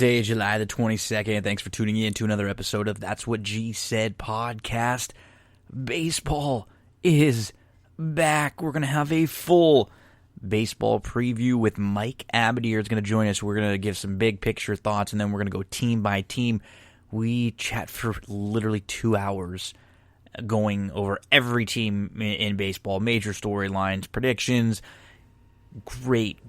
Thursday, July the 22nd. Thanks for tuning in to another episode of That's What G Said podcast. Baseball is back. We're going to have a full baseball preview with Mike Abadir is going to join us. We're going to give some big picture thoughts, and then we're going to go team by team. We chat for literally 2 hours going over every team in baseball, major storylines, predictions. Great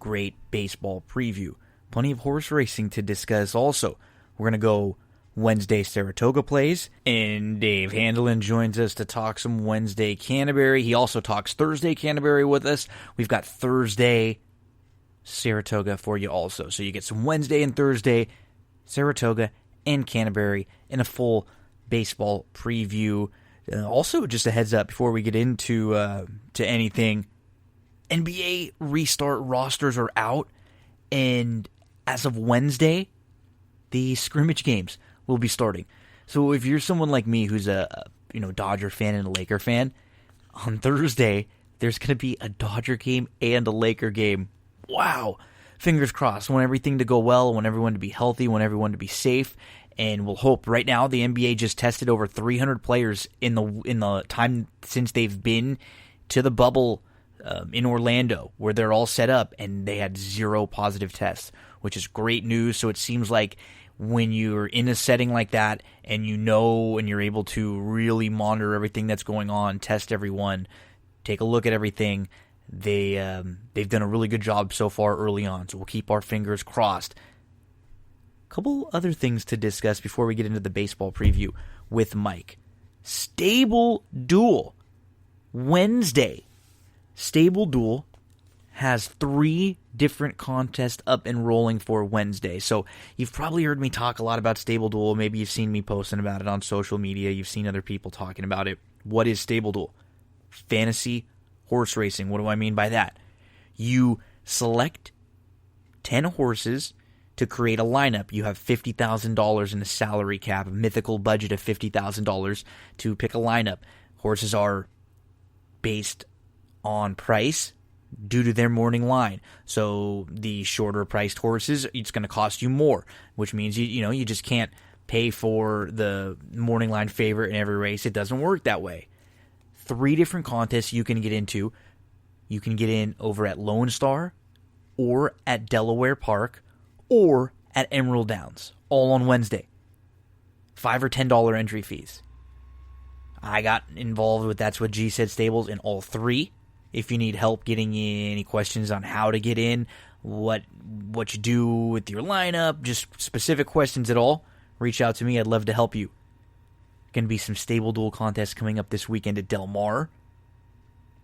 baseball preview. Plenty of horse racing to discuss also. We're going to go Wednesday Saratoga plays, and Dave Handeland joins us to talk some Wednesday Canterbury. He also talks Thursday Canterbury with us. We've got Thursday Saratoga for you also. So you get some Wednesday and Thursday Saratoga and Canterbury in a full baseball preview. Also, just a heads up before we get into to anything, NBA restart rosters are out, and as of Wednesday, the scrimmage games will be starting. So if you're someone like me who's a Dodger fan and a Laker fan, on Thursday there's going to be a Dodger game and a Laker game. Wow. Fingers crossed. I want everything to go well. I want everyone to be healthy. I want everyone to be safe. And we'll hope. Right now, the NBA just tested over 300 players in the time since they've been to the bubble in Orlando, where they're all set up, and they had 0 positive tests, which is great news. So it seems like when you're in a setting like that and and you're able to really monitor everything that's going on, test everyone, take a look at everything, they've done a really good job so far early on. So we'll keep our fingers crossed. A couple other things to discuss before we get into the baseball preview with Mike. Stable Duel. Wednesday. Stable Duel has 3 different contests up and rolling for Wednesday. So you've probably heard me talk a lot about Stable Duel. Maybe you've seen me posting about it on social media. You've seen other people talking about it. What is Stable Duel? Fantasy horse racing. What do I mean by that? You select 10 horses to create a lineup. You have $50,000 in a salary cap, a mythical budget of $50,000 to pick a lineup. Horses are based on price due to their morning line. So the shorter priced horses, it's going to cost you more, which means you just can't pay for the morning line favorite in every race. It doesn't work that way. 3 different contests you can get into. You can get in over at Lone Star or at Delaware Park or at Emerald Downs, all on Wednesday. $5 or $10 entry fees. I got involved with That's What G Said Stables in all 3. If you need help getting in, any questions on how to get in, what you do with your lineup, just specific questions at all, reach out to me. I'd love to help you. Going to be some Stable Duel contests coming up this weekend at Del Mar.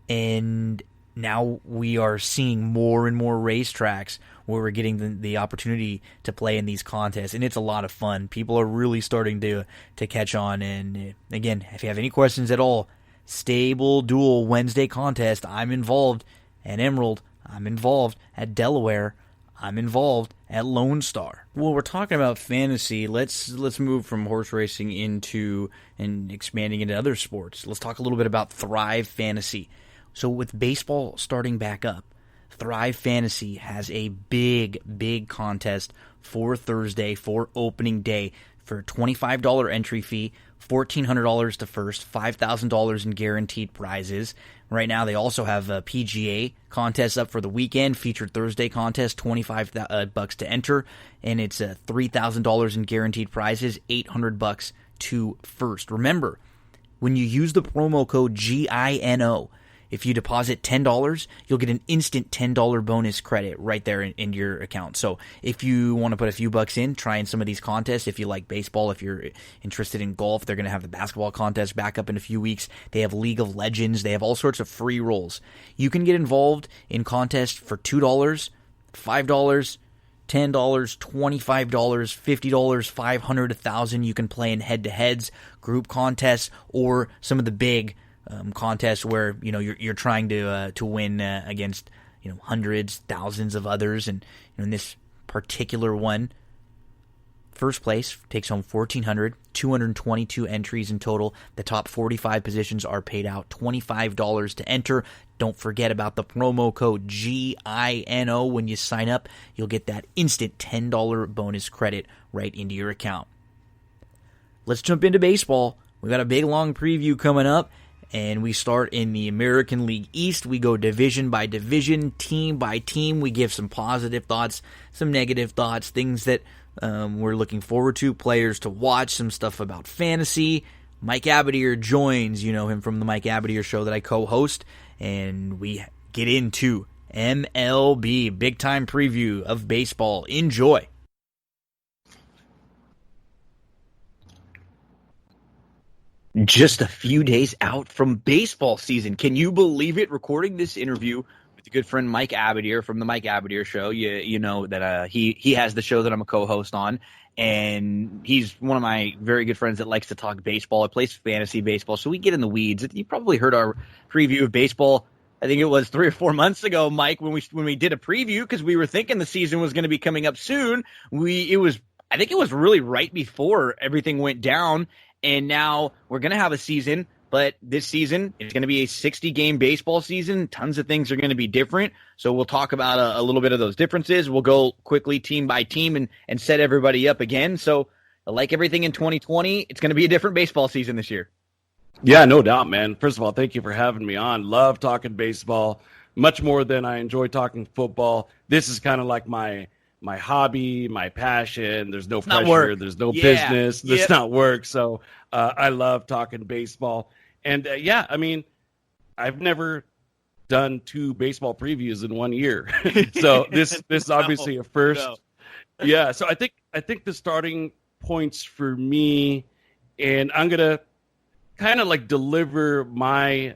And now we are seeing more and more racetracks where we're getting the opportunity to play in these contests, and it's a lot of fun. People are really starting to catch on. And again, if you have any questions at all, Stable Duel Wednesday contest, I'm involved at Emerald, I'm involved at Delaware, I'm involved at Lone Star. Well, we're talking about fantasy. Let's move from horse racing into and expanding into other sports. Let's talk a little bit about Thrive Fantasy. So with baseball starting back up, Thrive Fantasy has a big contest for Thursday, for opening day, for a $25 entry fee, $1,400 to first, $5,000 in guaranteed prizes. Right now, they also have a PGA contest up for the weekend, featured Thursday contest, $25 to enter, and it's $3,000 in guaranteed prizes, $800 to first. Remember, when you use the promo code GINO, if you deposit $10, you'll get an instant $10 bonus credit right there in your account. So if you want to put a few bucks in, try in some of these contests. If you like baseball, if you're interested in golf, they're going to have the basketball contest back up in a few weeks. They have League of Legends. They have all sorts of free rolls. You can get involved in contests for $2, $5, $10, $25, $50, $500, $1,000. You can play in head-to-heads, group contests, or some of the big contests where you're trying to win against hundreds, thousands of others, and in this particular one, First place takes home $1,400, 222 entries in total. The top 45 positions are paid out $25 to enter. Don't forget about the promo code GINO when you sign up. You'll get that instant $10 bonus credit right into your account. Let's jump into baseball. We got a big long preview coming up, and we start in the American League East. We go division by division, team by team. We give some positive thoughts, some negative thoughts, things that we're looking forward to, players to watch, some stuff about fantasy. Mike Abadir joins, you know him from the Mike Abadir show that I co-host, and we get into MLB, big-time preview of baseball. Enjoy. Just a few days out from baseball season. Can you believe it? Recording this interview with a good friend Mike Abadir from the Mike Abadir show. You know that he has the show that I'm a co-host on, and he's one of my very good friends that likes to talk baseball. He plays fantasy baseball, so we get in the weeds. You probably heard our preview of baseball. I think it was 3 or 4 months ago, Mike, when we did a preview because we were thinking the season was going to be coming up soon. I think it was really right before everything went down. And now we're going to have a season, but this season it's going to be a 60-game baseball season. Tons of things are going to be different. So we'll talk about a little bit of those differences. We'll go quickly team by team and set everybody up again. So like everything in 2020, it's going to be a different baseball season this year. Yeah, no doubt, man. First of all, thank you for having me on. Love talking baseball much more than I enjoy talking football. This is kind of like my hobby, my passion. There's no pressure. There's no business. It's not work. So I love talking baseball. And I mean, I've never done 2 baseball previews in 1 year. So this is obviously a first. No. Yeah. So I think the starting points for me, and I'm going to kind of like deliver my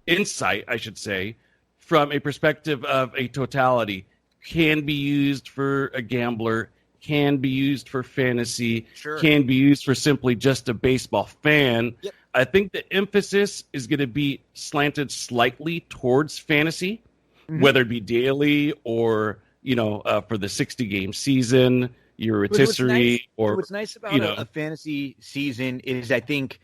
insight, I should say, from a perspective of a totality. Can be used for a gambler, can be used for fantasy, can be used for simply just a baseball fan. Yep. I think the emphasis is going to be slanted slightly towards fantasy, whether it be daily or, for the 60-game season, your rotisserie. What's nice about a fantasy season is I think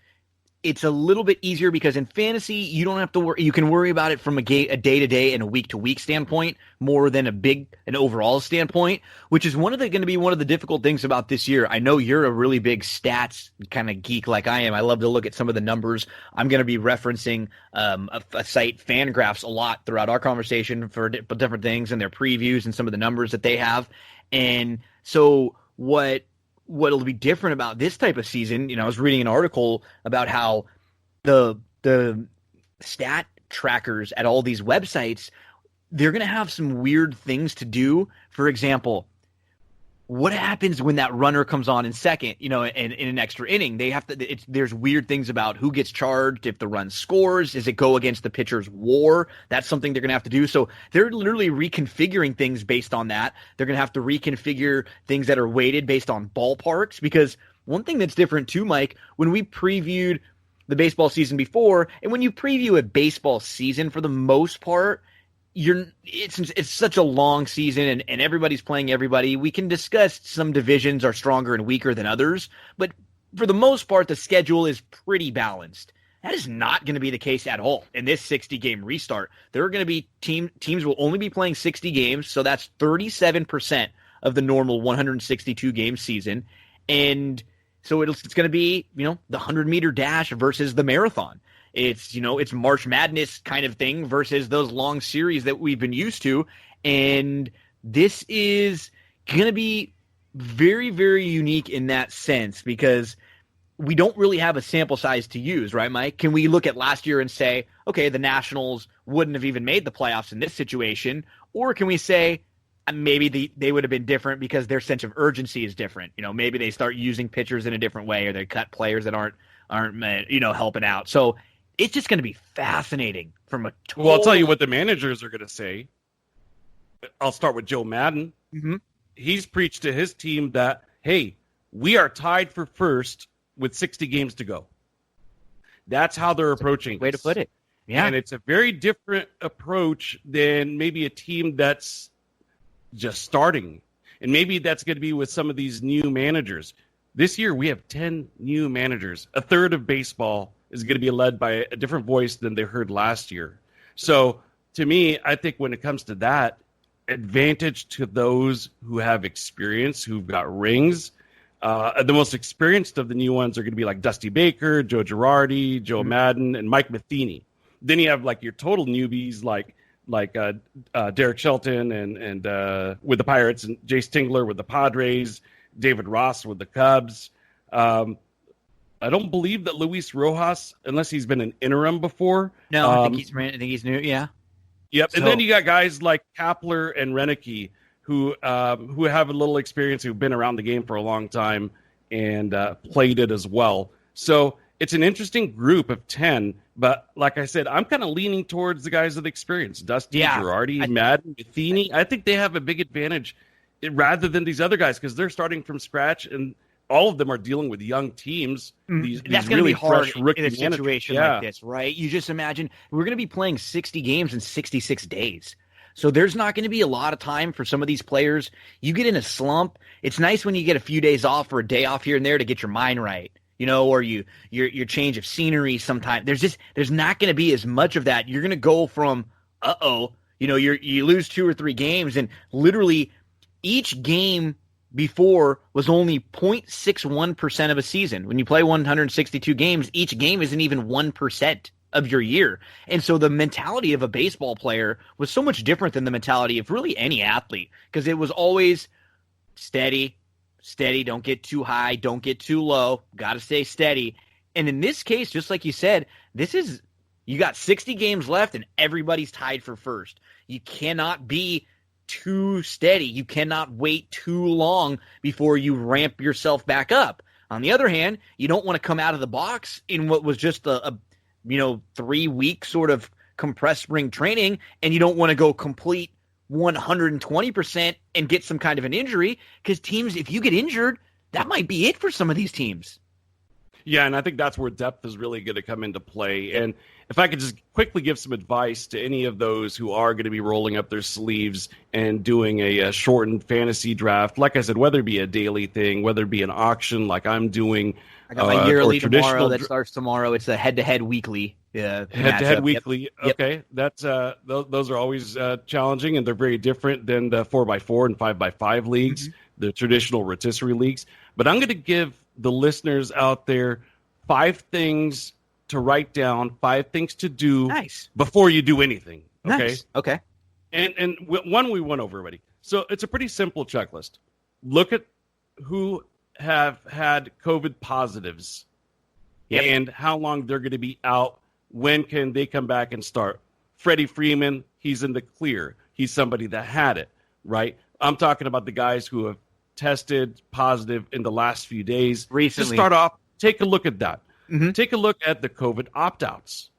it's a little bit easier because in fantasy, you don't have to worry. You can worry about it from a day-to-day and a week-to-week standpoint more than an overall standpoint, which is going to be one of the difficult things about this year. I know you're a really big stats kind of geek like I am. I love to look at some of the numbers. I'm going to be referencing a site, Fangraphs, a lot throughout our conversation for different things and their previews and some of the numbers that they have. And so what'll be different about this type of season, I was reading an article about how the stat trackers at all these websites, they're going to have some weird things to do. For example, what happens when that runner comes on in second, in an extra inning? There's weird things about who gets charged if the run scores. Does it go against the pitcher's WAR? That's something they're going to have to do. So they're literally reconfiguring things based on that. They're going to have to reconfigure things that are weighted based on ballparks, because one thing that's different too, Mike, when we previewed the baseball season before, and when you preview a baseball season, for the most part, it's such a long season and everybody's playing everybody. We can discuss some divisions are stronger and weaker than others, but for the most part, the schedule is pretty balanced. That is not going to be the case at all in this 60-game restart. There are going to be teams will only be playing 60 games, so that's 37% of the normal 162-game season. And so it's going to be, the 100-meter dash versus the marathon. It's March Madness kind of thing versus those long series that we've been used to. And this is going to be very, very unique in that sense because we don't really have a sample size to use, right, Mike? Can we look at last year and say, okay, the Nationals wouldn't have even made the playoffs in this situation? Or can we say maybe they would have been different because their sense of urgency is different? Maybe they start using pitchers in a different way, or they cut players that aren't helping out. So it's just going to be fascinating from a total... Well, I'll tell you what the managers are going to say. I'll start with Joe Madden. Mm-hmm. He's preached to his team that, hey, we are tied for first with 60 games to go. That's how they're approaching. Way to put it. Yeah. And it's a very different approach than maybe a team that's just starting. And maybe that's going to be with some of these new managers. This year, we have 10 new managers. A third of baseball is going to be led by a different voice than they heard last year. So to me, I think when it comes to that, advantage to those who have experience, who've got rings. The most experienced of the new ones are going to be like Dusty Baker, Joe Girardi, Joe Madden, and Mike Matheny. Then you have like your total newbies like Derek Shelton and with the Pirates, and Jace Tingler with the Padres, David Ross with the Cubs. I don't believe that Luis Rojas, unless he's been an interim before. No, I think he's new. Yeah. Yep. And then you got guys like Kapler and Renicky who have a little experience, who've been around the game for a long time and played it as well. So it's an interesting group of 10. But like I said, I'm kind of leaning towards the guys with experience. Dusty, Girardi, Madden, Matheny. I think they have a big advantage rather than these other guys because they're starting from scratch, and all of them are dealing with young teams. These That's going to be hard in a situation like this, right? You just imagine we're going to be playing 60 games in 66 days. So there's not going to be a lot of time for some of these players. You get in a slump. It's nice when you get a few days off or a day off here and there to get your mind right, or your change of scenery sometime. There's not going to be as much of that. You're going to go from, you lose 2 or 3 games, and literally each game before was only 0.61% of a season. When you play 162 games, each game isn't even 1% of your year. And so the mentality of a baseball player was so much different than the mentality of really any athlete, because it was always steady, don't get too high, don't get too low, got to stay steady. And in this case, just like you said, you got 60 games left and everybody's tied for first. You cannot be too steady. You cannot wait too long before you ramp yourself back up. On the other hand, you don't want to come out of the box in what was just a 3-week sort of compressed spring training, and you don't want to go complete 120% and get some kind of an injury, because teams, if you get injured, that might be it for some of these teams. Yeah, and I think that's where depth is really going to come into play. And if I could just quickly give some advice to any of those who are going to be rolling up their sleeves and doing a shortened fantasy draft, like I said, whether it be a daily thing, whether it be an auction like I'm doing. I got my yearly tomorrow that starts tomorrow. It's a head-to-head weekly. Head-to-head weekly. Yep. Okay, that's those are always challenging, and they're very different than the 4x4 and 5x5 leagues, the traditional rotisserie leagues. But I'm going to give the listeners out there 5 things to write down, 5 things to do before you do anything. Okay. Nice. Okay. And one we went over already. So it's a pretty simple checklist. Look at who have had COVID positives and how long they're going to be out. When can they come back and start? Freddie Freeman, he's in the clear. He's somebody that had it, right? I'm talking about the guys who have tested positive in the last few days. Recently. To start off, take a look at that. Take a look at the COVID opt-outs,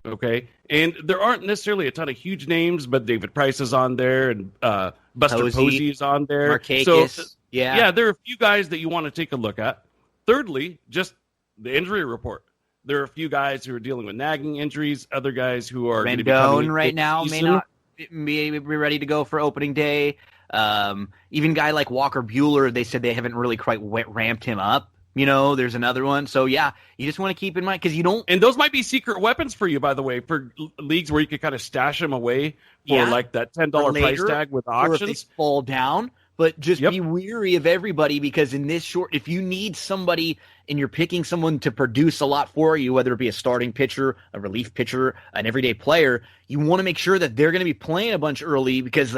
okay? And there aren't necessarily a ton of huge names, but David Price is on there, and Buster Posey is on there. Markakis. So, yeah, there are a few guys that you want to take a look at. Thirdly, just the injury report. There are a few guys who are dealing with nagging injuries, other guys who are Rendon right now may not be ready to go for opening day. Even guy like Walker Buehler, they said they haven't really quite ramped him up. There's another one. So, yeah, you just want to keep in mind, because you don't... And those might be secret weapons for you, by the way, for leagues where you could kind of stash them away for like that $10 price tag with auctions. Or if they fall down. But just be weary of everybody, because in this if you need somebody and you're picking someone to produce a lot for you, whether it be a starting pitcher, a relief pitcher, an everyday player, you want to make sure that they're going to be playing a bunch early, because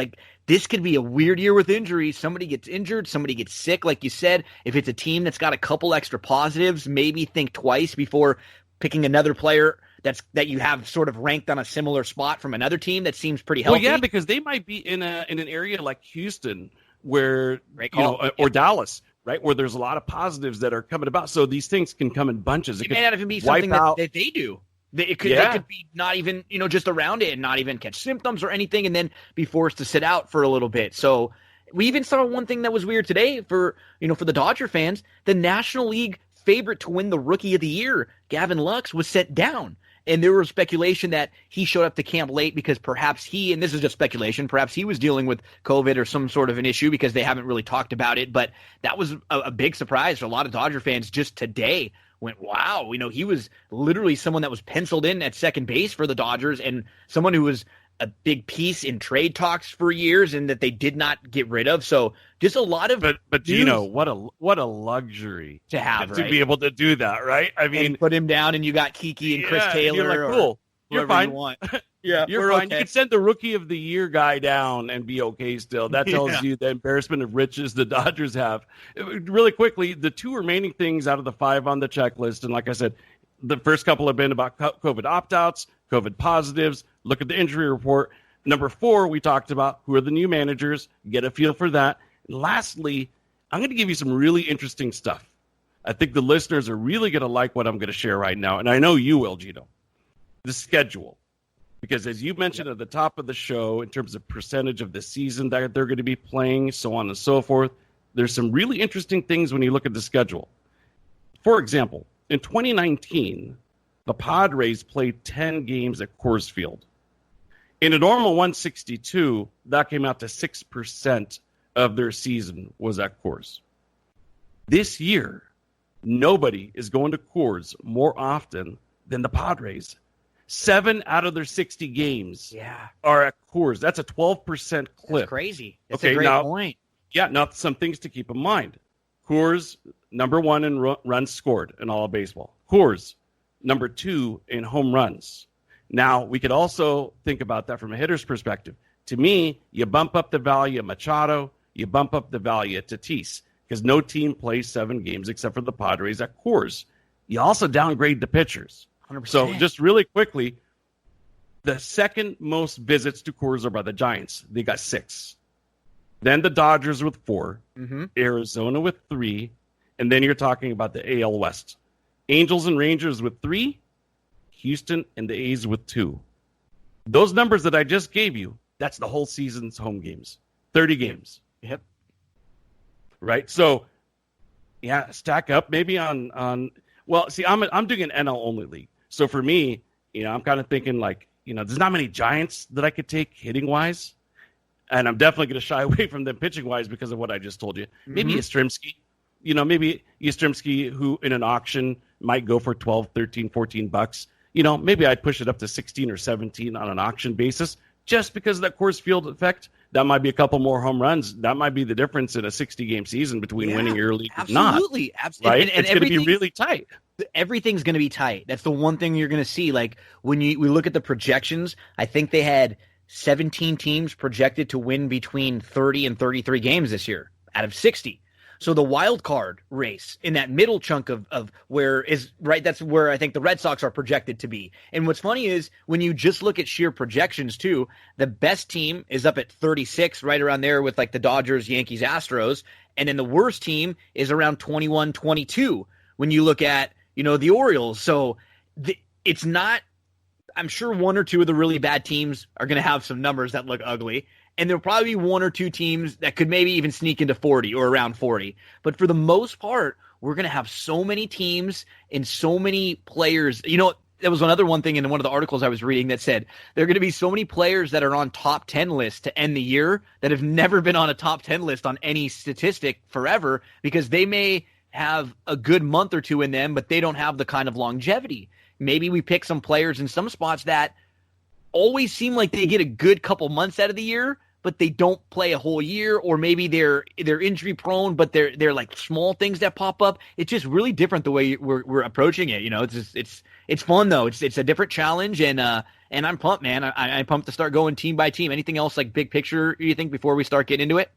this could be a weird year with injuries. Somebody gets injured, somebody gets sick. Like you said, if it's a team that's got a couple extra positives, maybe think twice before picking another player that you have sort of ranked on a similar spot from another team that seems pretty healthy. Well, yeah, because they might be in an area like Houston, where or Dallas, right, where there's a lot of positives that are coming about. So these things can come in bunches. It may not even be something that they do. They could be not even just around it and not even catch symptoms or anything, and then be forced to sit out for a little bit. So we even saw one thing that was weird today for the Dodger fans. The National League favorite to win the Rookie of the Year, Gavin Lux, was sent down. And there was speculation that he showed up to camp late because perhaps and this is just speculation, perhaps he was dealing with COVID or some sort of an issue because they haven't really talked about it. But that was a big surprise for a lot of Dodger fans just today. Went, wow, he was literally someone that was penciled in at second base for the Dodgers and someone who was a big piece in trade talks for years and that they did not get rid of. So just a lot of but Gino, what a luxury to have, to be able to do that, right? I mean, and put him down and you got Kiki and Chris Taylor. You're like, cool. You're fine. You want. Yeah, you're fine. Okay. You can send the Rookie of the Year guy down and be okay still. That tells you the embarrassment of riches the Dodgers have. Really quickly, the two remaining things out of the 5 on the checklist, and like I said, the first couple have been about COVID opt-outs, COVID positives, look at the injury report. Number 4, we talked about who are the new managers, get a feel for that. And lastly, I'm going to give you some really interesting stuff. I think the listeners are really going to like what I'm going to share right now, and I know you will, Gino. The schedule. Because as you mentioned at the top of the show, in terms of percentage of the season that they're going to be playing, so on and so forth, there's some really interesting things when you look at the schedule. For example, in 2019, the Padres played 10 games at Coors Field. In a normal 162, that came out to 6% of their season was at Coors. This year, nobody is going to Coors more often than the Padres. 7 out of their 60 games are at Coors. That's a 12% clip. That's crazy. That's a great point. Yeah, now some things to keep in mind. Coors, number 1 in runs scored in all of baseball. Coors, number 2 in home runs. Now, we could also think about that from a hitter's perspective. To me, you bump up the value of Machado, you bump up the value of Tatis, because no team plays 7 games except for the Padres at Coors. You also downgrade the pitchers. 100%. So just really quickly, the second most visits to Coors are by the Giants. They got 6. Then the Dodgers with 4, Arizona with 3, and then you're talking about the AL West. Angels and Rangers with 3, Houston and the A's with 2. Those numbers that I just gave you, that's the whole season's home games. 30 games. Yep. Right? So, yeah, stack up maybe on well, see, I'm doing an NL only league. So for me, I'm kind of thinking like, there's not many Giants that I could take hitting-wise. And I'm definitely going to shy away from them pitching-wise because of what I just told you. Maybe Yastrzemski. Maybe Yastrzemski, who in an auction might go for 12, 13, 14 bucks. Maybe I'd push it up to 16 or 17 on an auction basis just because of that Coors Field effect. That might be a couple more home runs. That might be the difference in a 60-game season between winning early and not. Absolutely. Right? And it's going to be really tight. Everything's going to be tight. That's the one thing you're going to see. Like when we look at the projections, I think they had 17 teams projected to win between 30 and 33 games this year out of 60. So the wild card race in that middle chunk of where is right, that's where I think the Red Sox are projected to be. And what's funny is when you just look at sheer projections too, the best team is up at 36, right around there with like the Dodgers, Yankees, Astros. And then the worst team is around 21, 22 when you look at, the Orioles. So it's not, I'm sure 1 or 2 of the really bad teams are going to have some numbers that look ugly. And there'll probably be 1 or 2 teams that could maybe even sneak into 40 or around 40. But for the most part, we're going to have so many teams and so many players. That was one thing in one of the articles I was reading that said there are going to be so many players that are on top 10 lists to end the year that have never been on a top 10 list on any statistic forever because they may have a good month or 2 in them, but they don't have the kind of longevity. Maybe we pick some players in some spots that always seem like they get a good couple months out of the year, but they don't play a whole year, or maybe they're injury prone, but they're like small things that pop up. It's just really different the way we're approaching it. It's fun though. It's a different challenge, and I'm pumped, man. I'm pumped to start going team by team. Anything else like big picture you think before we start getting into it?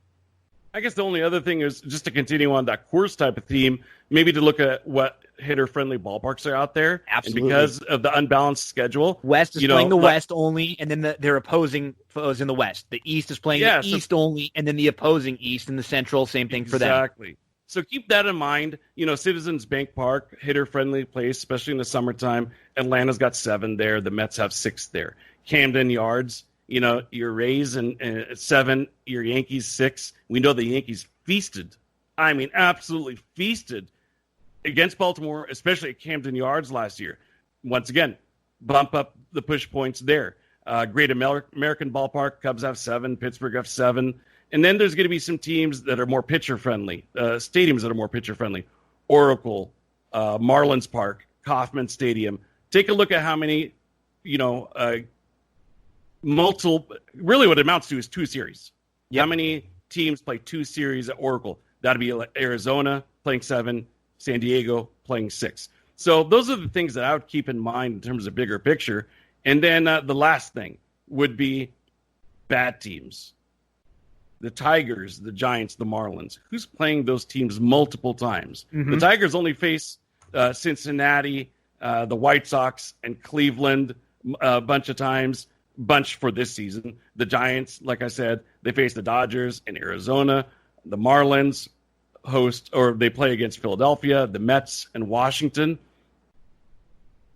I guess the only other thing is just to continue on that course type of theme, maybe to look at what hitter-friendly ballparks are out there. Absolutely. And because of the unbalanced schedule. West is playing the West only, and then their opposing foes in the West. The East is playing the East only, and then the opposing East in the Central, same thing for them. Exactly. So keep that in mind. Citizens Bank Park, hitter-friendly place, especially in the summertime. Atlanta's got 7 there. The Mets have 6 there. Camden Yards, your Rays and 7, your Yankees 6. We know the Yankees feasted. I mean, absolutely feasted against Baltimore, especially at Camden Yards last year. Once again, bump up the push points there. Great American Ballpark, Cubs have 7, Pittsburgh have 7. And then there's going to be some teams that are more pitcher-friendly, stadiums that are more pitcher-friendly. Oracle, Marlins Park, Kauffman Stadium. Take a look at how many, really what it amounts to is 2 series. Yep. How many teams play 2 series at Oracle? That'd be Arizona playing 7, San Diego playing 6. So those are the things that I would keep in mind in terms of bigger picture. And then the last thing would be bad teams. The Tigers, the Giants, the Marlins. Who's playing those teams multiple times? Mm-hmm. The Tigers only face Cincinnati, the White Sox, and Cleveland a bunch of times, bunch for this season. The Giants, like I said, they face the Dodgers in Arizona. The Marlins they play against Philadelphia, the Mets, and Washington.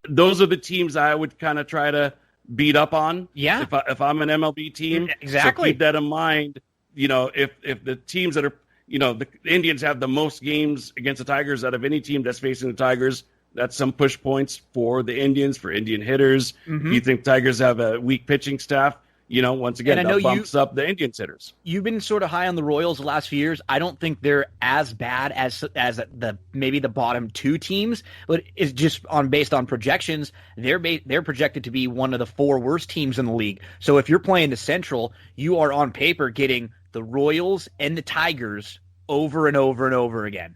Those are the teams I would kind of try to beat up on. Yeah. If I'm an MLB team. Exactly. So keep that in mind. If the teams that are, the Indians have the most games against the Tigers out of any team that's facing the Tigers, that's some push points for the Indians, for Indian hitters. Mm-hmm. You think Tigers have a weak pitching staff? Once again, that bumps up the Indians hitters. You've been sort of high on the Royals the last few years. I don't think they're as bad as maybe the bottom 2 teams, but it's just based on projections. They're projected to be one of the 4 worst teams in the league. So if you're playing the Central, you are on paper getting the Royals and the Tigers over and over and over again.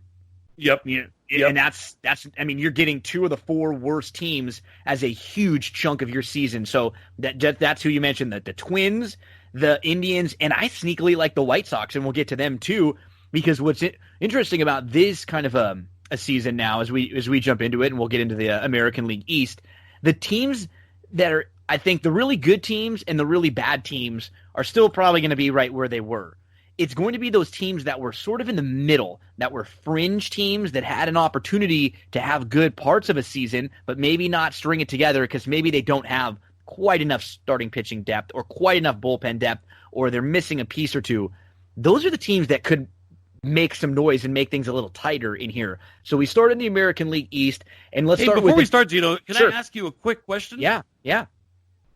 Yep. And that's you're getting 2 of the 4 worst teams as a huge chunk of your season. So that's who you mentioned, the Twins, the Indians, and I sneakily like the White Sox, and we'll get to them too, because what's interesting about this kind of a season now as we jump into it, and we'll get into the American League East, the teams that are, I think, the really good teams and the really bad teams are still probably going to be right where they were. It's going to be those teams that were sort of in the middle, that were fringe teams that had an opportunity to have good parts of a season, but maybe not string it together because maybe they don't have quite enough starting pitching depth or quite enough bullpen depth, or they're missing a piece or two. Those are the teams that could make some noise and make things a little tighter in here. So we started in the American League East, and let's start with... Before we start, Gino, can I ask you a quick question? Yeah.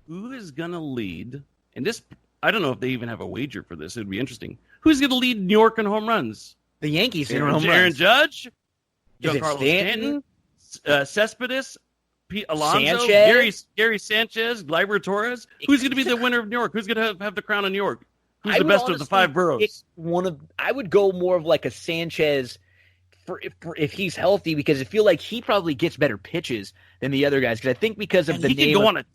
Who is going to lead, and this... I don't know if they even have a wager for this. It would be interesting. Who's going to lead New York in home runs? The Yankees in home runs. Aaron Judge, Giancarlo Stanton, Cespedes, Pete Alonso, Sanchez. Gary Sanchez, Gleyber Torres. Who's going to be the winner of New York? Who's going to have the crown of New York? Who's the best of the 5 boroughs? I would go more of like a Sanchez if he's healthy, because I feel like he probably gets better pitches than the other guys. Because I think because of the name,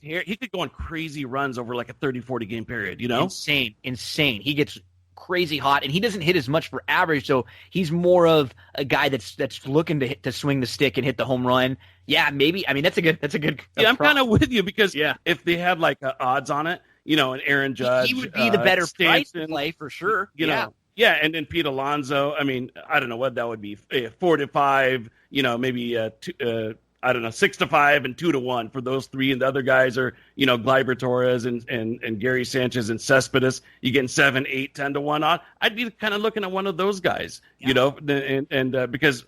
he could go on crazy runs over like a 30-40 game period. Insane. He gets crazy hot, and he doesn't hit as much for average. So he's more of a guy that's looking to swing the stick and hit the home run. Yeah, maybe. I mean, that's a good. Yeah, I'm kind of with you because if they had like odds on it, and Aaron Judge, he would be the better price play for sure. Yeah, and then Pete Alonso. I mean, I don't know what that would be, 4-5. Maybe 6-5 and 2-1 for those 3, and the other guys are Gleyber Torres and Gary Sanchez and Cespedes. You getting 7, 8, 10-1 on. I'd be kind of looking at one of those guys, and because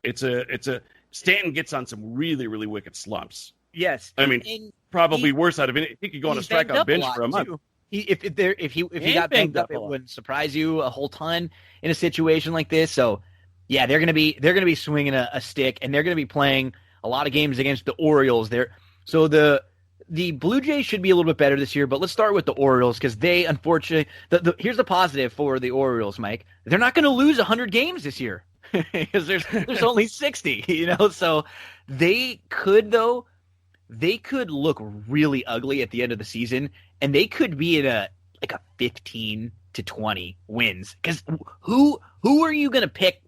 it's a Stanton gets on some really really wicked slumps. Yes, I mean probably worse out of it. He could go on a strikeout bench for a month. Too. If he got banged up, it wouldn't surprise you a whole ton in a situation like this. So, yeah, they're gonna be swinging a stick, and they're gonna be playing a lot of games against the Orioles. So the Blue Jays should be a little bit better this year. But let's start with the Orioles, because they unfortunately here's the positive for the Orioles, Mike. They're not going to lose 100 games this year because there's only 60. So they could look really ugly at the end of the season, and they could be in a 15 to 20 wins. Because who are you going to pick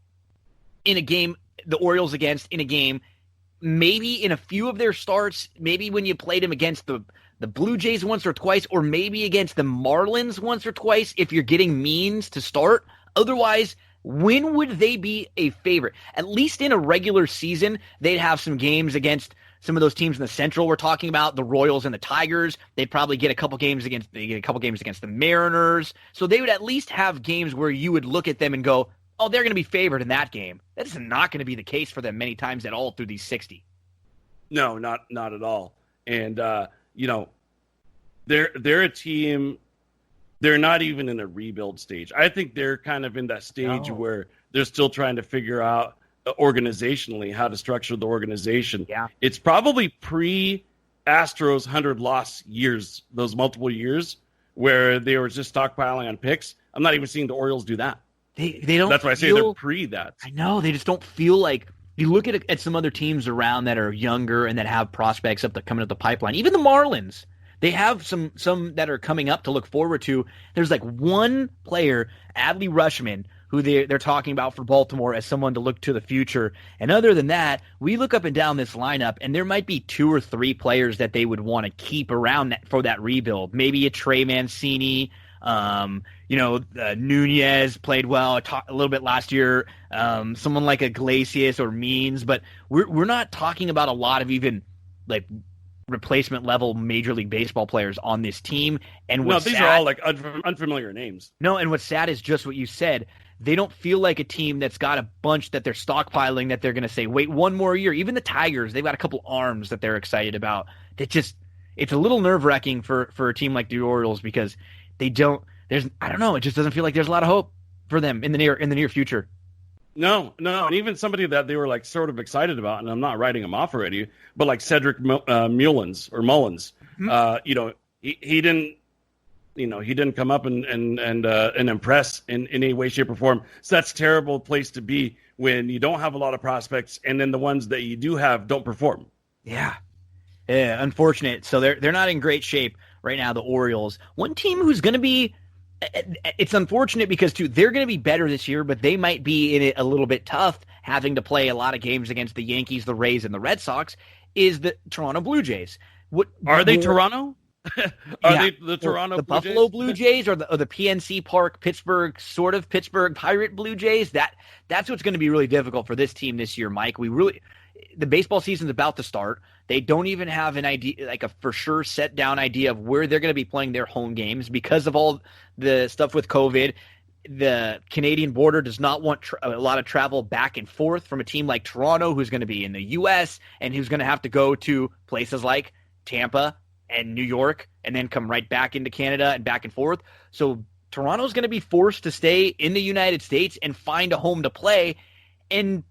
in a game, the Orioles against, in a game, maybe in a few of their starts, maybe when you played them against the Blue Jays once or twice, or maybe against the Marlins once or twice if you're getting Means to start? Otherwise, when would they be a favorite? At least in a regular season, they'd have some games against some of those teams in the Central we're talking about, the Royals and the Tigers. They'd probably get a couple games against the Mariners. So they would at least have games where you would look at them and go, oh, they're going to be favored in that game. That is not going to be the case for them many times at all through these 60. No, not at all. And, they're a team. They're not even in a rebuild stage. I think they're kind of in that stage where they're still trying to figure out organizationally how to structure the organization. Yeah. It's probably pre-Astros 100-loss years, those multiple years where they were just stockpiling on picks. I'm not even seeing the Orioles do that. They don't. That's why I say they're pre that. I know. They just don't feel like. You look at some other teams around that are younger and that have prospects coming up the pipeline. Even the Marlins. They have some that are coming up to look forward to. There's like one player, Adley Rutschman, who they're talking about for Baltimore as someone to look to the future. And other than that, we look up and down this lineup, and there might be 2 or 3 players that they would want to keep around for that rebuild. Maybe a Trey Mancini. Nunez played well a little bit last year. Someone like Iglesias or Means, but we're not talking about a lot of even like replacement level Major League Baseball players on this team. And these are all like unfamiliar names. No, and what's sad is just what you said. They don't feel like a team that's got a bunch that they're stockpiling that they're going to say, wait, one more year. Even the Tigers, they've got a couple arms that they're excited about. It's a little nerve-wracking for a team like the Orioles because they don't. I don't know. It just doesn't feel like there's a lot of hope for them in the near future. No, and even somebody that they were like sort of excited about, and I'm not writing him off already, but like Cedric Mullins, Mm-hmm. He didn't come up and impress in any way, shape, or form. So that's a terrible place to be when you don't have a lot of prospects, and then the ones that you do have don't perform. Yeah, unfortunate. So they're not in great shape right now. The Orioles, one team who's going to be. It's unfortunate because, too, they're going to be better this year, but they might be in it a little bit tough, having to play a lot of games against the Yankees, the Rays, and the Red Sox, is the Toronto Blue Jays. Are they Toronto? They the Toronto the Blue Buffalo Jays? Blue Jays or the PNC Park Pittsburgh Pirate Blue Jays? That's what's going to be really difficult for this team this year, Mike. The baseball season's about to start. They don't even have an idea, like a for sure set down idea of where they're going to be playing their home games because of all the stuff with COVID. The Canadian border does not want a lot of travel back and forth from a team like Toronto, who's going to be in the U.S. and who's going to have to go to places like Tampa and New York and then come right back into Canada and back and forth. So Toronto's going to be forced to stay in the United States and find a home to play. And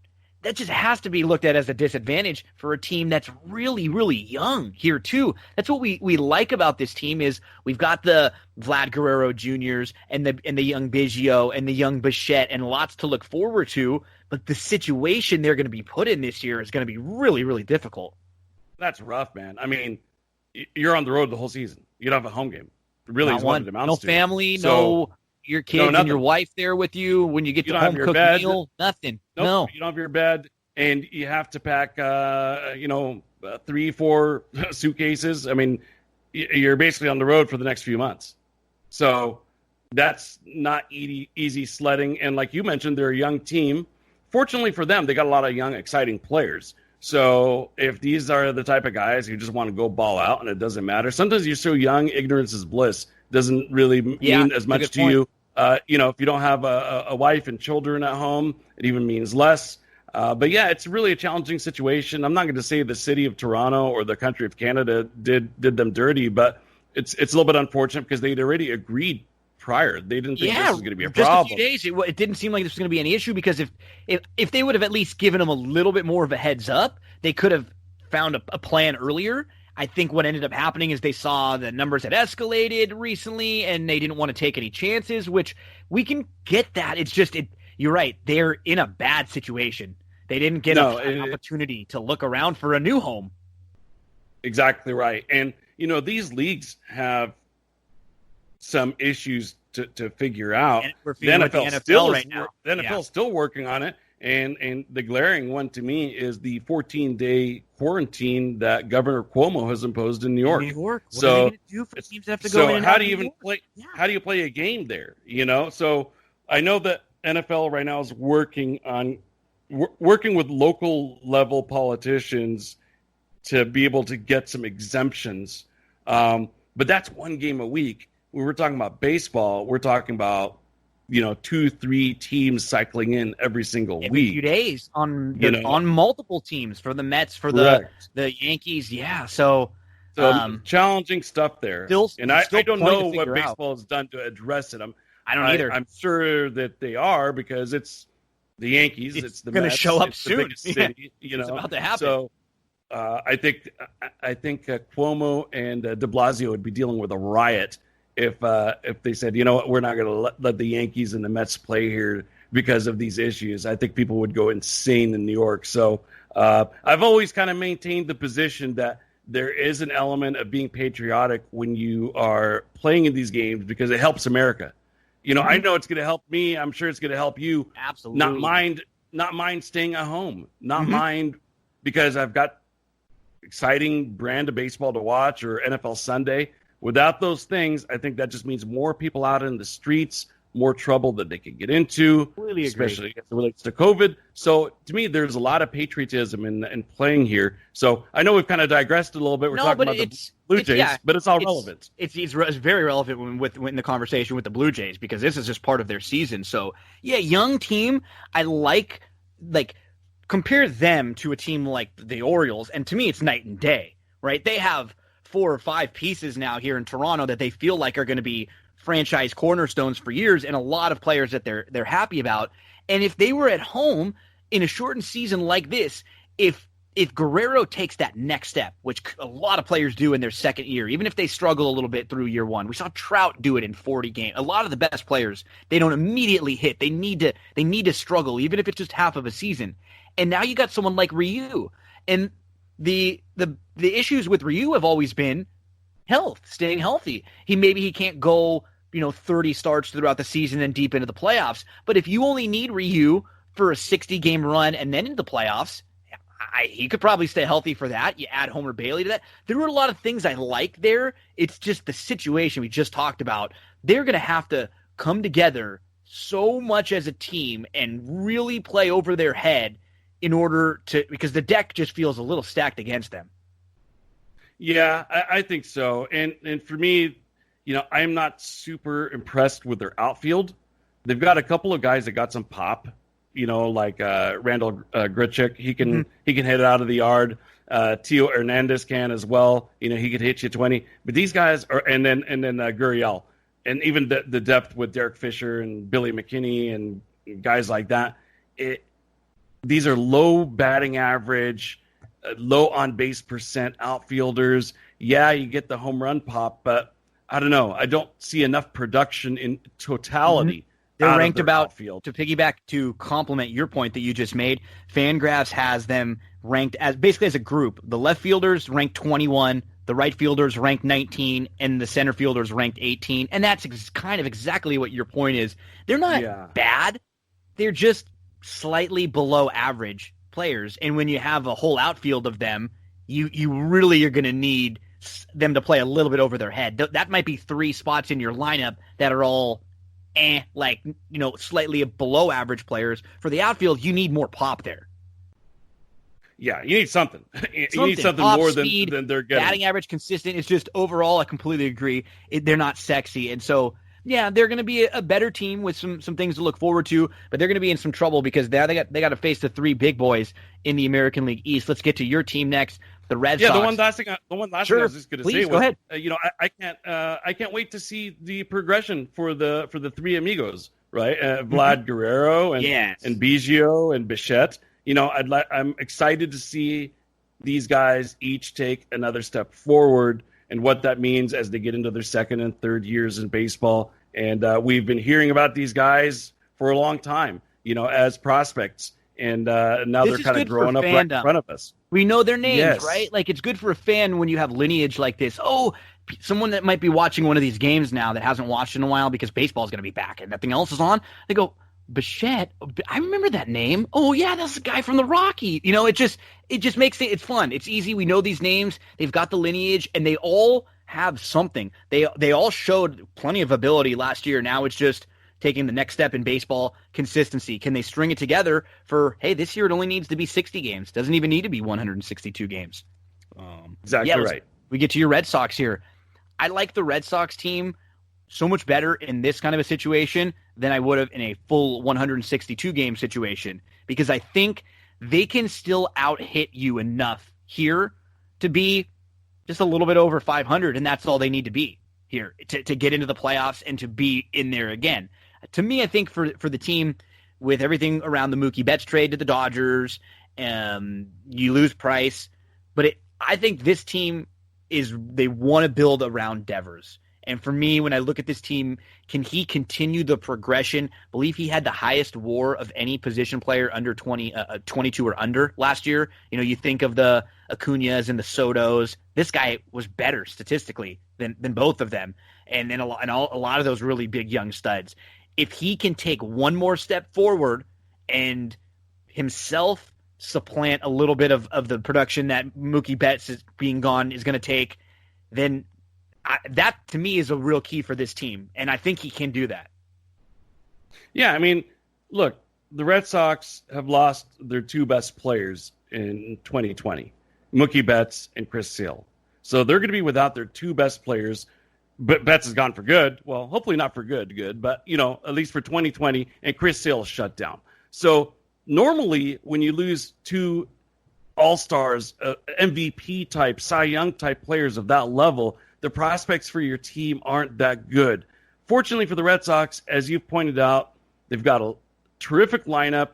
that just has to be looked at as a disadvantage for a team that's really, really young here too. That's what we like about this team is we've got the Vlad Guerrero Juniors and the young Biggio and the young Bichette and lots to look forward to. But the situation they're going to be put in this year is going to be really, really difficult. That's rough, man. I mean, you're on the road the whole season. You don't have a home game. Really, Not is one. what it amounts No to. family, So, no your kids and your wife there with you when you get You to don't have home your cooked bed. meal. Nothing. Nope, No. you don't have your bed, and you have to pack, 3-4 suitcases. I mean, you're basically on the road for the next few months. So that's not easy sledding. And like you mentioned, they're a young team. Fortunately for them, they got a lot of young, exciting players. So if these are the type of guys who just want to go ball out and it doesn't matter, sometimes you're so young, ignorance is bliss. Doesn't really mean as much to you. If you don't have a wife and children at home, it even means less. But yeah, it's really a challenging situation. I'm not going to say the city of Toronto or the country of Canada did them dirty, but it's a little bit unfortunate because they'd already agreed prior. They didn't think this was going to be a problem. Just a few days, it didn't seem like this was going to be any issue because if they would have at least given them a little bit more of a heads up, they could have found a plan earlier. I think what ended up happening is they saw the numbers had escalated recently and they didn't want to take any chances, which we can get that. It's just, you're right. They're in a bad situation. They didn't get an opportunity to look around for a new home. Exactly right. And, these leagues have some issues to figure out. The NFL is still working on it. And the glaring one to me is the 14-day quarantine that Governor Cuomo has imposed in New York. What are they going to do for teams that have to go in and how out do of you New even York? play? Yeah. How do you play a game there? So I know that NFL right now is working with local level politicians to be able to get some exemptions. But that's one game a week. When we're talking about baseball, we're talking about 2-3 teams cycling in every single Every week. few days on multiple teams for the Mets, for Correct. the Yankees. Yeah. So So challenging stuff there. I don't know what baseball has done to address it. I don't either. I'm sure that they are, because it's the Yankees. It's the going to Mets, show up it's soon. The biggest city, it's about to happen. So I think Cuomo and De Blasio would be dealing with a riot if they said, you know what, we're not going to let the Yankees and the Mets play here because of these issues. I think people would go insane in New York. So I've always kind of maintained the position that there is an element of being patriotic when you are playing in these games, because it helps America. I know it's going to help me. I'm sure it's going to help you. Absolutely. Not mind staying at home. Not mind, because I've got exciting brand of baseball to watch, or NFL Sunday. Without those things, I think that just means more people out in the streets, more trouble that they could get into, especially as it relates to COVID. So to me, there's a lot of patriotism in playing here. So I know we've kind of digressed a little bit. We're talking about the Blue Jays, but it's all relevant. It's very relevant with the conversation with the Blue Jays, because this is just part of their season. So yeah, young team. I like compare them to a team like the Orioles, and to me, it's night and day. Right? They have 4 or 5 pieces now here in Toronto that they feel like are going to be franchise cornerstones for years, and a lot of players that they're happy about. And if they were at home in a shortened season like this, if Guerrero takes that next step, which a lot of players do in their second year, even if they struggle a little bit through year one, we saw Trout do it in 40 games. A lot of the best players, they don't immediately hit. They need to struggle, even if it's just half of a season. And now you got someone like Ryu, and the issues with Ryu have always been health, staying healthy. He can't go 30 starts throughout the season and deep into the playoffs. But if you only need Ryu for a 60-game run and then into the playoffs, he could probably stay healthy for that. You add Homer Bailey to that. There were a lot of things I like there. It's just the situation we just talked about. They're going to have to come together so much as a team and really play over their head in order to – because the deck just feels a little stacked against them. Yeah, I think so. And for me, I'm not super impressed with their outfield. They've got a couple of guys that got some pop, like Randall Grichuk. He can hit it out of the yard. Tio Hernandez can as well. He could hit you 20. But these guys are, and then Gurriel, and even the depth with Derek Fisher and Billy McKinney and guys like that. These are low batting average, low on base percent outfielders. Yeah, you get the home run pop, but I don't know. I don't see enough production in totality. They're ranked about outfield. To piggyback to complement your point that you just made. Fangraphs has them ranked as basically as a group. The left fielders ranked 21, the right fielders ranked 19, and the center fielders ranked 18. And that's kind of exactly what your point is. They're not bad. They're just slightly below average players. And when you have a whole outfield of them, you really are going to need them to play a little bit over their head. That might be 3 spots in your lineup that are all slightly below average players. For the outfield, you need more pop there. Yeah, you need something. You need something pop, more speed, than they're getting. Batting average consistent. It's just overall, I completely agree. They're not sexy. And so, yeah, they're going to be a better team with some things to look forward to, but they're going to be in some trouble because they got to face the 3 big boys in the American League East. Let's get to your team next, the Red Sox. Yeah, the one last thing I was just going to say go ahead. I can't wait to see the progression for the 3 amigos, right? Vlad Guerrero and Biggio and Bichette. I'm excited to see these guys each take another step forward and what that means as they get into their second and third years in baseball. And we've been hearing about these guys for a long time, as prospects. And now they're kind of growing up right in front of us. We know their names, right? Like, it's good for a fan when you have lineage like this. Oh, someone that might be watching one of these games now that hasn't watched in a while because baseball is going to be back and nothing else is on. They go, Bichette, I remember that name. Oh yeah, that's the guy from the Rocky. It just makes it's fun. It's easy. We know these names. They've got the lineage, and they all have something. They all showed plenty of ability last year. Now it's just taking the next step in baseball, consistency. Can they string it together for, hey, this year it only needs to be 60 games. Doesn't even need to be 162 games. Exactly right. We get to your Red Sox here. I like the Red Sox team so much better in this kind of a situation than I would have in a full 162-game situation, because I think they can still out-hit you enough here to be just a little bit over 500, and that's all they need to be here to get into the playoffs and to be in there again. To me, I think for the team, with everything around the Mookie Betts trade to the Dodgers, you lose Price, but I think this team they want to build around Devers. And for me, when I look at this team, can he continue the progression? I believe he had the highest WAR of any position player under 22 or under last year. You think of the Acuñas and the Sotos. This guy was better statistically than both of them, and a lot of those really big young studs. If he can take one more step forward and himself supplant a little bit of the production that Mookie Betts is being gone is going to take, then that to me is a real key for this team, and I think he can do that. Yeah, I mean, look, the Red Sox have lost their two best players in 2020, Mookie Betts and Chris Sale. So they're going to be without their two best players. But Betts is gone for good. Well, hopefully not for good, but at least for 2020, and Chris Sale shut down. So normally when you lose two all-stars, MVP type, Cy Young type players of that level, the prospects for your team aren't that good. Fortunately for the Red Sox, as you've pointed out, they've got a terrific lineup.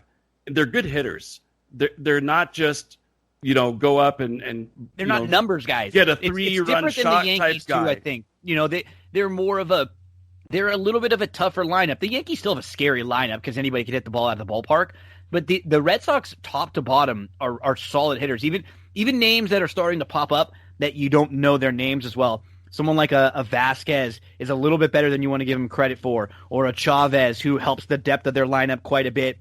They're good hitters. They're not just, go up and they're not numbers guys. Get a 3-run shot type guy. Too, I think. They're a little bit of a tougher lineup. The Yankees still have a scary lineup because anybody can hit the ball out of the ballpark. But the Red Sox, top to bottom, are solid hitters. Even names that are starting to pop up that you don't know their names as well. Someone like a Vasquez is a little bit better than you want to give him credit for, or a Chavez who helps the depth of their lineup quite a bit.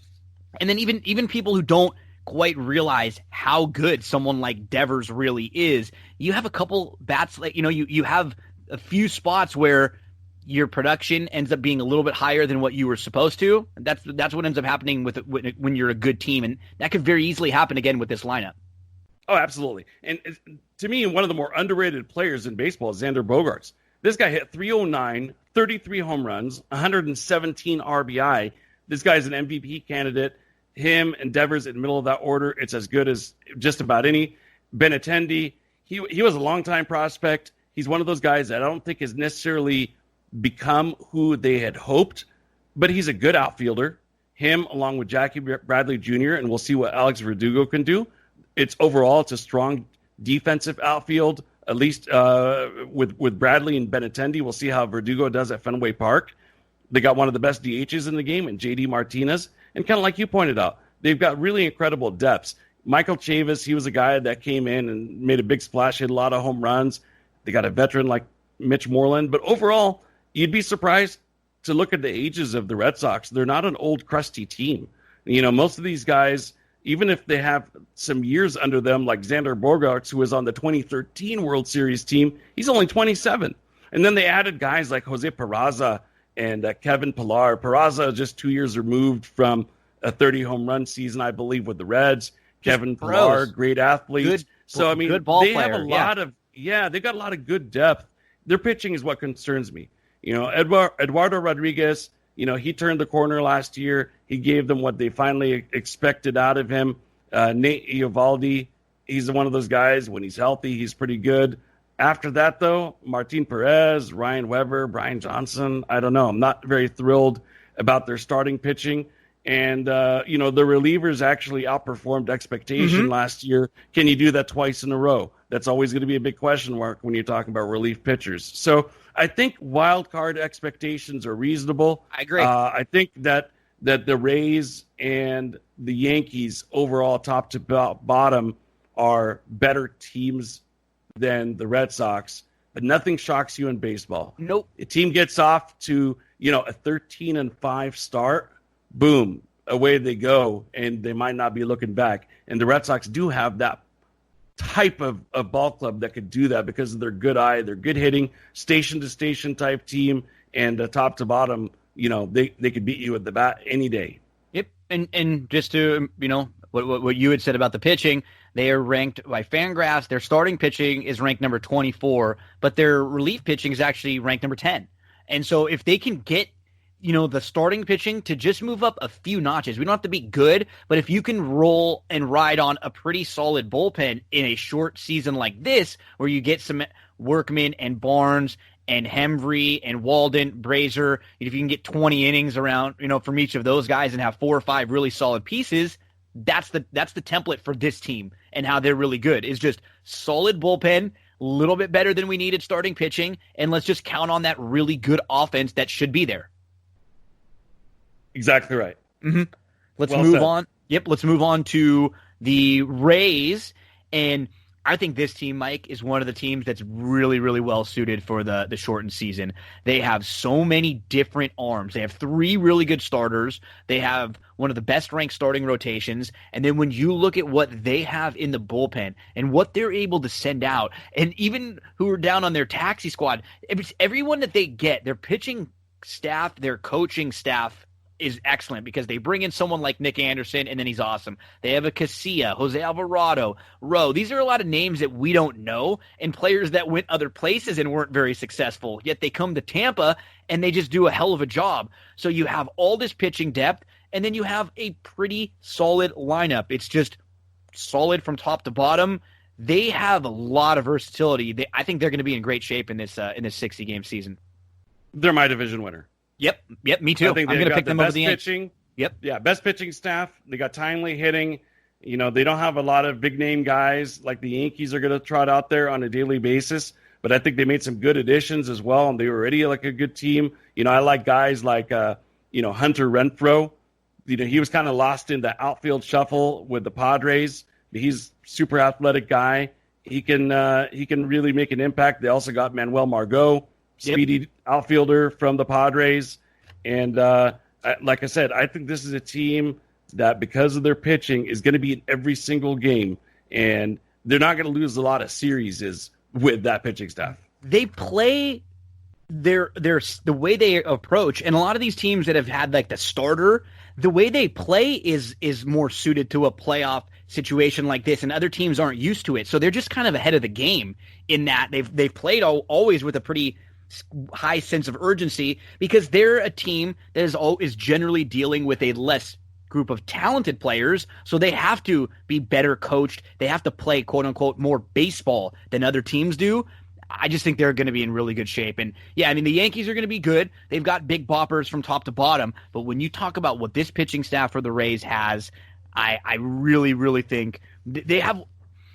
And then even people who don't quite realize how good someone like Devers really is. You have a couple bats, like you have a few spots where your production ends up being a little bit higher than what you were supposed to. That's what ends up happening when you're a good team, and that could very easily happen again with this lineup. Oh, absolutely. And to me, one of the more underrated players in baseball is Xander Bogaerts. This guy hit 309, 33 home runs, 117 RBI. This guy's an MVP candidate. Him and Devers in the middle of that order, it's as good as just about any. Benintendi, he was a longtime prospect. He's one of those guys that I don't think has necessarily become who they had hoped, but he's a good outfielder. Him along with Jackie Bradley Jr., and we'll see what Alex Verdugo can do. It's a strong defensive outfield, at least with Bradley and Benintendi. We'll see how Verdugo does at Fenway Park. They got one of the best DHs in the game, and J.D. Martinez. And kind of like you pointed out, they've got really incredible depths. Michael Chavis, he was a guy that came in and made a big splash, hit a lot of home runs. They got a veteran like Mitch Moreland. But overall, you'd be surprised to look at the ages of the Red Sox. They're not an old, crusty team. Most of these guys, even if they have some years under them, like Xander Bogaerts, who was on the 2013 World Series team, he's only 27. And then they added guys like Jose Peraza and Kevin Pillar. Peraza just 2 years removed from a 30-home run season, I believe, with the Reds. Kevin Pillar, great athlete. Good ball they player. Have a lot of they've got a lot of good depth. Their pitching is what concerns me. Eduardo Rodriguez, he turned the corner last year. He gave them what they finally expected out of him. Nate Eovaldi, he's one of those guys. When he's healthy, he's pretty good. After that, though, Martin Perez, Ryan Weber, Brian Johnson, I don't know. I'm not very thrilled about their starting pitching. And, the relievers actually outperformed expectation last year. Can you do that twice in a row? That's always going to be a big question mark when you're talking about relief pitchers. So I think wild card expectations are reasonable. I agree. I think that the Rays and the Yankees overall, top to bottom, are better teams than the Red Sox. But nothing shocks you in baseball. Nope. A team gets off to a 13-5 start. Boom, away they go, and they might not be looking back. And the Red Sox do have that type of ball club that could do that because of their good eye, their good hitting, station-to-station type team, and top to bottom, they could beat you at the bat any day. Yep, and just to, what you had said about the pitching, they are ranked by Fangraphs. Their starting pitching is ranked number 24, but their relief pitching is actually ranked number 10. And so if they can get the starting pitching to just move up a few notches. We don't have to be good, but if you can roll and ride on a pretty solid bullpen in a short season like this, where you get some Workman and Barnes and Hembree and Walden, Brazier, if you can get 20 innings around, from each of those guys and have 4 or 5 really solid pieces, that's the template for this team and how they're really good. Is just solid bullpen, a little bit better than we needed starting pitching, and let's just count on that really good offense that should be there. Exactly right. Mm-hmm. Let's Well move said. on. Yep, let's move on to the Rays. And I think this team, Mike, is one of the teams that's really, really well suited for the shortened season. They have so many different arms. They have 3 really good starters. They have one of the best ranked starting rotations. And then when you look at what they have in the bullpen and what they're able to send out, and even who are down on their taxi squad, everyone that they get, their pitching staff, their coaching staff, is excellent because they bring in someone like Nick Anderson, and then he's awesome. They have a Casilla, Jose Alvarado, Rowe. These are a lot of names that we don't know, and players that went other places and weren't very successful, yet they come to Tampa, and they just do a hell of a job. So you have all this pitching depth, and then you have a pretty solid lineup. It's just solid from top to bottom. They have a lot of versatility. I think they're going to be in great shape in this 60-game season. They're my division winner. Yep, me too. I think I'm going to pick them over the Yankees. pitching. Yep. Yeah, best pitching staff. They got timely hitting. They don't have a lot of big name guys like the Yankees are going to trot out there on a daily basis. But I think they made some good additions as well, and they were already like a good team. I like guys like Hunter Renfroe. He was kind of lost in the outfield shuffle with the Padres. He's super athletic guy. He can really make an impact. They also got Manuel Margot, speedy outfielder from the Padres. And like I said, I think this is a team that, because of their pitching, is going to be in every single game. And they're not going to lose a lot of series with that pitching staff. They play the way they approach, and a lot of these teams that have had like the starter, the way they play is more suited to a playoff situation like this, and other teams aren't used to it. So they're just kind of ahead of the game in that they've played always with a pretty high sense of urgency, because they're a team that is generally dealing with a less group of talented players, so they have to be better coached. They have to play, quote unquote, more baseball than other teams do. I just think they're going to be in really good shape. And yeah, the Yankees are going to be good. They've got big boppers from top to bottom, but when you talk about what this pitching staff for the Rays has, I really, really think they have.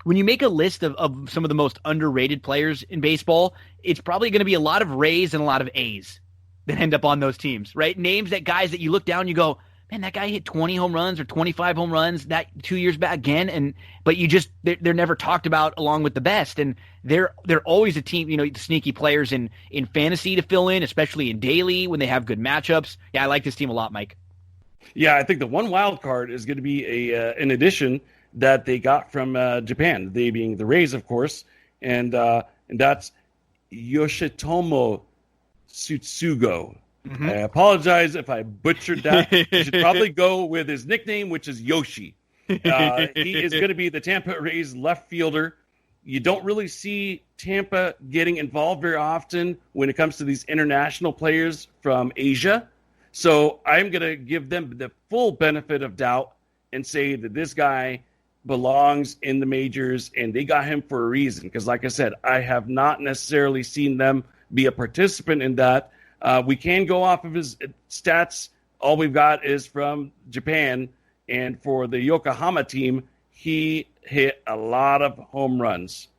When you make a list of some of the most underrated players in baseball, it's probably going to be a lot of Rays and a lot of A's that end up on those teams, right? Names that guys that you look down, you go, man, that guy hit 20 home runs or 25 home runs that 2 years back again, but they're never talked about along with the best, and they're always a team, the sneaky players in fantasy to fill in, especially in daily when they have good matchups. Yeah, I like this team a lot, Mike. Yeah, I think the one wild card is going to be an addition that they got from Japan, they being the Rays, of course, and that's Yoshitomo Tsutsugo. Mm-hmm. I apologize if I butchered that. You should probably go with his nickname, which is Yoshi. He is going to be the Tampa Rays left fielder. You don't really see Tampa getting involved very often when it comes to these international players from Asia. So I'm going to give them the full benefit of doubt and say that this guy belongs in the majors, and they got him for a reason. Because like I said, I have not necessarily seen them be a participant in that. We can go off of his stats. All we've got is from Japan. And for the Yokohama team, he hit a lot of home runs.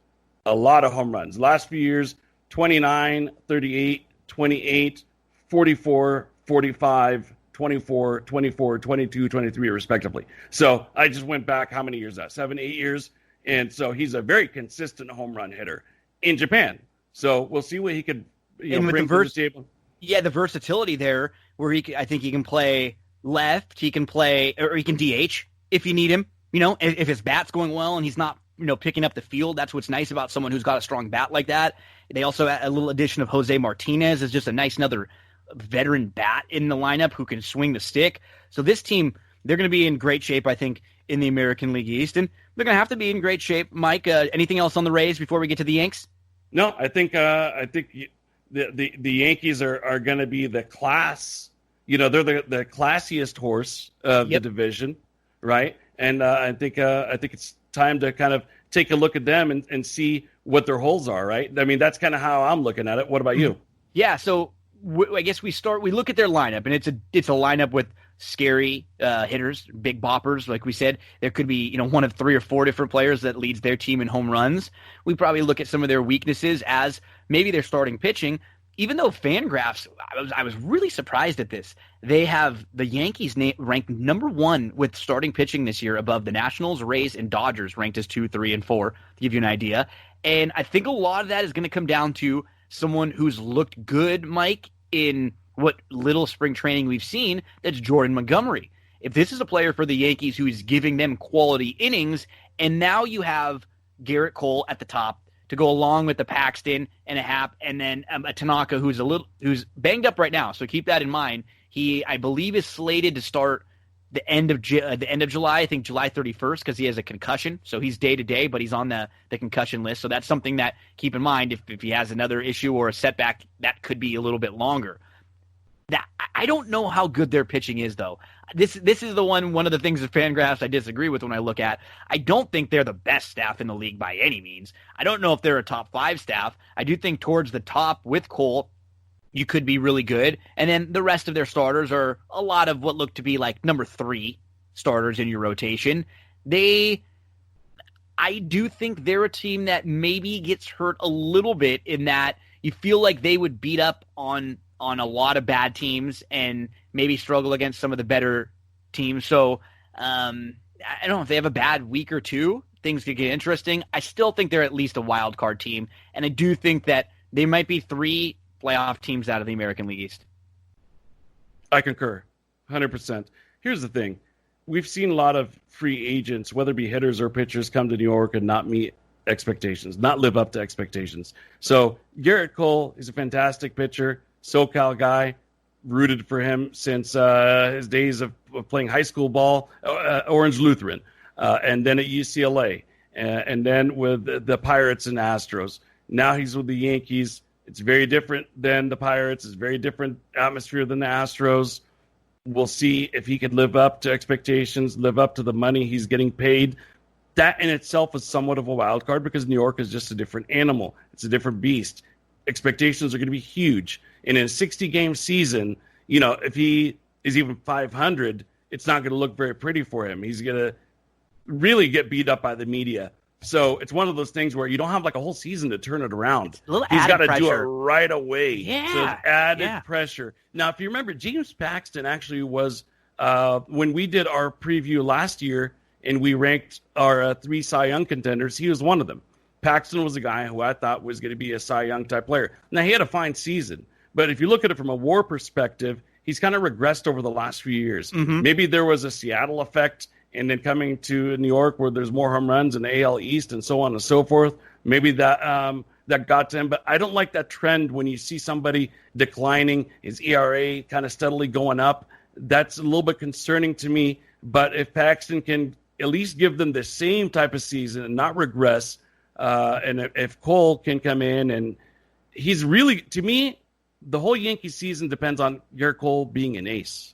Last few years, 29, 38, 28, 44, 45, 24, 24, 22, 23, respectively. So I just went back, how many years is that? 7, 8 years. And so he's a very consistent home run hitter in Japan. So we'll see what he could bring to the table. Yeah, the versatility there, where I think he can play left, he can play, or he can DH if you need him. If his bat's going well and he's not, picking up the field, that's what's nice about someone who's got a strong bat like that. They also add a little addition of Jose Martinez is just a nice another veteran bat in the lineup who can swing the stick. So this team, they're going to be in great shape, I think, in the American League East, and they're going to have to be in great shape. Mike, anything else on the Rays before we get to the Yanks? No, I think the Yankees are going to be the class they're the classiest horse of the division, right? And I think it's time to kind of take a look at them and see what their holes are, right? I mean, that's kind of how I'm looking at it. What about you? Yeah, so I guess we look at their lineup, and it's a lineup with scary hitters, big boppers. Like we said, there could be one of 3 or 4 different players that leads their team in home runs. We probably look at some of their weaknesses as maybe their starting pitching. Even though Fangraphs, I was really surprised at this. They have the Yankees ranked number 1 with starting pitching this year, above the Nationals, Rays, and Dodgers, ranked as 2, 3, and 4, to give you an idea. And I think a lot of that is going to come down to someone who's looked good, Mike, in what little spring training we've seen. That's Jordan Montgomery. If this is a player for the Yankees who is giving them quality innings, and now you have Garrett Cole at the top to go along with the Paxton and a Happ, and then a Tanaka who's banged up right now. So keep that in mind. He, I believe, is slated to start the end of July. I think July 31st, because he has a concussion. So he's day to day, but he's on the concussion list. So that's something that keep in mind. If he has another issue or a setback, that could be a little bit longer. That I don't know how good their pitching is, though. This is one of the things that Fangraphs I disagree with when I look at. I don't think they're the best staff in the league by any means. I don't know if they're a top 5 staff. I do think towards the top with Cole, you could be really good. And then the rest of their starters are a lot of what look to be like number 3 starters in your rotation. I do think they're a team that maybe gets hurt a little bit, in that you feel like they would beat up on a lot of bad teams and maybe struggle against some of the better teams. So I don't know if they have a bad week or two, things could get interesting. I still think they're at least a wild card team, and I do think that they might be 3 playoff teams out of the American League East. I concur 100%. Here's the thing. We've seen a lot of free agents, whether it be hitters or pitchers, come to New York and not meet expectations, not live up to expectations. So Garrett Cole is a fantastic pitcher, SoCal guy, rooted for him since his days of playing high school ball, Orange Lutheran, and then at UCLA, and then with the Pirates and Astros. Now he's with the Yankees. It's very different than the Pirates. It's very different atmosphere than the Astros. We'll see if he can live up to expectations, live up to the money he's getting paid. That in itself is somewhat of a wild card, because New York is just a different animal. It's a different beast. Expectations are going to be huge. And in a 60-game season, if he is even 500, it's not going to look very pretty for him. He's going to really get beat up by the media. So it's one of those things where you don't have like a whole season to turn it around. He's got to do it right away. Yeah. So it's added pressure. Now, if you remember, James Paxton actually was, when we did our preview last year and we ranked our 3 Cy Young contenders, he was one of them. Paxton was a guy who I thought was going to be a Cy Young type player. Now, he had a fine season, but if you look at it from a WAR perspective, he's kind of regressed over the last few years. Mm-hmm. Maybe there was a Seattle effect, and then coming to New York where there's more home runs in the AL East and so on and so forth. Maybe that got to him. But I don't like that trend when you see somebody declining, his ERA kind of steadily going up. That's a little bit concerning to me. But if Paxton can at least give them the same type of season and not regress, and if Cole can come in, and he's really, to me, the whole Yankee season depends on Garrett Cole being an ace.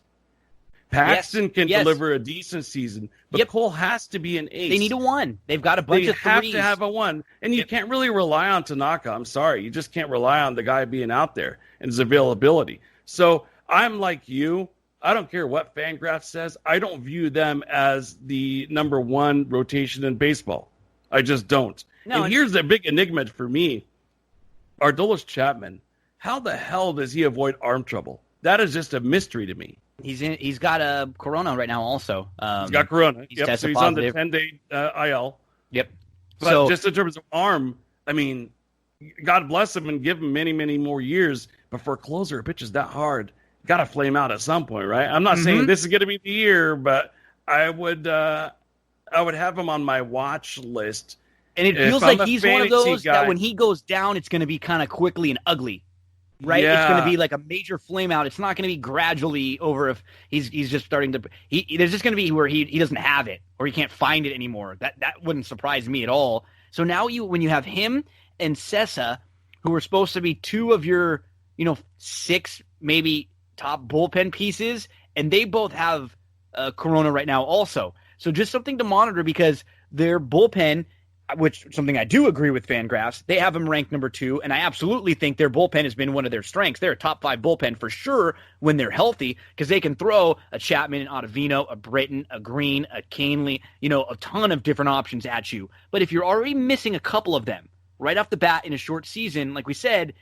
Paxton can deliver a decent season, but Cole has to be an ace. They need a 1. They've got a bunch of 3s. They have to have a 1. And you can't really rely on Tanaka. I'm sorry. You just can't rely on the guy being out there and his availability. So I'm like you. I don't care what Fangraphs says. I don't view them as the number 1 rotation in baseball. I just don't. No, and here's the big enigma for me. Aroldis Chapman. How the hell does he avoid arm trouble? That is just a mystery to me. He's got a corona right now also. He's got corona. So he's on the 10-day IL. Yep. But just in terms of arm, I mean, God bless him and give him many, many more years. But for a closer, it pitches that hard. Got to flame out at some point, right? I'm not saying this is going to be the year, but I would have him on my watch list. And it feels like he's one of those that when he goes down, it's going to be kind of quickly and ugly. Right, It's going to be like a major flame out. It's not going to be gradually over if he's just starting to. There's just going to be where he doesn't have it or he can't find it anymore. That wouldn't surprise me at all. So now when you have him and Sessa, who are supposed to be 2 of your 6 maybe top bullpen pieces, and they both have corona right now also. So just something to monitor, because their bullpen, which something I do agree with Fangraphs, they have them ranked number 2, and I absolutely think their bullpen has been one of their strengths. They're a top 5 bullpen for sure when they're healthy, because they can throw a Chapman, an Ottavino, a Britton, a Green, a Canley, a ton of different options at you. But if you're already missing a couple of them right off the bat in a short season, like we said,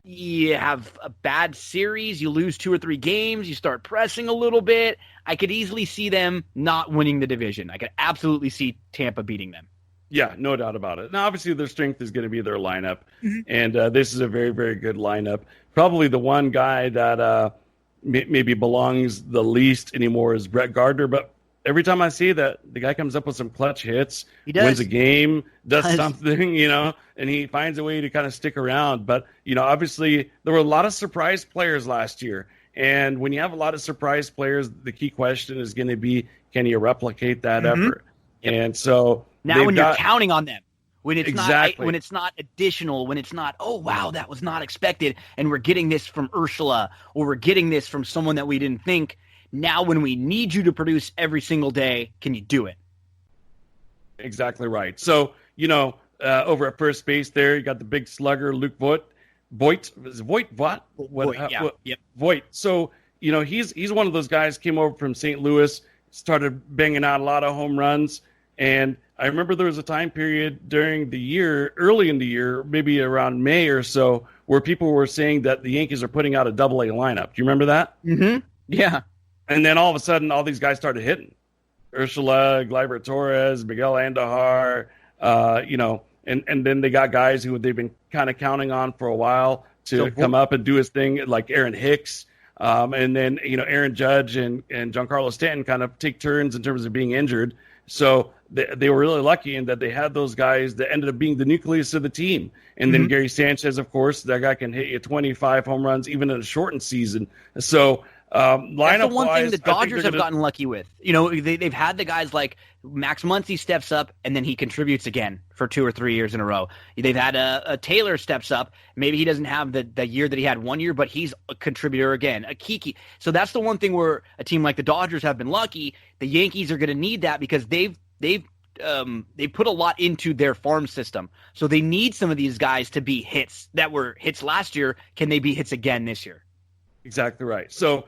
you have a bad series, you lose 2 or 3 games, you start pressing a little bit. I could easily see them not winning the division. I could absolutely see Tampa beating them. Yeah, no doubt about it. Now, obviously, their strength is going to be their lineup, and this is a very, very good lineup. Probably the one guy that maybe belongs the least anymore is Brett Gardner, but every time I see that, the guy comes up with some clutch hits, wins a game, does something, and he finds a way to kind of stick around. But, obviously, there were a lot of surprise players last year, and when you have a lot of surprise players, the key question is going to be, can you replicate that effort? And so now when you're counting on them, when it's exactly. when it's not additional, when it's not, oh, wow, that was not expected, and we're getting this from Ursula, or we're getting this from someone that we didn't think. Now when we need you to produce every single day, can you do it? Exactly right. So, over at first base there, you got the big slugger, Luke Voigt. Voigt. So, he's one of those guys, came over from St. Louis, started banging out a lot of home runs. And I remember there was a time period during the year, early in the year, maybe around May or so, where people were saying that the Yankees are putting out a double-A lineup. Do you remember that? Mm-hmm. Yeah. And then all of a sudden, all these guys started hitting. Ursula, Gleyber Torres, Miguel Andujar, and then they got guys who they've been kind of counting on for a while to come up and do his thing, like Aaron Hicks. And then, Aaron Judge and Giancarlo Stanton kind of take turns in terms of being injured. So they were really lucky in that they had those guys that ended up being the nucleus of the team. And then Gary Sanchez, of course, that guy can hit you 25 home runs even in a shortened season. So that's the one thing the Dodgers have gotten lucky with. They've had the guys like Max Muncy steps up and then he contributes again for 2 or 3 years in a row. They've had a Taylor steps up. Maybe he doesn't have the year that he had one year, but he's a contributor again. A Kiki. So that's the one thing where a team like the Dodgers have been lucky. The Yankees are going to need that because they've put a lot into their farm system. So they need some of these guys to be hits that were hits last year. Can they be hits again this year? Exactly right. So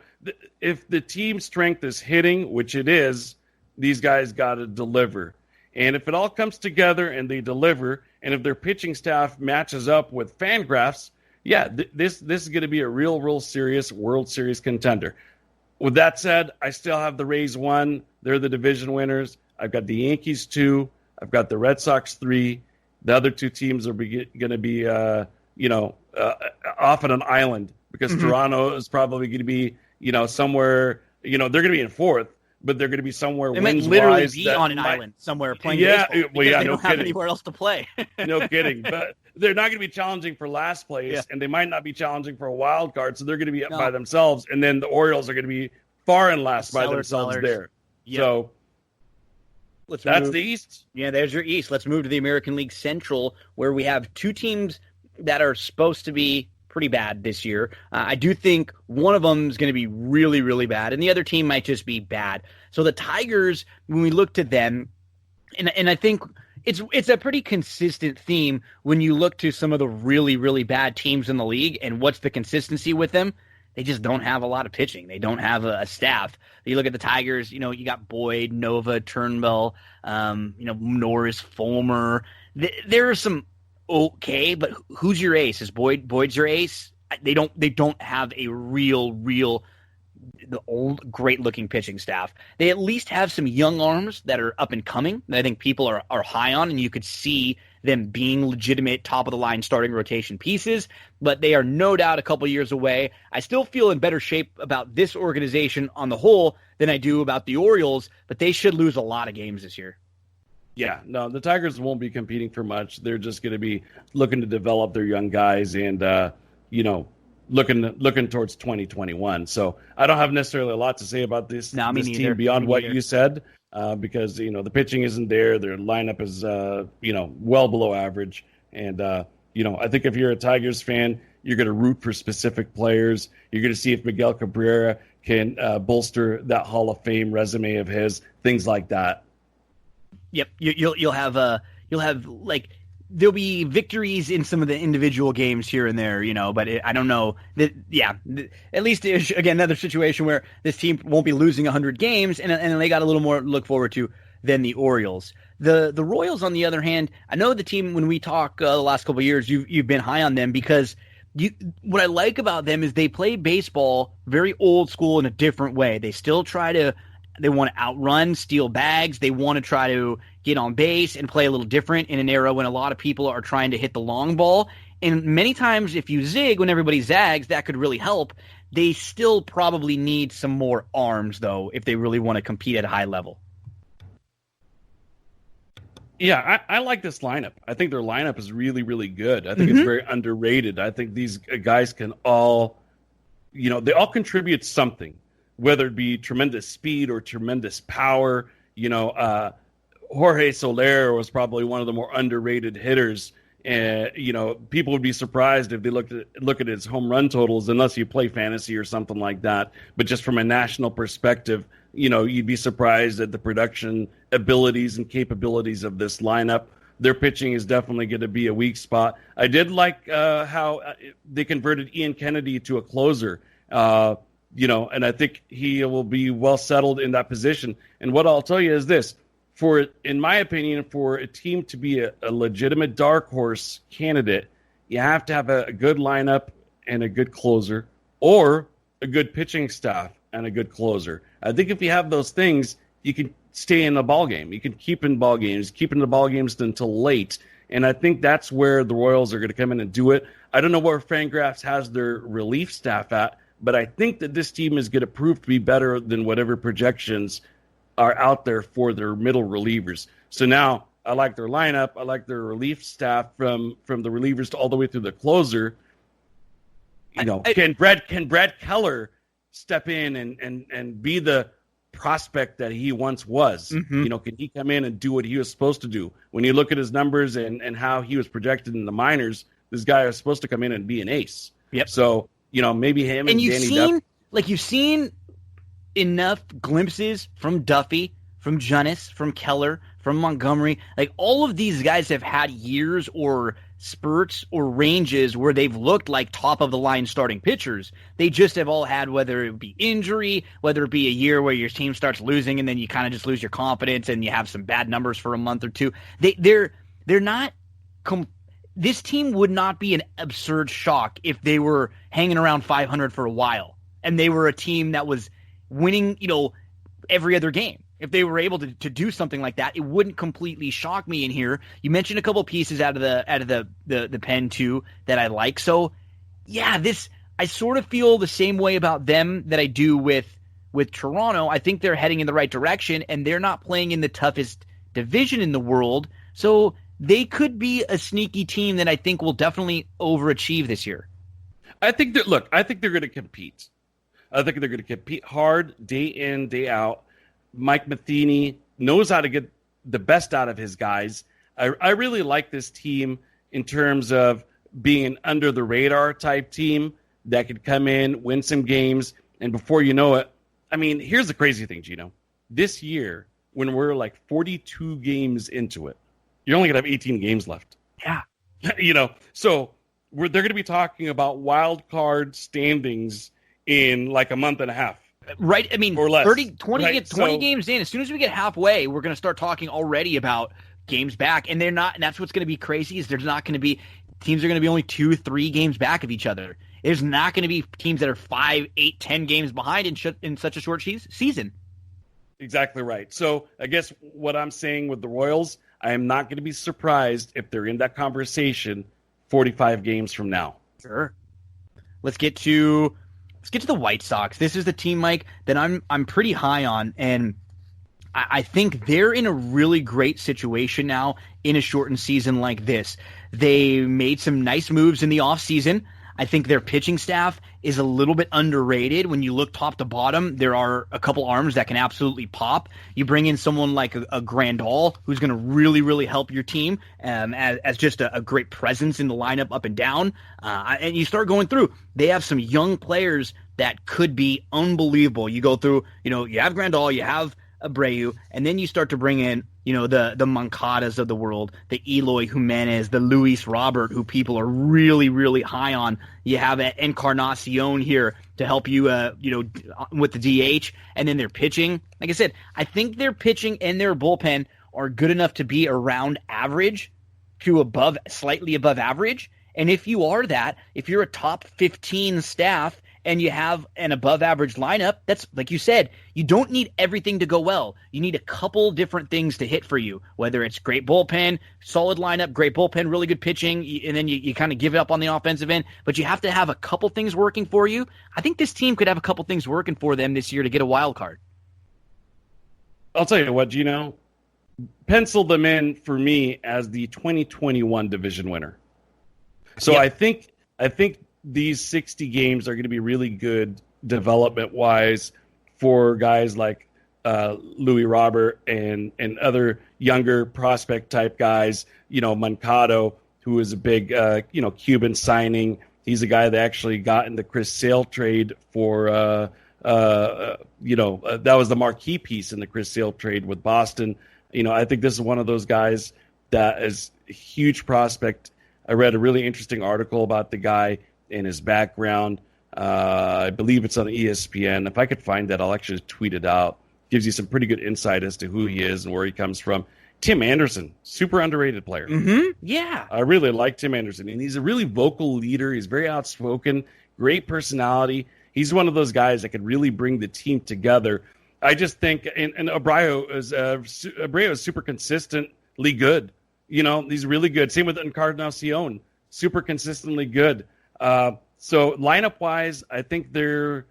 if the team strength is hitting, which it is, these guys got to deliver. And if it all comes together and they deliver, and if their pitching staff matches up with Fangraphs, this is going to be a real serious World Series contender. With that said, I still have the Rays 1. They're the division winners. I've got the Yankees 2. I've got the Red Sox 3. The other 2 teams are going to be, off on an island because Toronto is probably going to be, somewhere, they're going to be in 4th, but they're going to be somewhere wins-wise. They might literally be on an island somewhere playing baseball because they don't have anywhere else to play. No kidding. But they're not going to be challenging for last place, and they might not be challenging for a wild card, so they're going to be up by themselves. And then the Orioles are going to be far and last by themselves there. Yep. So that's the East. Yeah, there's your East. Let's move to the American League Central, where we have 2 teams that are supposed to be pretty bad this year. I do think one of them is going to be really, really bad, and the other team might just be bad. So the Tigers, when we look to them, and I think it's a pretty consistent theme when you look to some of the really, really bad teams in the league, and what's the consistency with them? They just don't have a lot of pitching. They don't have a staff. You look at the Tigers, you got Boyd, Nova, Turnbull, Norris, Fulmer. There are some okay, but who's your ace? Is Boyd's your ace? They don't have a real the old great looking pitching staff. They at least have some young arms that are up and coming that I think people are high on, and you could see them being legitimate top of the line starting rotation pieces, but they are no doubt a couple years away. I still feel in better shape about this organization on the whole than I do about the Orioles, but they should lose a lot of games this year. Yeah, no, the Tigers won't be competing for much. They're just going to be looking to develop their young guys and, looking towards 2021. So I don't have necessarily a lot to say about this team beyond what you said, because, the pitching isn't there. Their lineup is, well below average. And, I think if you're a Tigers fan, You're going to root for specific players. You're going to see if Miguel Cabrera can bolster that Hall of Fame resume of his, things like that. Yep, you'll have like there'll be victories in some of the individual games here and there, but I don't know that. Yeah, at least again another situation where this team won't be losing 100 games, and they got a little more to look forward to than the Orioles. The Royals, on the other hand, I know the team when we talk the last couple of years, you've been high on them because what I like about them is they play baseball very old school in a different way. They still they want to outrun, steal bags. They want to try to get on base and play a little different in an era when a lot of people are trying to hit the long ball. And many times if you zig when everybody zags, that could really help. They still probably need some more arms, though, if they really want to compete at a high level. Yeah, I like this lineup. I think their lineup is really, really good. I think it's very underrated. I think these guys can all, they all contribute something, whether it be tremendous speed or tremendous power. Jorge Soler was probably one of the more underrated hitters. And, people would be surprised if they look at his home run totals, unless you play fantasy or something like that. But just from a national perspective, you'd be surprised at the production abilities and capabilities of this lineup. Their pitching is definitely going to be a weak spot. I did like how they converted Ian Kennedy to a closer, and I think he will be well settled in that position. And what I'll tell you is this. In my opinion, for a team to be a legitimate dark horse candidate, you have to have a good lineup and a good closer, or a good pitching staff and a good closer. I think if you have those things, you can stay in the ball game. You can keep in the ball games until late. And I think that's where the Royals are going to come in and do it. I don't know where Fangraphs has their relief staff at, but I think that this team is going to prove to be better than whatever projections are out there for their middle relievers. So now I like their lineup. I like their relief staff from the relievers to all the way through the closer. Can Brad Keller step in and be the prospect that he once was? Can he come in and do what he was supposed to do? When you look at his numbers and how he was projected in the minors, this guy was supposed to come in and be an ace. Yep. So, maybe him and you've seen enough glimpses from Duffy, from Junis, from Keller, from Montgomery. Like, all of these guys have had years or spurts or ranges where they've looked like top-of-the-line starting pitchers. They just have all had, whether it be injury, whether it be a year where your team starts losing and then you kind of just lose your confidence and you have some bad numbers for a month or two. They're not this team would not be an absurd shock if they were hanging around 500 for a while and they were a team that was winning, every other game. If they were able to do something like that, it wouldn't completely shock me in here. You mentioned a couple pieces out of the pen too that I like. So yeah, I sort of feel the same way about them that I do with Toronto. I think they're heading in the right direction and they're not playing in the toughest division in the world. So they could be a sneaky team that I think will definitely overachieve this year. I think they're going to compete. I think they're going to compete hard day in, day out. Mike Matheny knows how to get the best out of his guys. I really like this team in terms of being an under-the-radar type team that could come in, win some games, and before you know it, here's the crazy thing, Gino. This year, when we're like 42 games into it, you're only going to have 18 games left. Yeah. So they're going to be talking about wild card standings in like a month and a half. Right. Or less. 20 games in. As soon as we get halfway, we're going to start talking already about games back. And they're not, and that's what's going to be crazy is there's not going to be, teams are going to be only 2-3 games back of each other. There's not going to be teams that are 5, 8, 10 games behind in such a short season. Exactly right. So I guess what I'm saying with the Royals, I am not going to be surprised if they're in that conversation 45 games from now. Sure. Let's get to the White Sox. This is the team, Mike, that I'm pretty high on, and I think they're in a really great situation now in a shortened season like this. They made some nice moves in the offseason. I think their pitching staff is a little bit underrated. When you look top to bottom, there are a couple arms that can absolutely pop. You bring in someone like a Grandal, who's going to really, really help your team as just a great presence in the lineup up and down. And you start going through. They have some young players that could be unbelievable. You go through, you have Grandal, you have Abreu, and then you start to bring in, the Moncadas of the world, the Eloy Jimenez, the Luis Robert, who people are really, really high on. You have Encarnacion here to help you, with the DH, and then their pitching. Like I said, I think their pitching and their bullpen are good enough to be around average to slightly above average. And if you are that, if you're a top 15 staff and you have an above average lineup, that's like you said, you don't need everything to go well. You need a couple different things to hit for you, whether it's great bullpen, solid lineup, great bullpen, really good pitching, and then you kind of give it up on the offensive end, but you have to have a couple things working for you. I think this team could have a couple things working for them this year to get a wild card. I'll tell you what, Gino, pencil them in for me as the 2021 division winner. So yep. I think these 60 games are going to be really good development-wise for guys like Louis Robert and other younger prospect-type guys. Moncado, who is a big, Cuban signing. He's a guy that actually got in the Chris Sale trade for, that was the marquee piece in the Chris Sale trade with Boston. I think this is one of those guys that is a huge prospect. I read a really interesting article about the guy and his background. I believe it's on ESPN. If I could find that, I'll actually tweet it out. Gives you some pretty good insight as to who he is and where he comes from. Tim Anderson, super underrated player. Mm-hmm. Yeah. I really like Tim Anderson, and he's a really vocal leader. He's very outspoken, great personality. He's one of those guys that could really bring the team together. I just think, and Abreu is super consistently good. He's really good. Same with Encarnacion, super consistently good. So lineup-wise, I think they're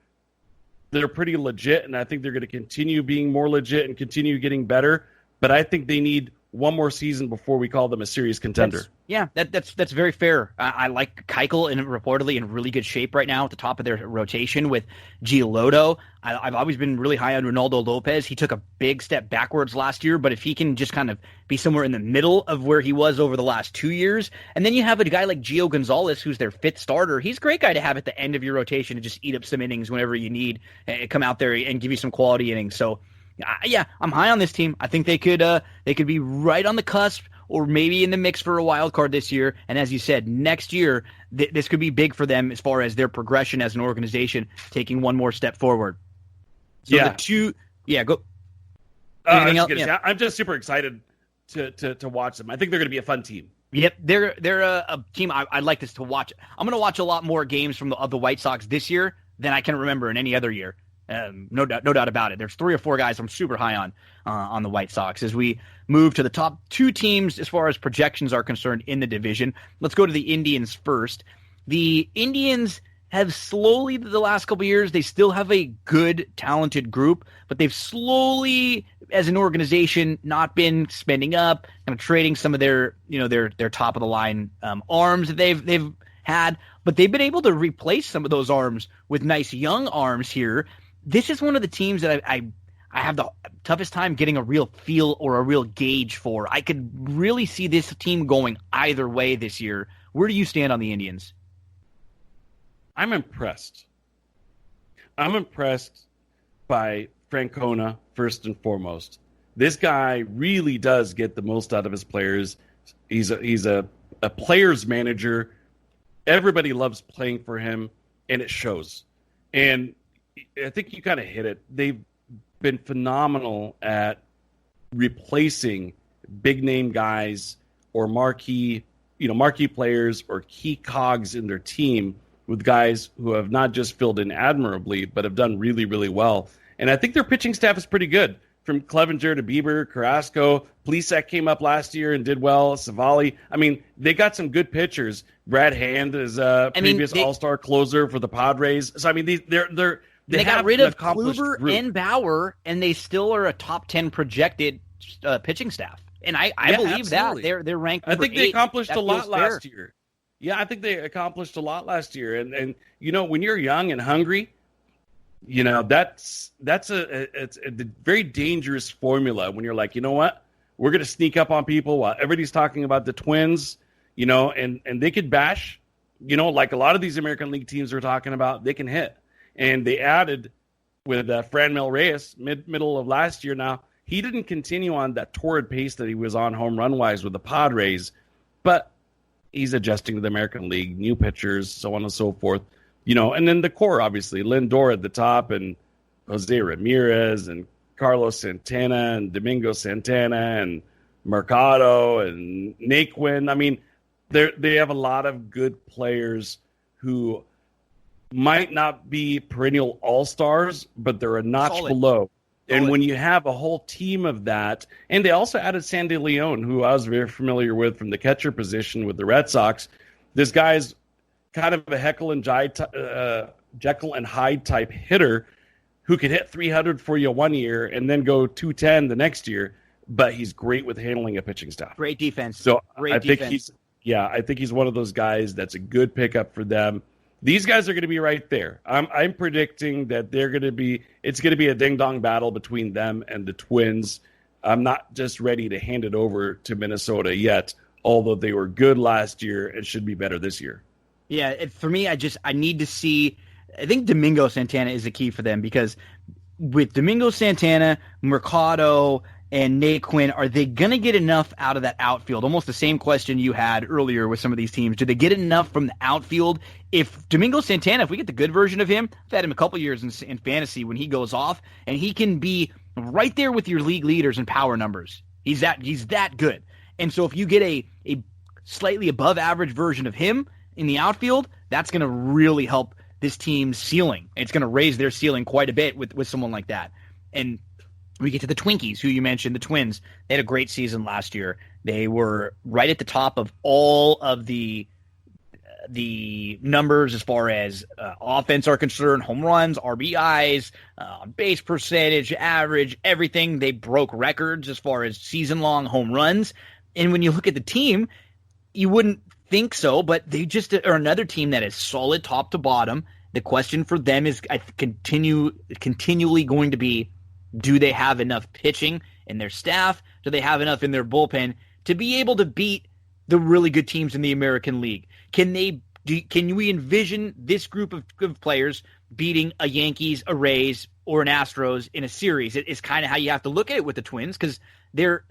pretty legit, and I think they're going to continue being more legit and continue getting better. But I think they need one more season before we call them a serious contender. That's very fair. I like Keuchel and reportedly in really good shape right now at the top of their rotation with Giolotto. I've always been really high on Ronaldo Lopez. He took a big step backwards last year, but if he can just kind of be somewhere in the middle of where he was over the last 2 years, and then you have a guy like Gio Gonzalez, who's their fifth starter. He's a great guy to have at the end of your rotation to just eat up some innings whenever you need, and come out there and give you some quality innings. So, yeah, I'm high on this team. I think they could be right on the cusp, or maybe in the mix for a wild card this year. And as you said, next year, this could be big for them as far as their progression as an organization, taking one more step forward. So go. I'm just super excited to watch them. I think they're going to be a fun team. Yep, they're a team I'd like this to watch. I'm going to watch a lot more games from the White Sox this year than I can remember in any other year. No doubt about it. There's 3 or 4 guys I'm super high on the White Sox. As we move to the top 2 teams as far as projections are concerned in the division, let's go to the Indians first. The Indians have slowly, the last couple of years, they still have a good, talented group, but they've slowly, as an organization, not been spending up, kind of trading some of their top of the line arms that they've had, but they've been able to replace some of those arms with nice young arms here. This is one of the teams that I have the toughest time getting a real feel or a real gauge for. I could really see this team going either way this year. Where do you stand on the Indians? I'm impressed. I'm impressed by Francona, first and foremost. This guy really does get the most out of his players. He's a player's manager. Everybody loves playing for him, and it shows. And I think you kind of hit it. They've been phenomenal at replacing big-name guys or marquee players or key cogs in their team with guys who have not just filled in admirably, but have done really, really well. And I think their pitching staff is pretty good. From Clevenger to Bieber, Carrasco, Plesac came up last year and did well. Savali. I mean, they got some good pitchers. Brad Hand is a previous all-star closer for the Padres. So, I mean, they got rid of Kluber and Bauer, and they still are a top 10 projected pitching staff. And I believe absolutely. that they're ranked. I think they accomplished a lot last year. Yeah, I think they accomplished a lot last year. And when you're young and hungry, that's it's a very dangerous formula when you're like, you know what? We're going to sneak up on people while everybody's talking about the Twins, and they could bash, like a lot of these American League teams are talking about, they can hit. And they added with Franmil Reyes middle of last year. Now, he didn't continue on that torrid pace that he was on home run-wise with the Padres, but he's adjusting to the American League, new pitchers, so on and so forth. And then the core, obviously, Lindor at the top and Jose Ramirez and Carlos Santana and Domingo Santana and Mercado and Naquin. I mean, they have a lot of good players who might not be perennial all-stars, but they're a notch below. And when you have a whole team of that, and they also added Sandy Leon, who I was very familiar with from the catcher position with the Red Sox. This guy's kind of a Jekyll and Hyde type hitter who could hit 300 for you one year and then go 210 the next year, but he's great with handling a pitching staff. Great defense. So I think he's one of those guys that's a good pickup for them. These guys are going to be right there. I'm predicting that it's going to be a ding-dong battle between them and the Twins. I'm not just ready to hand it over to Minnesota yet, although they were good last year and should be better this year. Yeah, for me, I need to see. I think Domingo Santana is the key for them, because with Domingo Santana, Mercado, and Naquin, are they going to get enough out of that outfield? Almost the same question you had earlier with some of these teams. Do they get enough from the outfield? If Domingo Santana, if we get the good version of him, I've had him a couple years in fantasy when he goes off, and he can be right there with your league leaders in power numbers. He's that good. And so if you get a slightly above average version of him in the outfield, that's going to really help this team's ceiling. It's going to raise their ceiling quite a bit with someone like that. And we get to the Twinkies, who you mentioned, the Twins. They had a great season last year. They were right at the top of all of the numbers as far as offense are concerned, home runs, RBIs, base percentage, average, everything. They broke records as far as season-long home runs. And when you look at the team, you wouldn't think so, but they just are another team that is solid top to bottom. The question for them is continually going to be, do they have enough pitching in their staff? Do they have enough in their bullpen to be able to beat the really good teams in the American League? Can we envision this group of players beating a Yankees, a Rays, or an Astros in a series? It is kind of how you have to look at it with the Twins, because they're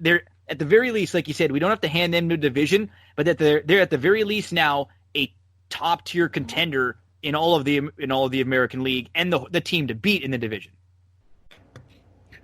at the very least, like you said, we don't have to hand them the division, but that they're at the very least now a top tier contender in all of the American League, and the team to beat in the division.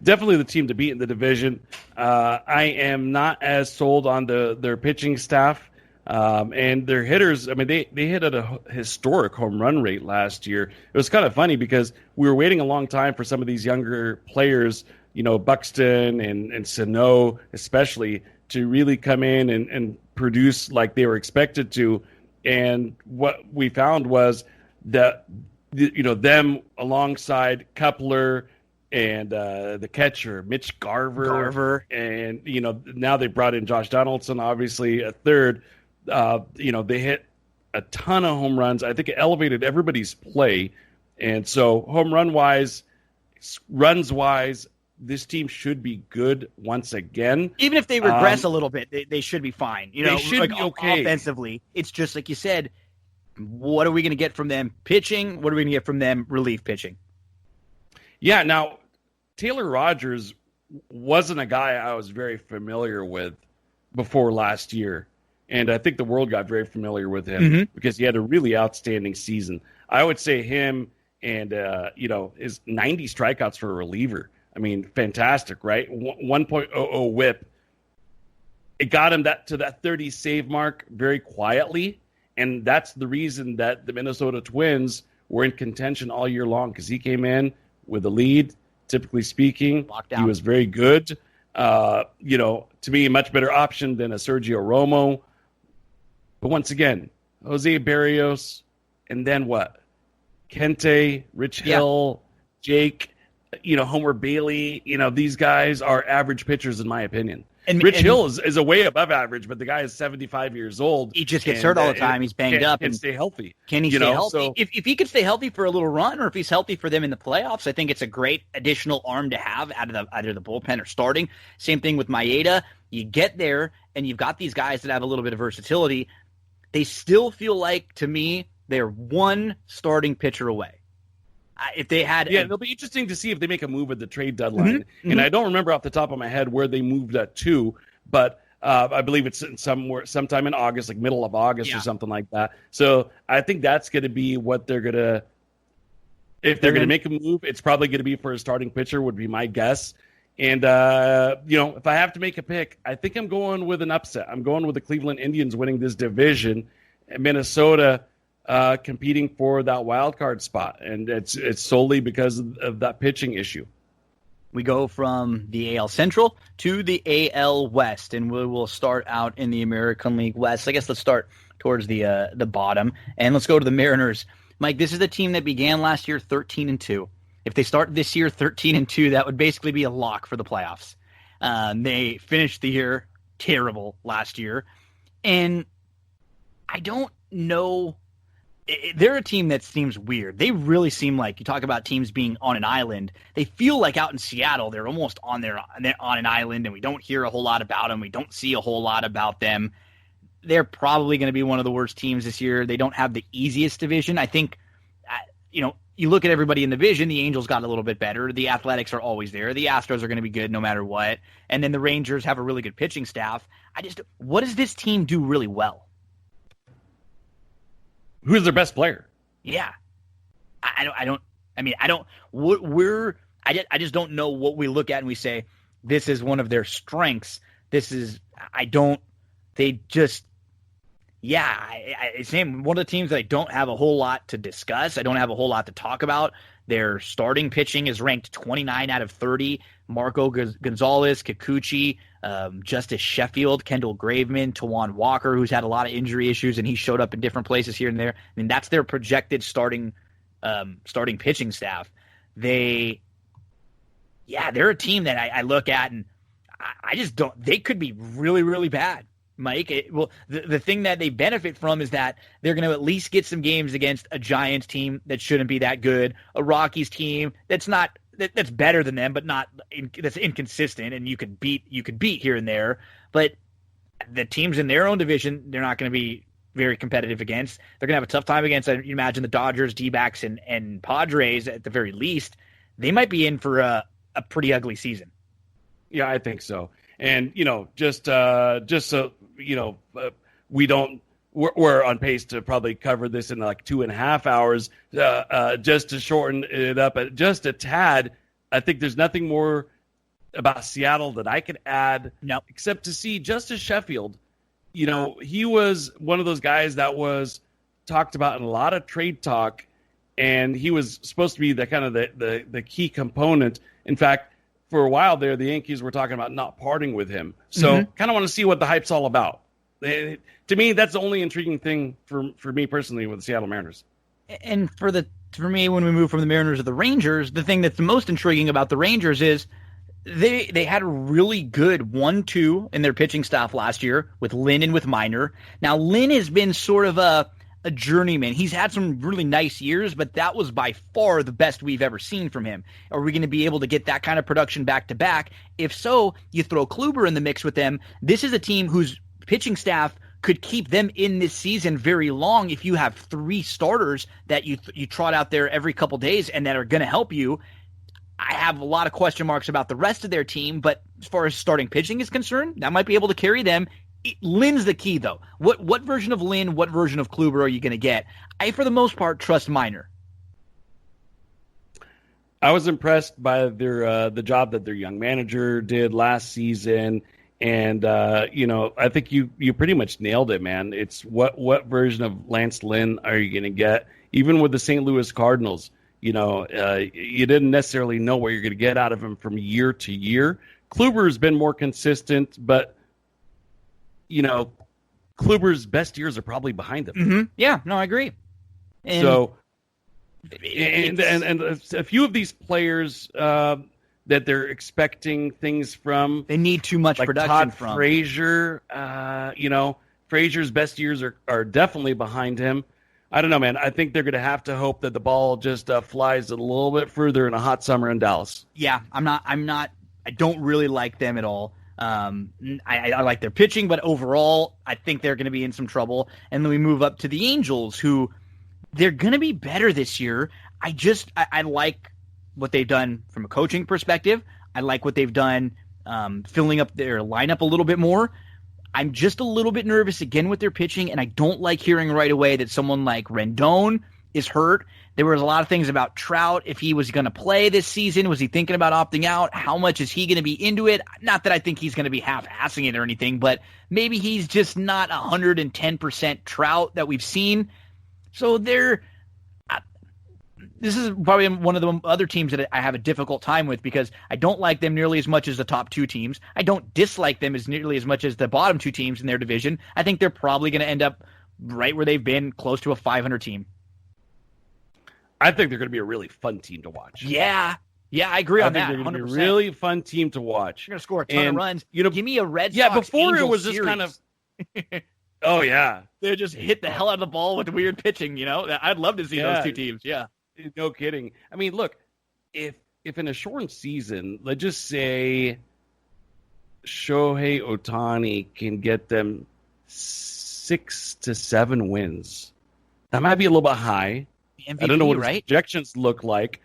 Definitely the team to beat in the division. I am not as sold on their pitching staff and their hitters. I mean, they hit at a historic home run rate last year. It was kind of funny because we were waiting a long time for some of these younger players, Buxton and Sano especially, to really come in and produce like they were expected to. And what we found was that, them alongside Kepler and the catcher, Mitch Garver. And, now they brought in Josh Donaldson, obviously, a third. They hit a ton of home runs. I think it elevated everybody's play. And so home run-wise, runs-wise, this team should be good once again. Even if they regress a little bit, they should be fine. They should be okay. Offensively, it's just like you said, what are we going to get from them pitching? What are we going to get from them relief pitching? Yeah, now, Taylor Rogers wasn't a guy I was very familiar with before last year. And I think the world got very familiar with him because he had a really outstanding season. I would say him and, his 90 strikeouts for a reliever. I mean, fantastic, right? 1.00 whip. It got him to that 30 save mark very quietly. And that's the reason that the Minnesota Twins were in contention all year long, because he came in with a lead. Typically speaking, he was very good. To me, a much better option than a Sergio Romo. But once again, Jose Barrios, and then what? Kente, Rich Hill, Jake, Homer Bailey. These guys are average pitchers in my opinion. Rich Hill is a way above average, but the guy is 75 years old. He just gets hurt all the time. He's banged up. And stay healthy. Can he stay healthy? So, if he could stay healthy for a little run, or if he's healthy for them in the playoffs, I think it's a great additional arm to have out of either the bullpen or starting. Same thing with Maeda. You get there, and you've got these guys that have a little bit of versatility. They still feel like, to me, they're one starting pitcher away. If they had, it'll be interesting to see if they make a move at the trade deadline. And I don't remember off the top of my head where they moved that to, but I believe it's sometime in August, like middle of August or something like that. So I think that's going to be what they're going to. If they're going to make a move, it's probably going to be for a starting pitcher, would be my guess. And if I have to make a pick, I think I'm going with an upset. I'm going with the Cleveland Indians winning this division, and Minnesota competing for that wild card spot, and it's solely because of that pitching issue. We go from the AL Central to the AL West, and we will start out in the American League West. I guess let's start towards the bottom, and let's go to the Mariners. Mike, this is the team that began last year 13-2. If they start this year 13-2, that would basically be a lock for the playoffs. They finished the year terrible last year, and I don't know. They're a team that seems weird. They really seem like, you talk about teams being on an island. They feel like out in Seattle, they're almost on an island, and we don't hear a whole lot about them. We don't see a whole lot about them. They're probably going to be one of the worst teams this year. They don't have the easiest division. I think, you look at everybody in the division, the Angels got a little bit better. The Athletics are always there. The Astros are going to be good no matter what. And then the Rangers have a really good pitching staff. What does this team do really well? Who's their best player? Yeah. I just don't know what we look at and we say, this is one of their strengths. It's one of the teams that I don't have a whole lot to discuss. I don't have a whole lot to talk about. Their starting pitching is ranked 29 out of 30. Marco Gonzalez, Kikuchi, Justice Sheffield, Kendall Graveman, Tawan Walker, who's had a lot of injury issues, and he showed up in different places here and there. I mean, that's their projected starting pitching staff. They're a team that I look at, and I just don't. They could be really, really bad, Mike. The thing that they benefit from is that they're going to at least get some games against a Giants team that shouldn't be that good, a Rockies team that's better than them, but that's inconsistent, and you could beat here and there. But the teams in their own division, they're not going to be very competitive against. They're going to have a tough time against, you imagine, the Dodgers, D-backs, and Padres at the very least. They might be in for a pretty ugly season. Yeah, I think so. And, just so, we're on pace to probably cover this in like 2.5 hours, just to shorten it up just a tad. I think there's nothing more about Seattle that I could add, except to see Justice Sheffield. He was one of those guys that was talked about in a lot of trade talk, and he was supposed to be the kind of the key component. In fact, for a while there, the Yankees were talking about not parting with him. So kind of want to see what the hype's all about. To me, that's the only intriguing thing for me personally with the Seattle Mariners. And for me, when we move from the Mariners to the Rangers, the thing that's the most intriguing about the Rangers is they had a really good 1-2 in their pitching staff last year with Lynn and with Minor. Now, Lynn has been sort of a journeyman. He's had some really nice years, but that was by far the best we've ever seen from him. Are we going to be able to get that kind of production back to back? If so, you throw Kluber in the mix with them. This is a team whose pitching staff could keep them in this season very long if you have 3 starters that you trot out there every couple days and that are going to help you. I have a lot of question marks about the rest of their team, but as far as starting pitching is concerned, that might be able to carry them. Lynn's the key, though. What version of Lynn, what version of Kluber are you going to get? I, for the most part, trust Minor. I was impressed by their the job that their young manager did last season, and I think you pretty much nailed it, man. It's what version of Lance Lynn are you going to get? Even with the St. Louis Cardinals, you didn't necessarily know what you're going to get out of him from year to year. Kluber has been more consistent, but Kluber's best years are probably behind him. Mm-hmm. Yeah, no, I agree. And a few of these players, that they're expecting things from. They need too much like production Todd from Frazier. Frazier's best years are definitely behind him. I don't know, man. I think they're going to have to hope that the ball just flies a little bit further in a hot summer in Dallas. Yeah, I don't really like them at all. I like their pitching, but overall, I think they're going to be in some trouble. And then we move up to the Angels, who they're going to be better this year. I like what they've done from a coaching perspective. I like what they've done filling up their lineup a little bit more. I'm just a little bit nervous again with their pitching, and I don't like hearing right away that someone like Rendon is hurt. There was a lot of things about Trout, if he was going to play this season. Was he thinking about opting out? How much is he going to be into it? Not that I think he's going to be half-assing it or anything, but maybe he's just not 110% Trout that we've seen. So this is probably one of the other teams that I have a difficult time with because I don't like them nearly as much as the top two teams. I don't dislike them as nearly as much as the bottom two teams in their division. I think they're probably going to end up right where they've been, close to a 500 team. I think they're going to be a really fun team to watch. Yeah, I agree on that. They're going 100%. to be a really fun team to watch. They're going to score a ton of runs. Give me a Red Sox. Yeah, before Angels it was series. just kind of. Oh yeah, they just hit the hell out of the ball with weird pitching. I'd love to see those two teams. Yeah. No kidding. I mean, look, if in a shortened season, let's just say Shohei Ohtani can get them 6 to 7 wins, that might be a little bit high. MVP, I don't know what his right? projections look like,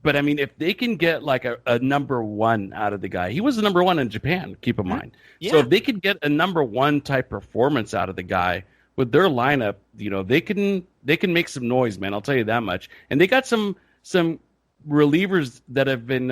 but I mean, if they can get like a number one out of the guy, he was the number one in Japan, keep in mind. Yeah. So if they could get a number one type performance out of the guy, with their lineup, they can make some noise, man. I'll tell you that much. And they got some relievers that have been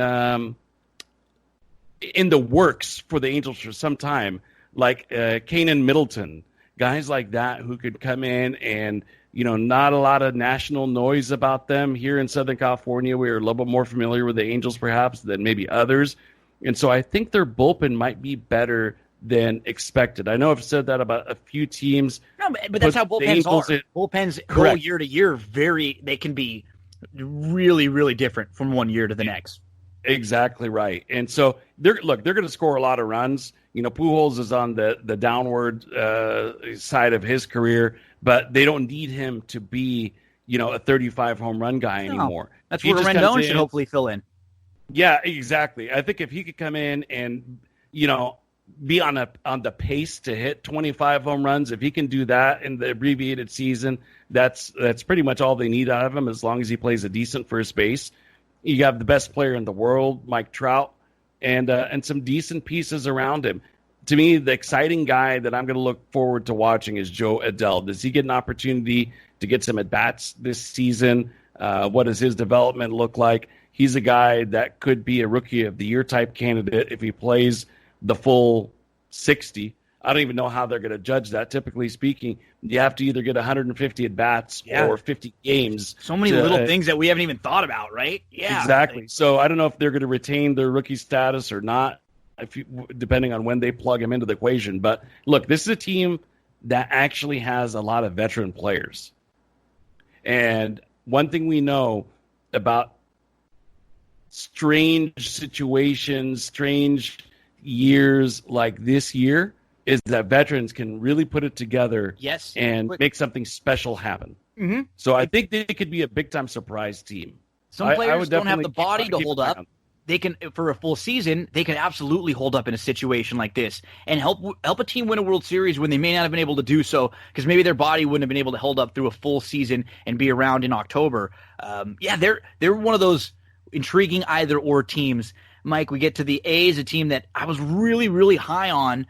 in the works for the Angels for some time, like Kanan Middleton, guys like that who could come in and not a lot of national noise about them here in Southern California. We're a little bit more familiar with the Angels perhaps than maybe others, and so I think their bullpen might be better than expected. I know I've said that about a few teams. No, but that's how bullpens are. Bullpens go year to year. They can be really, really different from one year to the next. Exactly right. And so they're going to score a lot of runs. Pujols is on the downward side of his career, but they don't need him to be, a 35 home run guy anymore. That's where Rendon should hopefully fill in. Yeah, exactly. I think if he could come in and, be on the pace to hit 25 home runs. If he can do that in the abbreviated season, that's pretty much all they need out of him, as long as he plays a decent first base. You have the best player in the world, Mike Trout, and some decent pieces around him. To me, the exciting guy that I'm going to look forward to watching is Joe Adell. Does he get an opportunity to get some at-bats this season? What does his development look like? He's a guy that could be a Rookie of the Year type candidate if he plays the full 60. I don't even know how they're going to judge that. Typically speaking, you have to either get 150 at-bats or 50 games. So many little things that we haven't even thought about, right? Yeah. Exactly. So I don't know if they're going to retain their rookie status or not, depending on when they plug him into the equation. But look, this is a team that actually has a lot of veteran players. And one thing we know about strange situations, strange years like this year is that veterans can really put it together and make something special happen. Mm-hmm. So I think they could be a big-time surprise team. Some players don't have the body to hold up. They can, for a full season, they can absolutely hold up in a situation like this and help a team win a World Series when they may not have been able to do so because maybe their body wouldn't have been able to hold up through a full season and be around in October. They're one of those intriguing either-or teams. Mike, we get to the A's, a team that I was really, really high on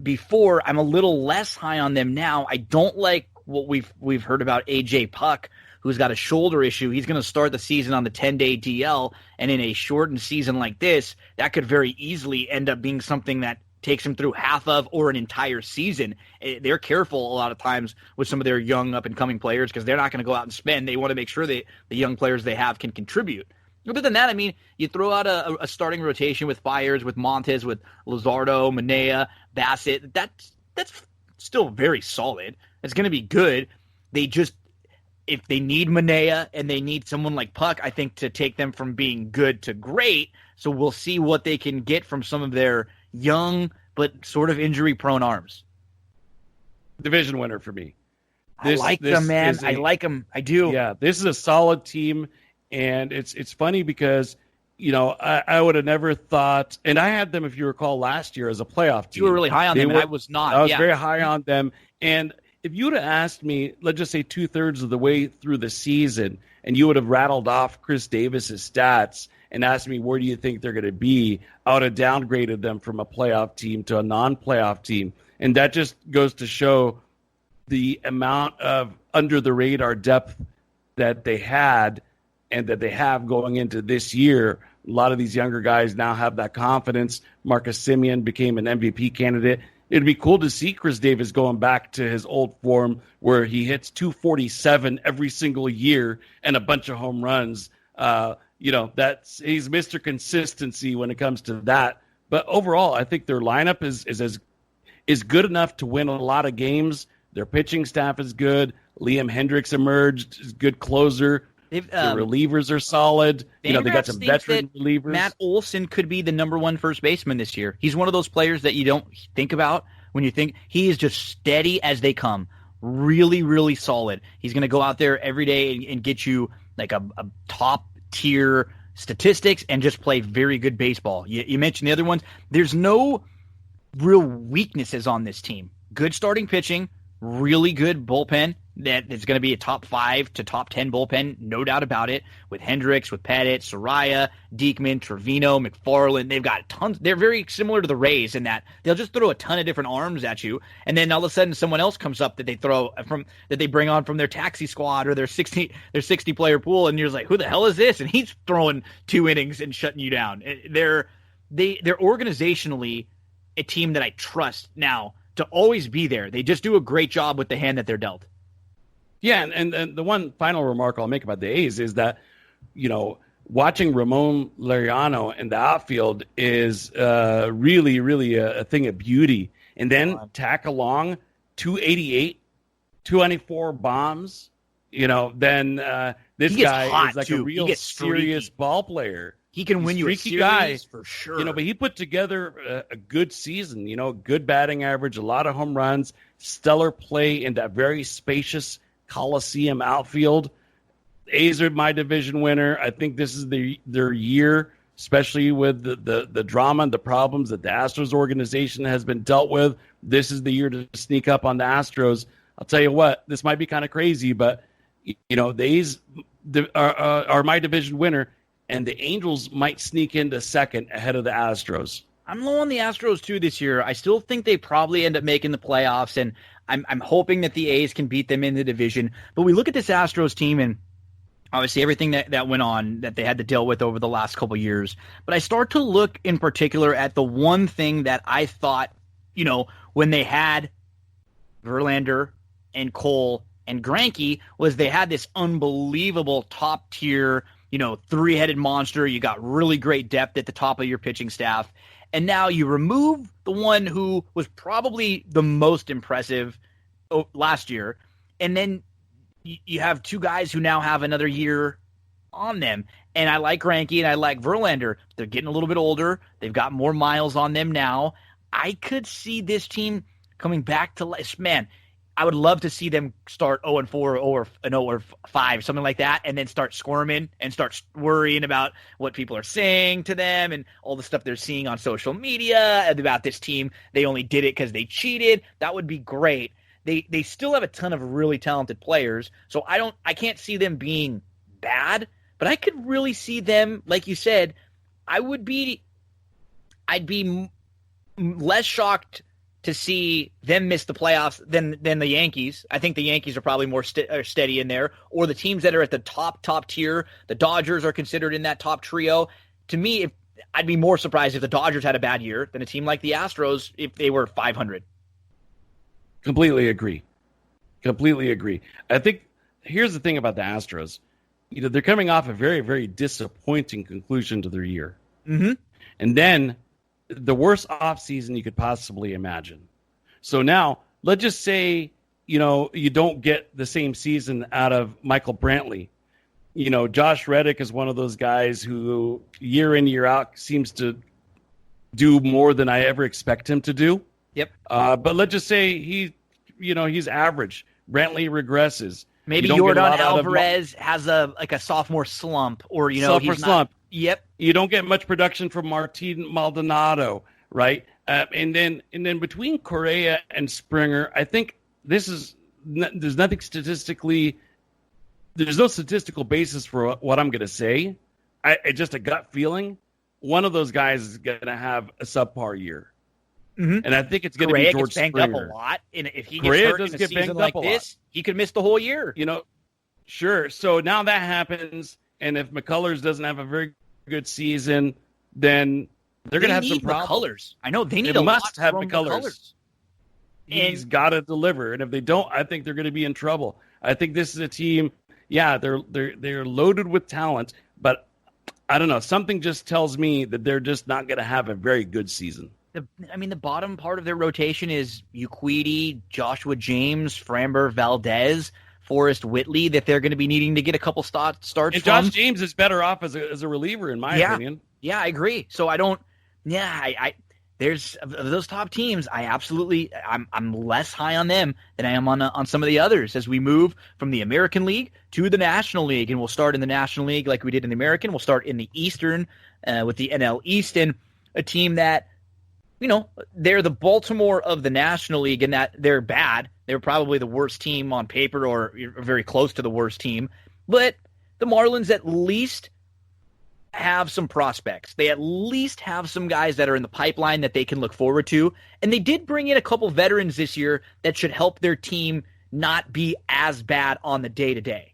before. I'm a little less high on them now. I don't like what we've heard about A.J. Puck, who's got a shoulder issue. He's going to start the season on the 10-day DL, and in a shortened season like this, that could very easily end up being something that takes him through half of or an entire season. They're careful a lot of times with some of their young up-and-coming players because they're not going to go out and spend. They want to make sure the young players they have can contribute. Other than that, I mean, you throw out a starting rotation with Fiers, with Montes, with Luzardo, Manea, Bassett. That's still very solid. It's going to be good. They just if they need Manea and they need someone like Puck, I think, to take them from being good to great. So we'll see what they can get from some of their young but sort of injury-prone arms. Division winner for me. I like them, man. I like them. I do. Yeah, this is a solid team, and it's funny because, I would have never thought, and I had them, if you recall, last year as a playoff team. You were really high on them, and I was not. I was very high on them, and if you would have asked me, let's just say 2/3 of the way through the season, and you would have rattled off Chris Davis's stats and asked me where do you think they're going to be, I would have downgraded them from a playoff team to a non-playoff team. And that just goes to show the amount of under-the-radar depth that they had and that they have going into this year. A lot of these younger guys now have that confidence. Marcus Semien became an MVP candidate. It'd be cool to see Chris Davis going back to his old form where he hits 247 every single year and a bunch of home runs. He's Mr. Consistency when it comes to that. But overall, I think their lineup is good enough to win a lot of games. Their pitching staff is good. Liam Hendricks emerged, is a good closer. The relievers are solid. They got some veteran relievers. Matt Olson could be the number one first baseman this year. He's one of those players that you don't think about when you think he is just steady as they come. Really, really solid. He's going to go out there every day and get you like a top tier statistics and just play very good baseball. You mentioned the other ones. There's no real weaknesses on this team. Good starting pitching, really good bullpen. That is going to be a top 5 to top 10 bullpen, no doubt about it, with Hendricks, with Pettit, Soraya, Diekman, Trevino, McFarland. They've got tons. They're very similar to the Rays in that they'll just throw a ton of different arms at you, and then all of a sudden someone else comes up that they bring on from their taxi squad or their 60 player pool, and you're just like, who the hell is this? And he's throwing 2 innings and shutting you down. They're organizationally a team that I trust now to always be there. They just do a great job with the hand that they're dealt. Yeah, and the one final remark I'll make about the A's is that, watching Ramon Laureano in the outfield is really, really a thing of beauty. And then tack along 288, 294 bombs, then this guy is like a real serious ball player. He can win you a series guy, for sure. But he put together a good season, good batting average, a lot of home runs, stellar play in that very spacious Coliseum outfield. A's are my division winner. I think this is their year, especially with the drama and the problems that the Astros organization has been dealt with. This is the year to sneak up on the Astros. I'll tell you what, this might be kind of crazy, but the A's are my division winner, and the Angels might sneak into second ahead of the Astros. I'm low on the Astros too this year. I still think they probably end up making the playoffs, and I'm hoping that the A's can beat them in the division. But we look at this Astros team, and obviously everything that went on that they had to deal with over the last couple of years. But I start to look in particular at the one thing that I thought, when they had Verlander and Cole and Greinke, was they had this unbelievable top tier, three-headed monster. You got really great depth at the top of your pitching staff. And now you remove the one who was probably the most impressive last year, and then you have 2 guys who now have another year on them. And I like Greinke and I like Verlander. They're getting a little bit older. They've got more miles on them now. I could see this team coming back to life. Man, I would love to see them start 0-4 or 0-5, something like that, and then start squirming and start worrying about what people are saying to them and all the stuff they're seeing on social media about this team. They only did it because they cheated. That would be great. They still have a ton of really talented players, so I can't see them being bad, but I could really see them, like you said, I'd be less shocked to see them miss the playoffs than the Yankees. I think the Yankees are probably more steady in there, or the teams that are at the top tier. The Dodgers are considered in that top trio. To me, I'd be more surprised if the Dodgers had a bad year than a team like the Astros if they were 500. Completely agree. I think here's the thing about the Astros. They're coming off a very, very disappointing conclusion to their year. Mm-hmm. And then the worst offseason you could possibly imagine. So now, let's just say, you don't get the same season out of Michael Brantley. Josh Reddick is one of those guys who year in, year out seems to do more than I ever expect him to do. Yep. But let's just say he's average. Brantley regresses. Maybe Jordan Alvarez has a sophomore slump, or sophomore slump. Yep. You don't get much production from Martin Maldonado, right? And then between Correa and Springer, I think there's no statistical basis for what I'm going to say. I just a gut feeling. One of those guys is going to have a subpar year. Mm-hmm. And I think it's going to be George Springer. Correa gets banged up a lot, and if he gets Correa hurt in a season like this, he could miss the whole year. Sure. So now that happens, and if McCullers doesn't have a very good season, then they're going to have some problems. I know they need a must have from McCullers. He's got to deliver, and if they don't, I think they're going to be in trouble. I think this is a team. Yeah, they're loaded with talent, but I don't know. Something just tells me that they're just not going to have a very good season. The bottom part of their rotation is Uquidi, Joshua James, Framber Valdez, Forrest Whitley, that they're going to be needing to get a couple starts and from. Josh James is better off as a reliever, in my opinion. Yeah, I agree. So I don't. Yeah, there's of those top teams. I'm less high on them than I am on some of the others as we move from the American League to the National League, and we'll start in the National League like we did in the American. We'll start in the Eastern with the NL East, and a team that. They're the Baltimore of the National League in that they're bad. They're probably the worst team on paper or very close to the worst team. But the Marlins at least have some prospects. They at least have some guys that are in the pipeline that they can look forward to. And they did bring in a couple veterans this year that should help their team not be as bad on the day-to-day.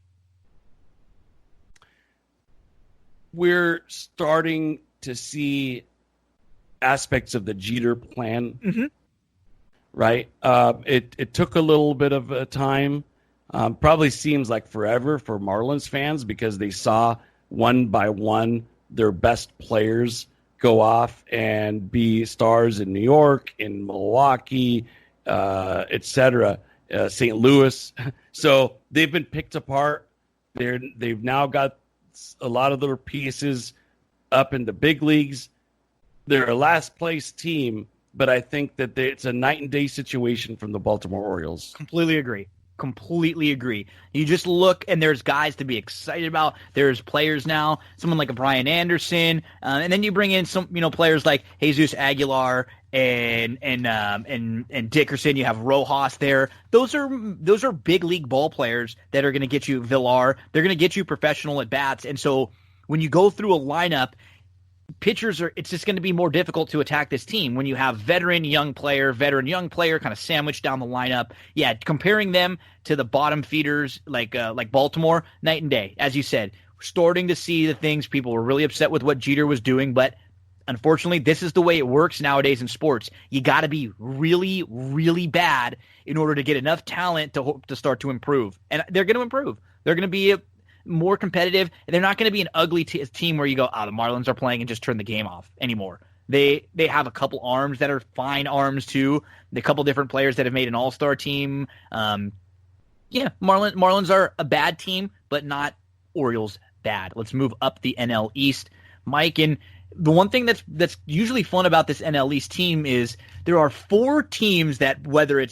We're starting to see aspects of the Jeter plan, right? It took a little bit of a time. Probably seems like forever for Marlins fans because they saw one by one their best players go off and be stars in New York, in Milwaukee, etc., St. Louis. So they've been picked apart. They've now got a lot of their pieces up in the big leagues. They're a last-place team, but I think that it's a night-and-day situation from the Baltimore Orioles. Completely agree. You just look, and there's guys to be excited about. There's players now, someone like a Brian Anderson, and then you bring in some, players like Jesus Aguilar and Dickerson. You have Rojas there. Those are big league ball players that are going to get you Villar. They're going to get you professional at bats, and so when you go through a lineup. It's just going to be more difficult to attack this team when you have veteran, young player, kind of sandwiched down the lineup. Yeah, comparing them to the bottom feeders like Baltimore, night and day. As you said, we're starting to see the things. People were really upset with what Jeter was doing, but unfortunately, this is the way it works nowadays in sports. You got to be really, really bad in order to get enough talent to start to improve. And they're going to improve. They're going to be more competitive, and they're not going to be an ugly team where you go, the Marlins are playing and just turn the game off anymore. They have a couple arms that are fine arms too. A couple different players that have made an all-star team. Marlins are a bad team, but not Orioles bad. Let's move up the NL East, Mike. And the one thing that's usually fun about this NL East team is there are four teams that, whether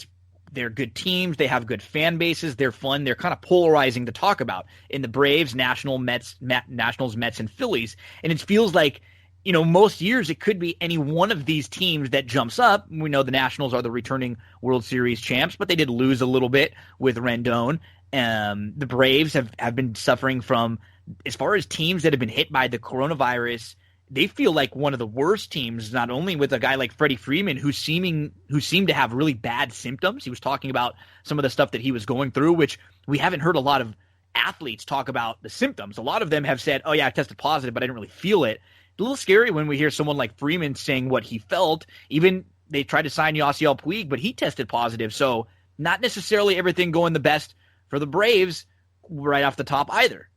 they're good teams, they have good fan bases, they're fun, they're kind of polarizing to talk about. In the Braves, Nationals, Mets, and Phillies. And it feels like, most years it could be any one of these teams that jumps up. We know the Nationals are the returning World Series champs, but they did lose a little bit with Rendon. The Braves have been suffering from, as far as teams that have been hit by the coronavirus, they feel like one of the worst teams, not only with a guy like Freddie Freeman, who seemed to have really bad symptoms. He was talking about some of the stuff that he was going through, which we haven't heard a lot of athletes talk about the symptoms. A lot of them have said, oh yeah, I tested positive, but I didn't really feel it. A little scary when we hear someone like Freeman saying what he felt. Even they tried to sign Yasiel Puig, but he tested positive. So not necessarily everything going the best for the Braves right off the top either.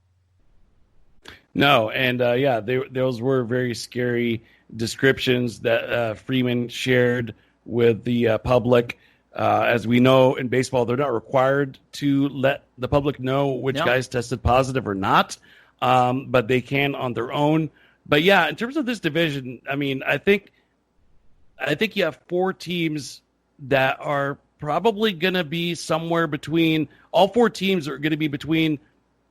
No, and those were very scary descriptions that Freeman shared with the public. As we know in baseball, they're not required to let the public know which guys tested positive or not, but they can on their own. But yeah, in terms of this division, I mean, I think you have 4 teams that are probably going to be somewhere between. All 4 teams are going to be between,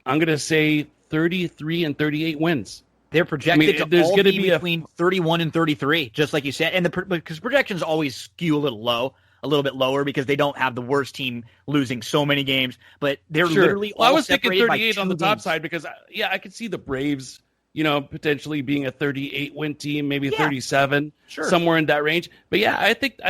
I'm going to say, 33 and 38 wins. They're projected to all be between 31 and 33, just like you said. And because projections always skew a little bit lower because they don't have the worst team losing so many games. But they're literally all I was separated thinking 38 on the top games. side because, I could see the Braves, potentially being a 38-win team, maybe 37, somewhere in that range. But yeah, I think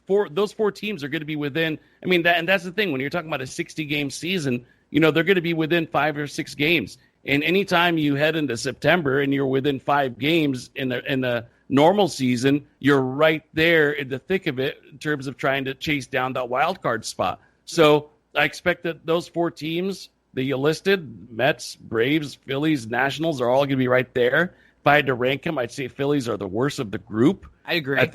those 4 teams are going to be within. I mean, and that's the thing when you're talking about a 60-game season. They're going to be within 5 or 6 games. And anytime you head into September and you're within 5 games in the normal season, you're right there in the thick of it in terms of trying to chase down that wild card spot. So I expect that those 4 teams that you listed, Mets, Braves, Phillies, Nationals, are all going to be right there. If I had to rank them, I'd say Phillies are the worst of the group. I agree. I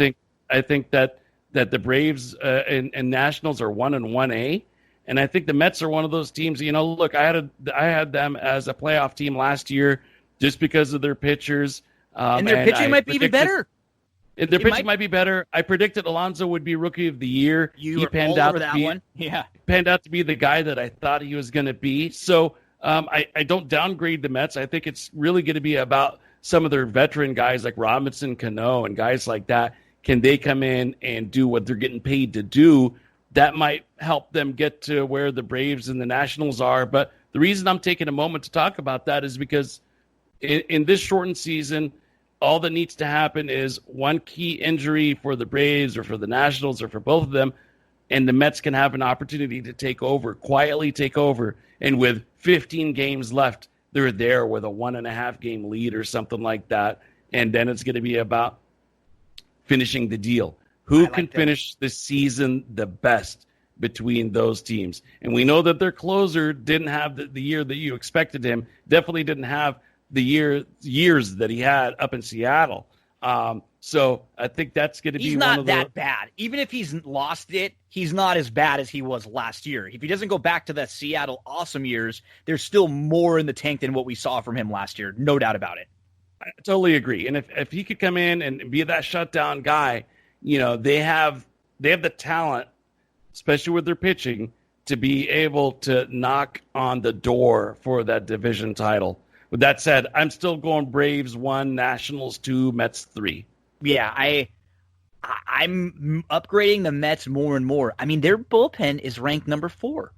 think that the Braves and Nationals are 1 and 1A. And I think the Mets are one of those teams. Look, I had them as a playoff team last year just because of their pitchers. And their pitching might be even better. Their pitching might be better. I predicted Alonso would be Rookie of the Year. He panned out that one. Yeah, panned out to be the guy that I thought he was going to be. So I don't downgrade the Mets. I think it's really going to be about some of their veteran guys like Robinson, Cano, and guys like that. Can they come in and do what they're getting paid to do? That might help them get to where the Braves and the Nationals are. But the reason I'm taking a moment to talk about that is because in this shortened season, all that needs to happen is one key injury for the Braves or for the Nationals or for both of them, and the Mets can have an opportunity to quietly take over. And with 15 games left, they're there with a 1.5 game lead or something like that. And then it's going to be about finishing the deal. Who can finish the season the best between those teams? And we know that their closer didn't have the year that you expected him, definitely didn't have the years that he had up in Seattle. So I think that's going to be one of the... He's not that bad. Even if he's lost it, he's not as bad as he was last year. If he doesn't go back to the Seattle awesome years, there's still more in the tank than what we saw from him last year. No doubt about it. I totally agree. And if he could come in and be that shutdown guy, they have the talent, especially with their pitching, to be able to knock on the door for that division title. With that said, I'm still going Braves 1, Nationals 2, Mets 3. Yeah, I'm upgrading the Mets more and more. I mean, their bullpen is ranked number 4.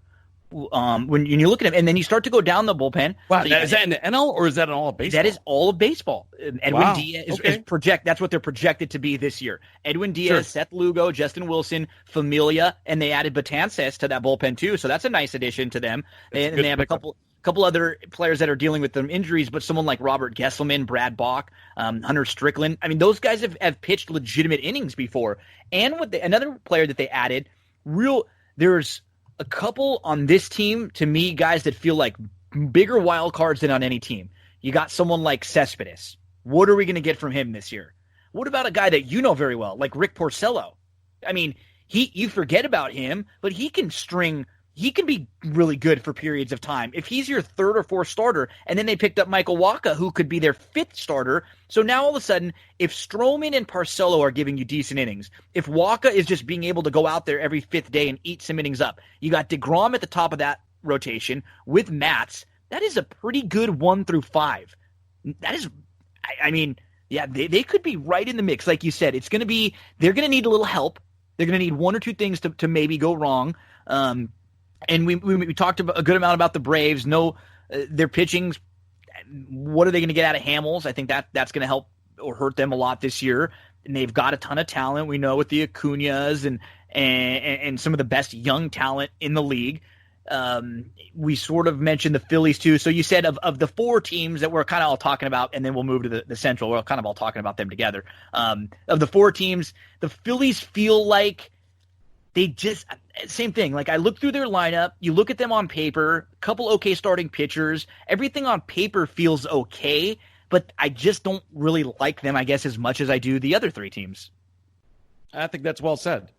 When you look at them, and then you start to go down the bullpen. Wow, so is that in the NL or is that in all of baseball? That is all of baseball. Edwin Diaz is that's what they're projected to be this year. Edwin Diaz, Seth Lugo, Justin Wilson, Familia, and they added Betances to that bullpen too. So that's a nice addition to them. And they have a couple other players that are dealing with some injuries, but someone like Robert Gesselman, Brad Bach, Hunter Strickland. I mean, those guys have pitched legitimate innings before. And with another player that they added, there's a couple on this team, to me, guys that feel like bigger wild cards than on any team. You got someone like Cespedes. What are we going to get from him this year? What about a guy that you know very well, like Rick Porcello? I mean, you forget about him, but he can be really good for periods of time. If he's your 3rd or 4th starter, and then they picked up Michael Wacha, who could be their 5th starter. So now all of a sudden, if Stroman and Porcello are giving you decent innings, if Wacha is just being able to go out there every 5th day and eat some innings up, you got DeGrom at the top of that rotation with Matz. That is a pretty good 1 through 5. That is, I mean, yeah, they could be right in the mix. Like you said, they're going to need a little help. They're going to need 1 or 2 things to maybe go wrong. And we talked a good amount about the Braves. Their pitching. What are they going to get out of Hamels? I think that's going to help or hurt them a lot this year. And they've got a ton of talent. We know with the Acuñas and some of the best young talent in the league. We sort of mentioned the Phillies too. So you said of the 4 teams that we're kind of all talking about, and then we'll move to the Central. We're kind of all talking about them together. Of the 4 teams, the Phillies feel like they just same thing. Like I look through their lineup, you look at them on paper, a couple okay starting pitchers, everything on paper feels okay, but I just don't really like them, I guess, as much as I do the other 3 teams. I think that's well said.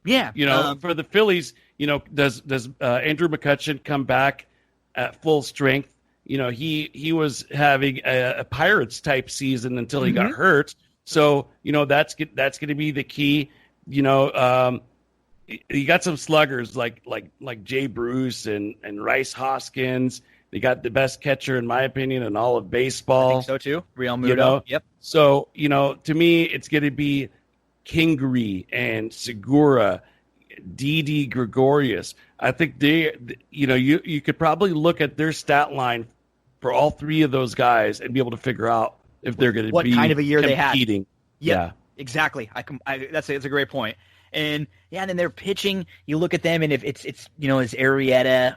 Yeah. For the Phillies, does Andrew McCutchen come back at full strength? He was having a Pirates type season until he got hurt. So, that's going to be the key. You got some sluggers like Jay Bruce and Rice Hoskins. They got the best catcher, in my opinion, in all of baseball. I think so too. Real Muto. Yep. So, to me, it's going to be Kingery and Segura, Didi Gregorius. I think you could probably look at their stat line for all three of those guys and be able to figure out if they're going to be what kind of a year competing. They had. Yep, yeah, exactly. That's a great point. And and then they're pitching. You look at them, and if it's is Arrieta,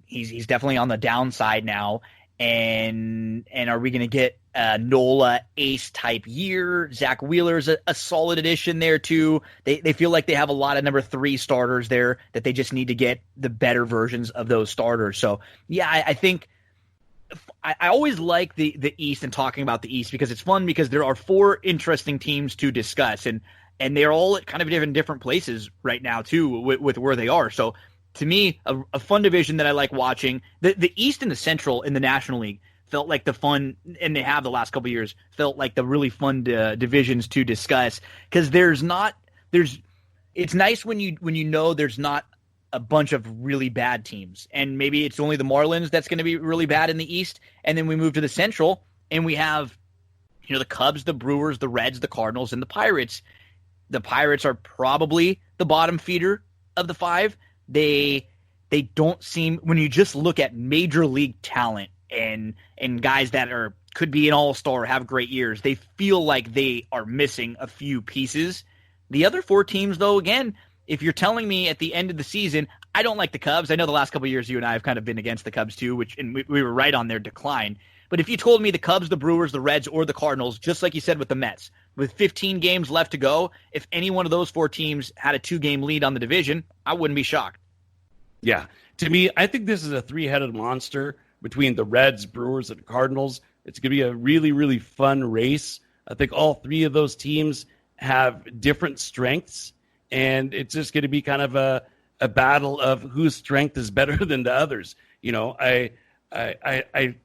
he's definitely on the downside now. And are we going to get a Nola ace type year? Zach Wheeler's a solid addition there too. They feel like they have a lot of number 3 starters there that they just need to get the better versions of those starters. So yeah, I think I always like the East and talking about the East because it's fun because there are 4 interesting teams to discuss and they're all at kind of different places right now too with where they are. So to me, a fun division that I like watching. The East and the Central in the National League felt like the fun, and they have the last couple of years, felt like the really fun divisions to discuss because it's nice when you know there's not a bunch of really bad teams, and maybe it's only the Marlins that's going to be really bad in the East, and then we move to the Central, and we have the Cubs, the Brewers, the Reds, the Cardinals, and the Pirates. The Pirates are probably the bottom feeder of the 5. They don't seem, when you just look at major league talent and guys that could be an all-star, have great years, they feel like they are missing a few pieces. The other 4 teams, though, again, if you're telling me at the end of the season, I don't like the Cubs. I know the last couple of years you and I have kind of been against the Cubs too, and we were right on their decline. But if you told me the Cubs, the Brewers, the Reds, or the Cardinals, just like you said with the Mets, with 15 games left to go, if any one of those 4 teams had a 2-game lead on the division, I wouldn't be shocked. Yeah. To me, I think this is a 3-headed monster between the Reds, Brewers, and Cardinals. It's going to be a really, really fun race. I think all 3 of those teams have different strengths, and it's just going to be kind of a battle of whose strength is better than the others. I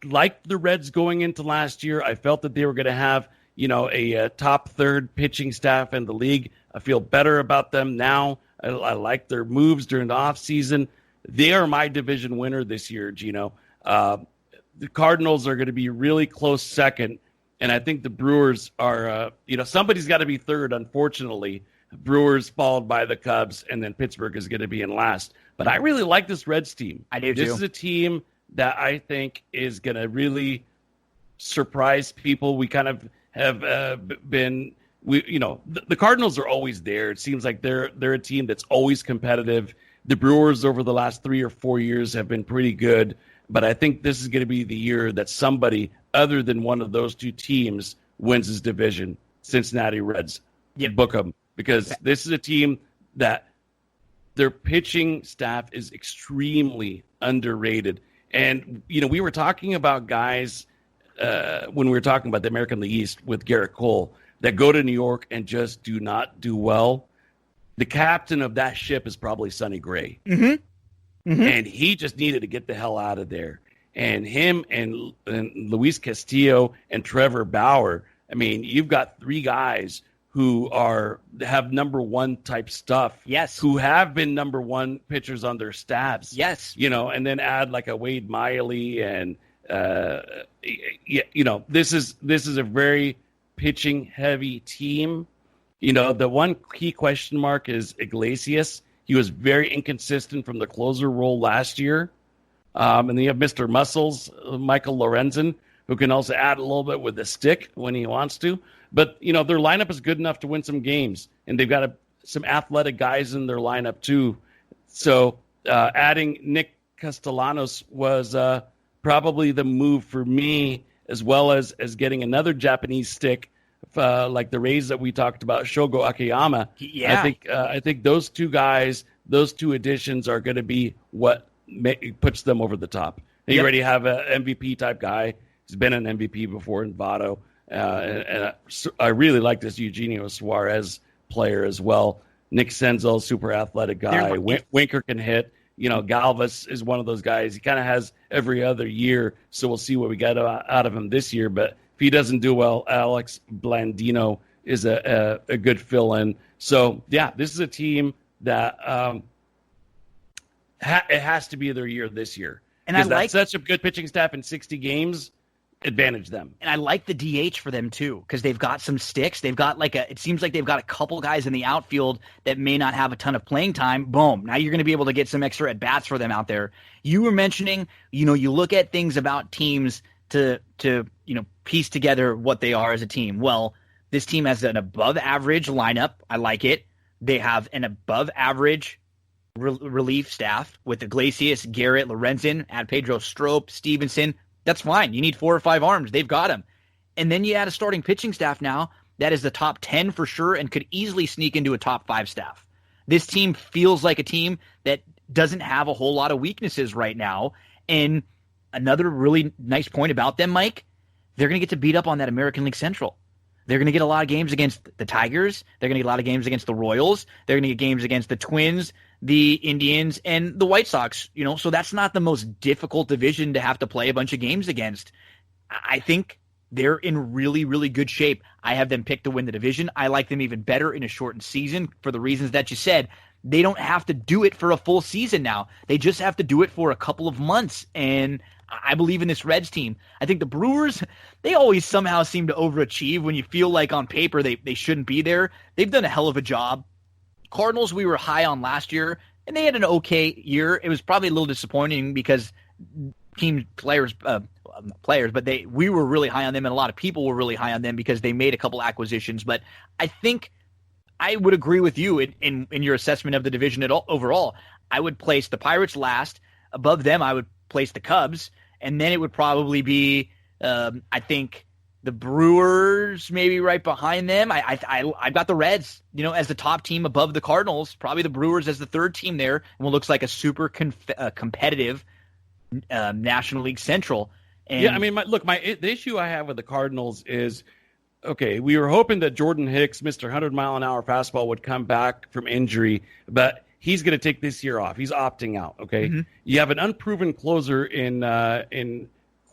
liked the Reds going into last year. I felt that they were going to have, a top 3rd pitching staff in the league. I feel better about them now. I like their moves during the offseason. They are my division winner this year, Gino. The Cardinals are going to be really close second, and I think the Brewers are, somebody's got to be third, unfortunately. Brewers followed by the Cubs, and then Pittsburgh is going to be in last. But I really like this Reds team. I do, too. This is a team that I think is going to really surprise people. We kind of have the Cardinals are always there. It seems like they're a team that's always competitive. The Brewers over the last 3 or 4 years have been pretty good, but I think this is going to be the year that somebody other than one of those 2 teams wins this division. Cincinnati Reds. Yep. Book them, because this is a team that their pitching staff is extremely underrated. And, we were talking about guys when we were talking about the American League East with Garrett Cole that go to New York and just do not do well. The captain of that ship is probably Sonny Gray. Mm-hmm. Mm-hmm. And he just needed to get the hell out of there. And him and Luis Castillo and Trevor Bauer, I mean, you've got 3 guys who have number 1 type stuff. Yes. Who have been number 1 pitchers on their staffs. Yes. And then add like a Wade Miley and this is a very pitching heavy team. The one key question mark is Iglesias. He was very inconsistent from the closer role last year. And then you have Mr. Muscles, Michael Lorenzen, who can also add a little bit with the stick when he wants to. But, their lineup is good enough to win some games. And they've got some athletic guys in their lineup, too. So adding Nick Castellanos was probably the move for me, as well as getting another Japanese stick like the Rays that we talked about, Shogo Akiyama. Yeah. I think those 2 guys, those 2 additions are going to be what puts them over the top. And you already have an MVP type guy. He's been an MVP before in Votto. And I really like this Eugenio Suarez player as well. Nick Senzel, super athletic guy. Winker can hit. Galvis is one of those guys. He kind of has every other year, so we'll see what we get out of him this year. But if he doesn't do well, Alex Blandino is a good fill-in. So, yeah, this is a team that it has to be their year this year. And I like such a good pitching staff in 60 games. Advantage them. And I like the DH for them too, because they've got some sticks. They've got it seems like they've got a couple guys in the outfield that may not have a ton of playing time. Boom. Now you're going to be able to get some extra at bats for them out there. You were mentioning, you look at things about teams to piece together what they are as a team. Well, this team has an above average lineup. I like it. They have an above average relief staff with Iglesias, Garrett, Lorenzen, add Pedro Strop, Stevenson. That's fine. You need 4 or 5 arms. They've got them. And then you add a starting pitching staff now that is the top 10 for sure and could easily sneak into a top 5 staff. This team feels like a team that doesn't have a whole lot of weaknesses right now. And another really nice point about them, Mike, they're going to get to beat up on that American League Central. They're going to get a lot of games against the Tigers. They're going to get a lot of games against the Royals. They're going to get games against the Twins, the Indians, and the White Sox. So that's not the most difficult division to have to play a bunch of games against. I think they're in really, really good shape. I have them picked to win the division. I like them even better in a shortened season for the reasons that you said. They don't have to do it for a full season now. They just have to do it for a couple of months, and I believe in this Reds team. I think the Brewers, they always somehow seem to overachieve when you feel like on paper they shouldn't be there. They've done a hell of a job. Cardinals we were high on last year, and they had an okay year. It was probably a little disappointing because players, but we were really high on them, and a lot of people were really high on them because they made a couple acquisitions. But I think I would agree with you in your assessment of the division overall. I would place the Pirates last. Above them, I would place the Cubs, and then it would probably be, I think, the Brewers maybe right behind them. I've got the Reds, as the top team above the Cardinals. Probably the Brewers as the third team there, and what looks like a super competitive National League Central. And yeah, I mean, the issue I have with the Cardinals is, okay, we were hoping that Jordan Hicks, Mr. 100-mile-an-hour fastball, would come back from injury, but he's going to take this year off. He's opting out, okay? Mm-hmm. You have an unproven closer in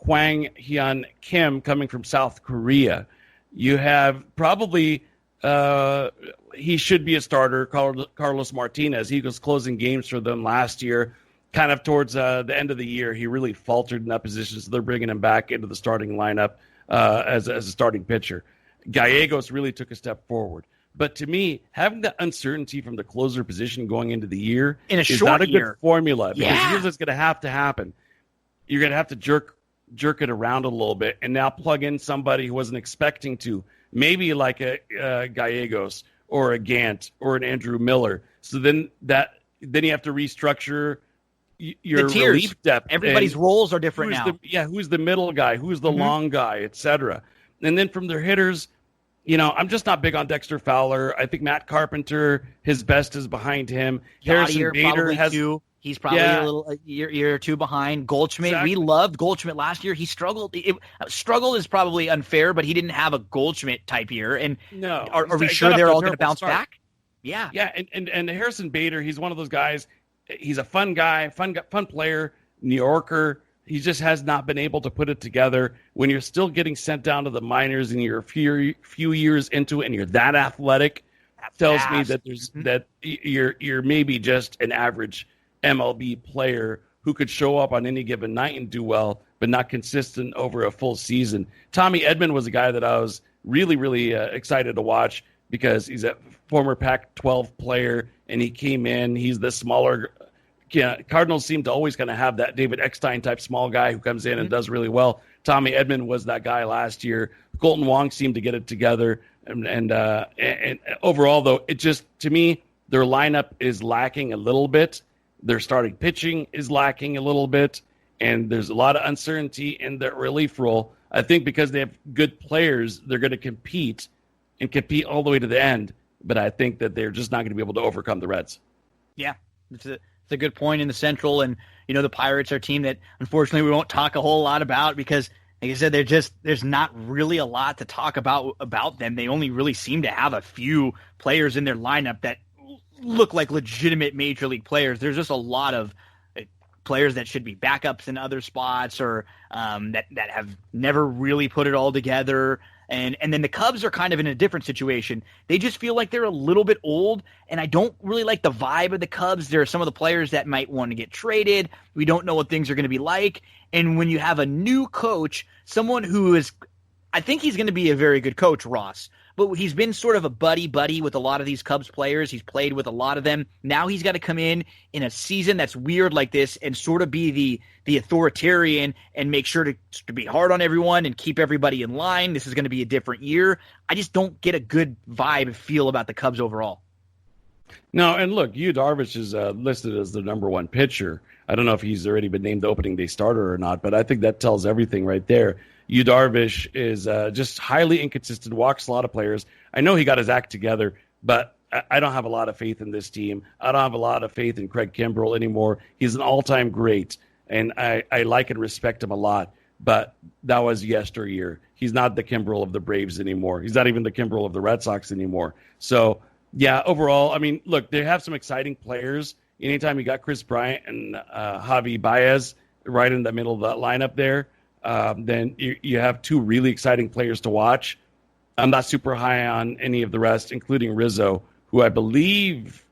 Hwang Hyun Kim coming from South Korea. You have probably he should be a starter, Carlos Martinez. He was closing games for them last year. Kind of towards the end of the year, he really faltered in that position, so they're bringing him back into the starting lineup as a starting pitcher. Gallegos really took a step forward. But to me, having the uncertainty from the closer position going into the year is not a good formula. Because here's what's going to have to happen. You're going to have to jerk it around a little bit and now plug in somebody who wasn't expecting to. Maybe like a Gallegos or a Gant or an Andrew Miller. So then you have to restructure your relief depth. Everybody's roles are different now. Who's the middle guy? Who's the long guy, et cetera. And then from their hitters, I'm just not big on Dexter Fowler. I think Matt Carpenter, his best is behind him. Harrison Bader has two. He's probably a year or two behind. Goldschmidt, we loved Goldschmidt last year. He struggled. Struggled is probably unfair, but he didn't have a Goldschmidt type year. And no, are we sure they're all going to bounce back? Yeah. Yeah, and Harrison Bader, he's one of those guys. He's a fun guy, fun player, New Yorker. He just has not been able to put it together. When you're still getting sent down to the minors and you're a few years into it and you're that athletic, tells me that that you're maybe just an average MLB player who could show up on any given night and do well, but not consistent over a full season. Tommy Edman was a guy that I was really, really excited to watch because he's a former Pac-12 player and he came in. He's the smaller. Cardinals seem to always kind of have that David Eckstein type small guy who comes in and does really well. Tommy Edman was that guy last year. Colton Wong seemed to get it together. And overall, though, it just, to me, their lineup is lacking a little bit. Their starting pitching is lacking a little bit. And there's a lot of uncertainty in their relief role. I think because they have good players, they're going to compete all the way to the end. But I think that they're just not going to be able to overcome the Reds. Yeah, it's a good point in the Central. And, the Pirates are a team that, unfortunately, we won't talk a whole lot about because, like I said, there's not really a lot to talk about them. They only really seem to have a few players in their lineup that look like legitimate major league players. There's just a lot of players that should be backups in other spots or that have never really put it all together. And then the Cubs are kind of in a different situation. They just feel like they're a little bit old, and I don't really like the vibe of the Cubs. There are some of the players that might want to get traded. We don't know what things are going to be like. And when you have a new coach, someone who is – I think he's going to be a very good coach, Ross. But he's been sort of a buddy-buddy with a lot of these Cubs players. He's played with a lot of them. Now he's got to come in a season that's weird like this and sort of be the authoritarian and make sure to be hard on everyone and keep everybody in line. This is going to be a different year. I just don't get a good vibe and feel about the Cubs overall. No, and look, Yu Darvish is listed as the number one pitcher. I don't know if he's already been named the opening day starter or not, but I think that tells everything right there. Yu Darvish is just highly inconsistent, walks a lot of players. I know he got his act together, but I don't have a lot of faith in this team. I don't have a lot of faith in Craig Kimbrell anymore. He's an all-time great, and I like and respect him a lot, but that was yesteryear. He's not the Kimbrell of the Braves anymore. He's not even the Kimbrell of the Red Sox anymore. So, yeah, overall, I mean, look, they have some exciting players. Anytime you got Chris Bryant and Javi Baez right in the middle of that lineup there, then you have two really exciting players to watch. I'm not super high on any of the rest, including Rizzo, who I believe,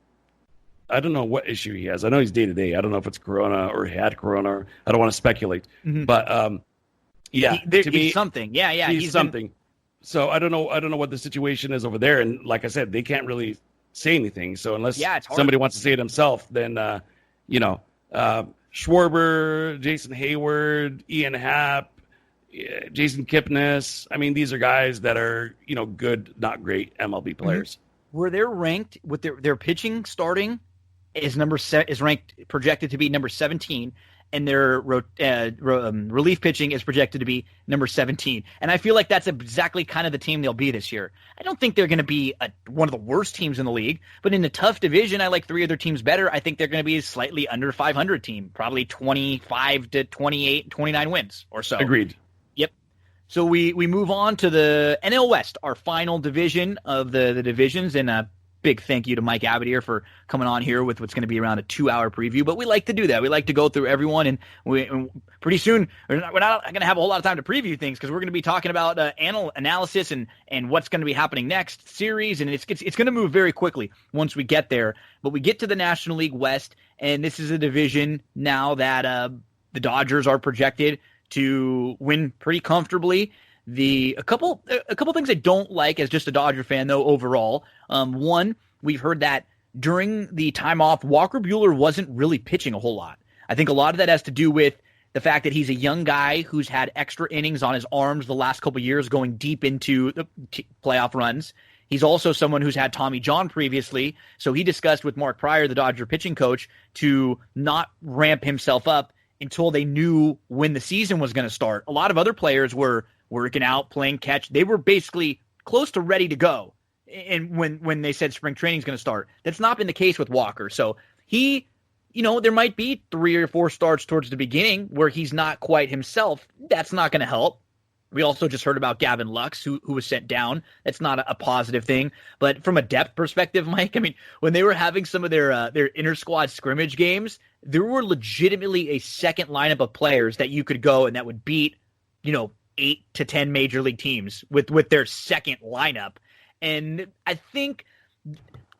I don't know what issue he has. I know he's day-to-day. I don't know if it's corona or he had corona. I don't want to speculate. Mm-hmm. But, yeah. To me, he's something. Yeah. He's something. So I don't know what the situation is over there. And like I said, they can't really say anything. So unless somebody wants to say it himself, then, Schwarber, Jason Hayward, Ian Happ, Jason Kipnis. I mean, these are guys that are, good, not great MLB players. Where they're ranked with their pitching starting is ranked projected to be number 17, and their relief pitching is projected to be number 17. And I feel like that's exactly kind of the team they'll be this year. I don't think they're going to be one of the worst teams in the league, but in a tough division, I like three other teams better. I think they're going to be a slightly under 500 team, probably 25 to 28, 29 wins or so. Agreed. Yep. So we move on to the NL West, our final division of the divisions, and big thank you to Mike Abadir for coming on here with what's going to be around a 2-hour preview. But we like to do that. We like to go through everyone, and pretty soon we're not going to have a whole lot of time to preview things because we're going to be talking about analysis and what's going to be happening next series, and it's going to move very quickly once we get there. But we get to the National League West, and this is a division now that the Dodgers are projected to win pretty comfortably. A couple things I don't like as just a Dodger fan, though, overall. One, we've heard that during the time off, Walker Buehler wasn't really pitching a whole lot. I think a lot of that has to do with the fact that he's a young guy who's had extra innings on his arms the last couple of years going deep into the playoff runs. He's also someone who's had Tommy John previously, so he discussed with Mark Pryor, the Dodger pitching coach, to not ramp himself up until they knew when the season was going to start. A lot of other players were working out, playing catch. They were basically close to ready to go. And when they said spring training is going to start, that's not been the case with Walker. So he, there might be 3 or 4 starts towards the beginning where he's not quite himself. That's not going to help. We also just heard about Gavin Lux, who was sent down. That's not a positive thing. But from a depth perspective, Mike, I mean, when they were having some of their inter-squad scrimmage games, there were legitimately a second lineup of players that you could go and that would beat, 8 to 10 major league teams with their second lineup. And I think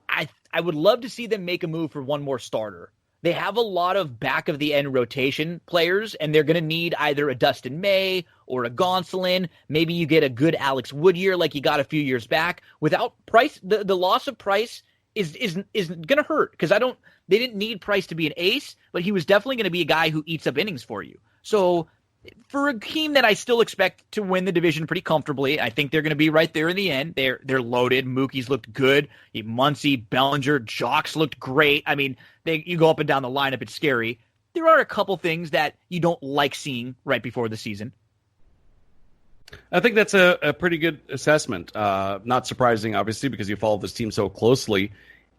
I would love to see them make a move for one more starter. They have a lot of back of the end rotation players, and they're going to need either a Dustin May or a Gonsolin. Maybe you get a good Alex Wood year like you got a few years back. Without Price, the loss of Price is going to hurt because they didn't need Price to be an ace, but he was definitely going to be a guy who eats up innings for you. So for a team that I still expect to win the division pretty comfortably, I think they're going to be right there in the end. They're loaded. Mookie's looked good. Muncy, Bellinger, Jocks looked great. I mean, you go up and down the lineup, it's scary. There are a couple things that you don't like seeing right before the season. I think that's a pretty good assessment. Not surprising, obviously, because you follow this team so closely.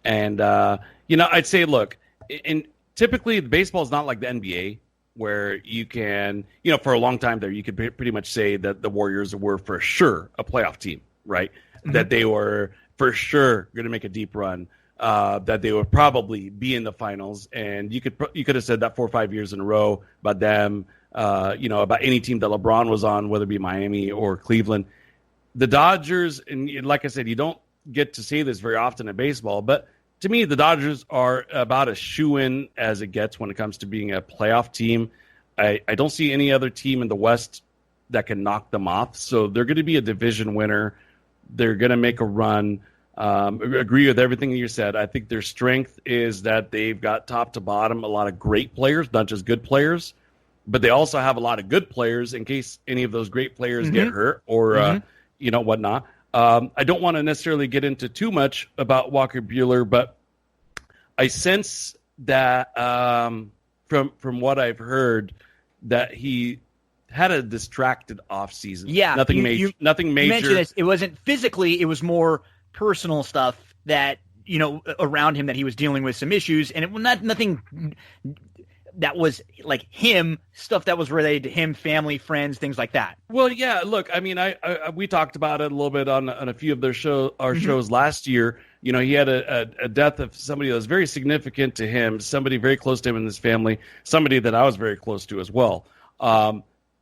And, I'd say, look, typically baseball is not like the NBA, where you can, for a long time there, you could pretty much say that the Warriors were for sure a playoff team, right? Mm-hmm. That they were for sure going to make a deep run. that they would probably be in the finals. And you could have said that 4 or 5 years in a row about them, about any team that LeBron was on, whether it be Miami or Cleveland. The Dodgers, and like I said, you don't get to see this very often in baseball, but to me, the Dodgers are about as shoo-in as it gets when it comes to being a playoff team. I don't see any other team in the West that can knock them off. So they're going to be a division winner. They're going to make a run. Agree with everything you said. I think their strength is that they've got top to bottom a lot of great players, not just good players, but they also have a lot of good players in case any of those great players get hurt or whatnot. I don't want to necessarily get into too much about Walker Buehler, but I sense that from what I've heard that he had a distracted offseason. Yeah, nothing major. Nothing major. You mentioned this. It wasn't physically; it was more personal stuff that around him that he was dealing with some issues, and it was nothing that was like him, stuff that was related to him, family, friends, things like that. Well, yeah. Look, I mean, we talked about it a little bit on a few of our shows last year. He had a death of somebody that was very significant to him, somebody very close to him in his family, somebody that I was very close to as well.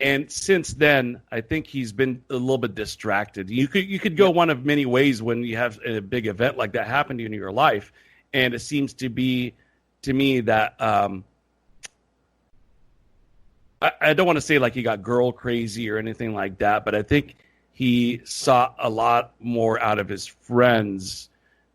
And since then, I think he's been a little bit distracted. You could go one of many ways when you have a big event like that happen to you in your life, and it seems to be to me that I don't want to say like he got girl crazy or anything like that, but I think he saw a lot more out of his friends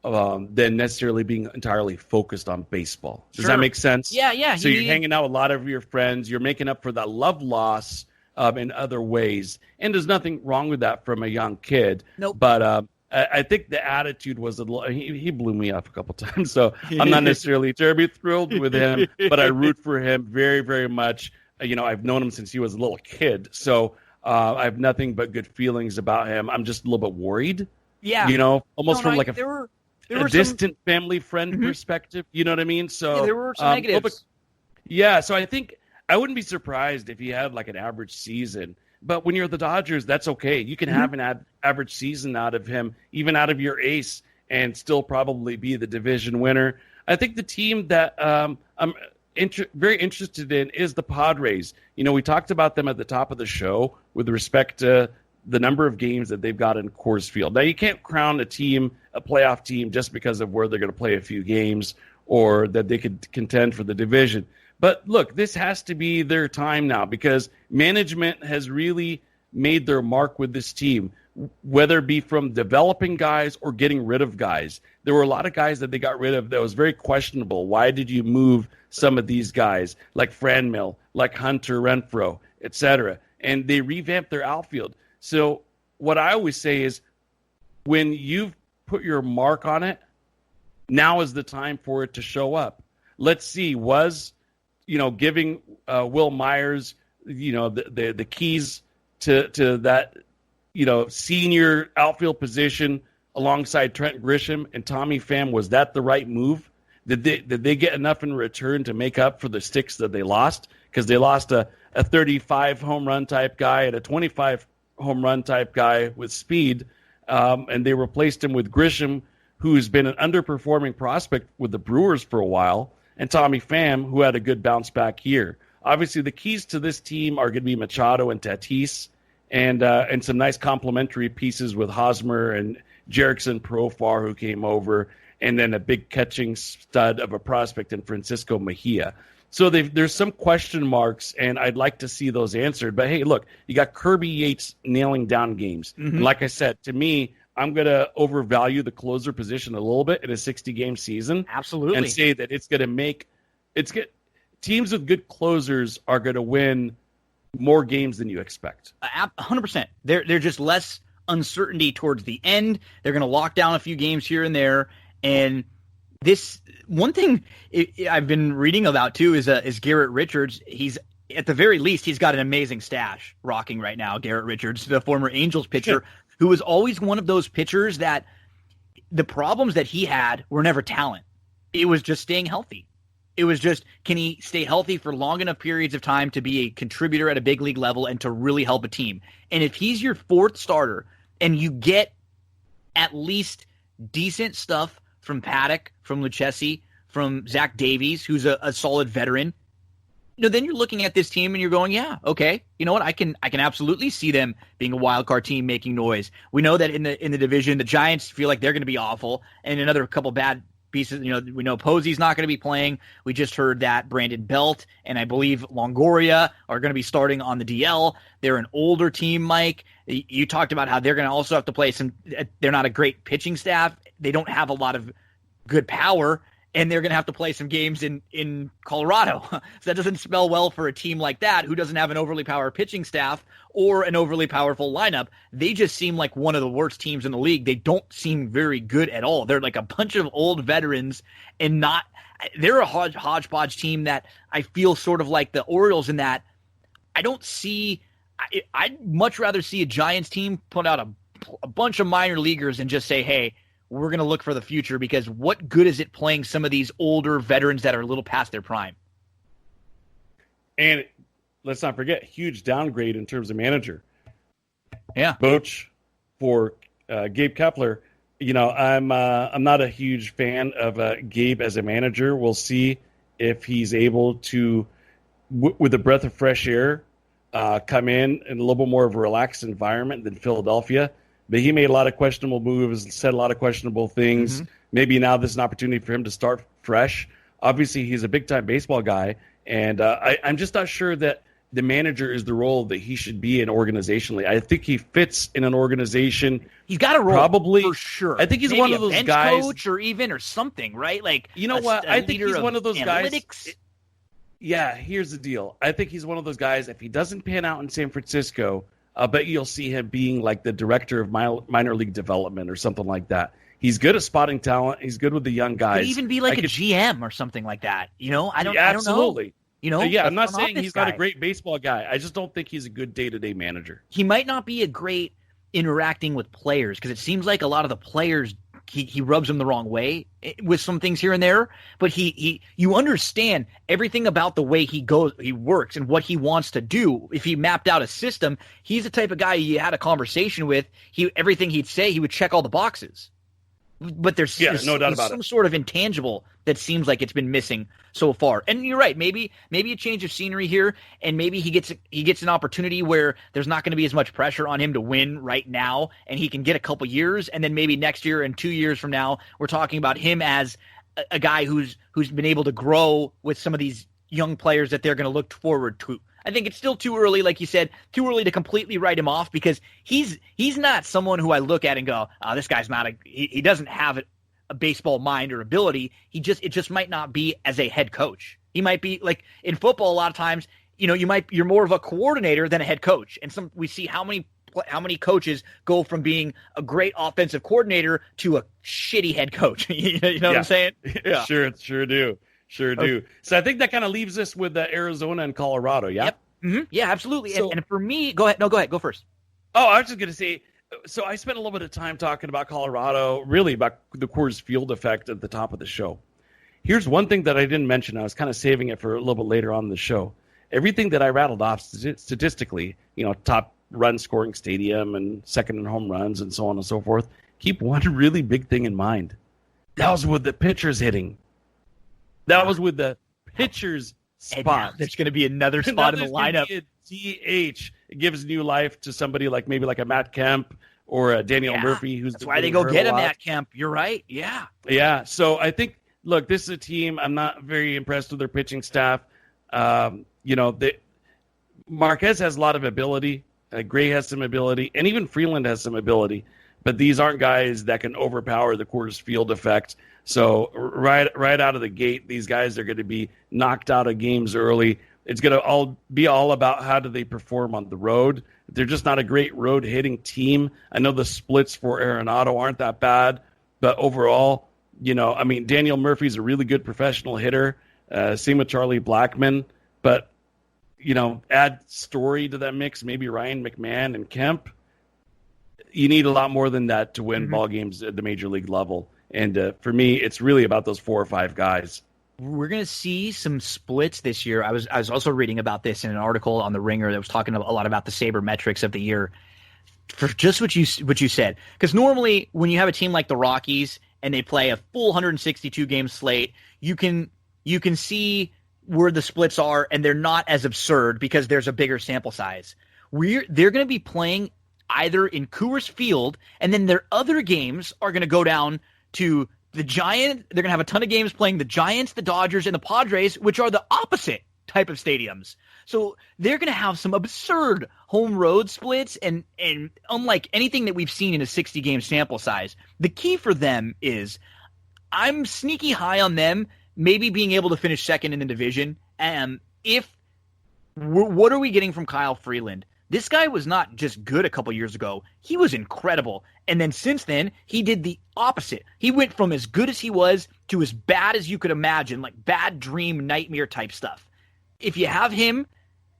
than necessarily being entirely focused on baseball. Does that make sense? Yeah. So you're hanging out with a lot of your friends. You're making up for that love loss in other ways. And there's nothing wrong with that from a young kid. Nope. But I think the attitude was a little, he blew me up a couple times. So I'm not necessarily terribly thrilled with him, but I root for him very, very much. I've known him since he was a little kid. So I have nothing but good feelings about him. I'm just a little bit worried. Yeah. Almost from like a distant family friend perspective. You know what I mean? So there were some negatives. So I think I wouldn't be surprised if he had like an average season. But when you're the Dodgers, that's okay. You can have an average season out of him, even out of your ace, and still probably be the division winner. I think the team that I'm very interested in is the Padres. We talked about them at the top of the show with respect to the number of games that they've got in Coors Field. Now, you can't crown a playoff team, just because of where they're going to play a few games or that they could contend for the division. But look, this has to be their time now because management has really made their mark with this team, whether it be from developing guys or getting rid of guys. There were a lot of guys that they got rid of that was very questionable. Why did you move some of these guys like Franmil, like Hunter Renfroe, etc.? And they revamped their outfield. So what I always say is when you've put your mark on it, now is the time for it to show up. Let's see, giving Will Myers, the keys to that, senior outfield position alongside Trent Grisham and Tommy Pham, was that the right move? Did they get enough in return to make up for the sticks that they lost? Because they lost a 35 home run type guy and a 25 home run type guy with speed, and they replaced him with Grisham, who's been an underperforming prospect with the Brewers for a while, and Tommy Pham, who had a good bounce back year. Obviously, the keys to this team are going to be Machado and Tatis, and some nice complementary pieces with Hosmer and Jerickson Profar, who came over, and then a big catching stud of a prospect in Francisco Mejia. So there's some question marks, and I'd like to see those answered. But, hey, look, you got Kirby Yates nailing down games. And like I said, to me, I'm going to overvalue the closer position a little bit in a 60-game season. Absolutely. And say that it's going to make – teams with good closers are going to win more games than you expect. 100%. They're just less uncertainty towards the end. They're going to lock down a few games here and there. And this one thing I've been reading about too is Garrett Richards. He's at the very least he's got an amazing stash rocking right now. Garrett Richards, the former Angels pitcher, who was always one of those pitchers that the problems that he had were never talent. It was just staying healthy. It was just, can he stay healthy for long enough periods of time to be a contributor at a big league level and to really help a team? And if he's your fourth starter and you get at least decent stuff from Paddock, from Lucchesi, from Zach Davies, who's a solid veteran, then you're looking at this team and you're going, yeah, okay, you know what? I can absolutely see them being a wild card team making noise. We know that in the division, the Giants feel like they're going to be awful, and another couple bad pieces. We know Posey's not going to be playing. We just heard that Brandon Belt and I believe Longoria are going to be starting on the DL. They're an older team, Mike. You talked about how they're going to also have to play they're not a great pitching staff. They don't have a lot of good power. And they're going to have to play some games in Colorado. So that doesn't spell well for a team like that who doesn't have an overly powerful pitching staff or an overly powerful lineup. They just seem like one of the worst teams in the league. They don't seem very good at all. They're like a bunch of old veterans and they're a hodgepodge team that I feel sort of like the Orioles in that I'd much rather see a Giants team put out a bunch of minor leaguers and just say, hey, we're going to look for the future, because what good is it playing some of these older veterans that are a little past their prime? And let's not forget, huge downgrade in terms of manager. Yeah. Boch for Gabe Kepler. I'm not a huge fan of Gabe as a manager. We'll see if he's able to, with a breath of fresh air, come in a little bit more of a relaxed environment than Philadelphia. But he made a lot of questionable moves, said a lot of questionable things. Mm-hmm. Maybe now this is an opportunity for him to start fresh. Obviously, he's a big-time baseball guy, and I'm just not sure that the manager is the role that he should be in organizationally. I think he fits in an organization. He's got a role, probably, for sure. I think he's maybe one of those bench guys. Coach or something, right? Like, you know what? I think he's one of those analytics. Guys. Yeah, here's the deal. I think he's one of those guys, if he doesn't pan out in San Francisco, I bet you'll see him being like the director of minor league development or something like that. He's good at spotting talent. He's good with the young guys. Could even be like a GM or something like that. I don't absolutely. know. I'm not saying he's not a great baseball guy. I just don't think he's a good day-to-day manager. He might not be a great interacting with players, because it seems like a lot of the players, he rubs them the wrong way with some things here and there, but you understand everything about the way he works and what he wants to do. If he mapped out a system, he's the type of guy you had a conversation with. Everything he'd say, he would check all the boxes. But there's no doubt about some sort of intangible that seems like it's been missing so far. And you're right, maybe a change of scenery here, and maybe he gets an opportunity where there's not going to be as much pressure on him to win right now, and he can get a couple years, and then maybe next year and 2 years from now, we're talking about him as a guy who's been able to grow with some of these young players that they're going to look forward to. I think it's still too early, like you said, too early to completely write him off, because he's not someone who I look at and go, oh, this guy's not he doesn't have a baseball mind or ability. It just might not be as a head coach. He might be like in football a lot of times, you're more of a coordinator than a head coach. And we see how many coaches go from being a great offensive coordinator to a shitty head coach. you know what I'm saying? Yeah. Sure do. Okay. So I think that kind of leaves us with Arizona and Colorado, yeah? Yep. Mm-hmm. Yeah, absolutely. So, and for me, go ahead. No, go ahead. Go first. Oh, I was just going to say, so I spent a little bit of time talking about Colorado, really about the Coors Field effect at the top of the show. Here's one thing that I didn't mention. I was kind of saving it for a little bit later on in the show. Everything that I rattled off statistically, top run scoring stadium and second in home runs and so on and so forth, keep one really big thing in mind. That was with the pitchers hitting. That was with the pitcher's spot. There's going to be another spot in the lineup. DH. It gives new life to somebody like maybe like a Matt Kemp or a Daniel Murphy. That's why they go get him, Matt Kemp. You're right. Yeah. Yeah. So I think, look, this is a team. I'm not very impressed with their pitching staff. Marquez has a lot of ability. Gray has some ability, and even Freeland has some ability. But these aren't guys that can overpower the Coors Field effect. So right out of the gate, these guys are going to be knocked out of games early. It's going to be all about how do they perform on the road. They're just not a great road hitting team. I know the splits for Arenado aren't that bad, but overall, Daniel Murphy's a really good professional hitter. Same with Charlie Blackmon, but add Story to that mix, maybe Ryan McMahon and Kemp. You need a lot more than that to win ball games at the major league level. And for me, it's really about those 4 or 5 guys. We're going to see some splits this year. I was also reading about this in an article on The Ringer that was talking a lot about the sabermetrics of the year. For just what you said. Because normally when you have a team like the Rockies and they play a full 162 game slate, you can see where the splits are, and they're not as absurd because there's a bigger sample size. They're going to be playing either in Coors Field, and then their other games are going to go down to the Giants. They're going to have a ton of games playing the Giants, the Dodgers, and the Padres, which are the opposite type of stadiums. So they're going to have some absurd home road splits, and unlike anything that we've seen in a 60-game sample size. The key for them is I'm sneaky high on them maybe being able to finish second in the division. What are we getting from Kyle Freeland? This guy was not just good a couple years ago. He was incredible. And then since then, he did the opposite. He went from as good as he was to as bad as you could imagine, like bad dream, nightmare type stuff. If you have him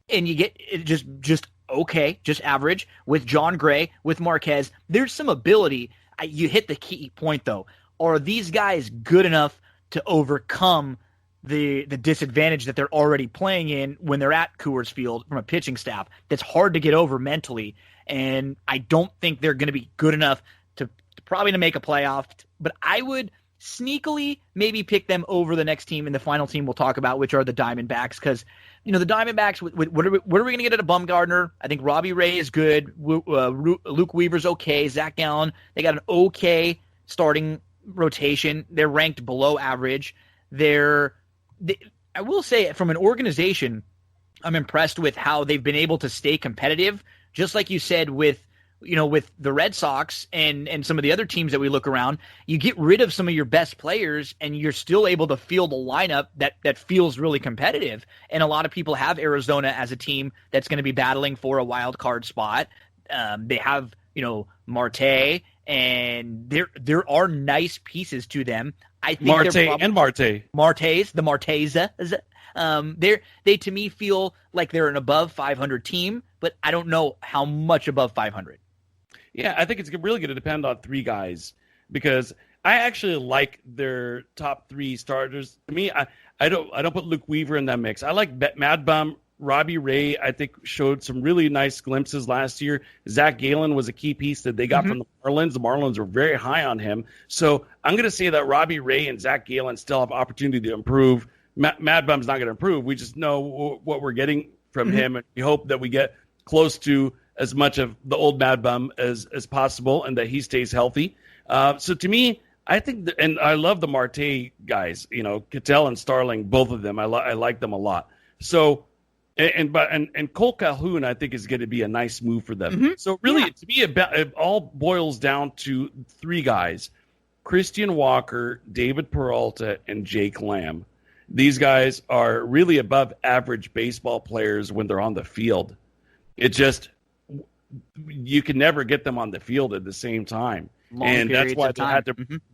and you get just okay, just average, with John Gray, with Marquez, there's some ability. You hit the key point, though. Are these guys good enough to overcome the disadvantage that they're already playing in when they're at Coors Field from a pitching staff that's hard to get over mentally? And I don't think they're going to be good enough to probably to make a playoff, but I would sneakily maybe pick them over the next team and the final team we'll talk about, which are the Diamondbacks, because the Diamondbacks, what are we going to get at a Bumgarner? I think Robbie Ray is good. Luke Weaver's okay. Zach Gallen, they got an okay starting rotation. They're ranked below average. I will say, from an organization, I'm impressed with how they've been able to stay competitive, just like you said with the Red Sox and some of the other teams that we look around. You get rid of some of your best players, and you're still able to field a lineup that feels really competitive. And a lot of people have Arizona as a team that's going to be battling for a wild card spot. They have Marte, and there are nice pieces to them. I think Martes, the Martes. They to me feel like they're an above 500 team, but I don't know how much above 500. Yeah, I think it's really going to depend on three guys, because I actually like their top three starters. To me, I don't put Luke Weaver in that mix. I like Mad Bum. Robbie Ray, I think, showed some really nice glimpses last year. Zach Gallen was a key piece that they got from the Marlins. The Marlins were very high on him. So I'm going to say that Robbie Ray and Zach Gallen still have opportunity to improve. Mad Bum's not going to improve. We just know what we're getting from him, and we hope that we get close to as much of the old Mad Bum as possible, and that he stays healthy. So to me, I think, and I love the Marte guys, Cattell and Starling, both of them. I like them a lot. So, and Cole Calhoun, I think, is going to be a nice move for them. So really, to me, it all boils down to three guys: Christian Walker, David Peralta, and Jake Lamb. These guys are really above average baseball players when they're on the field. It just, you can never get them on the field at the same time. And that's why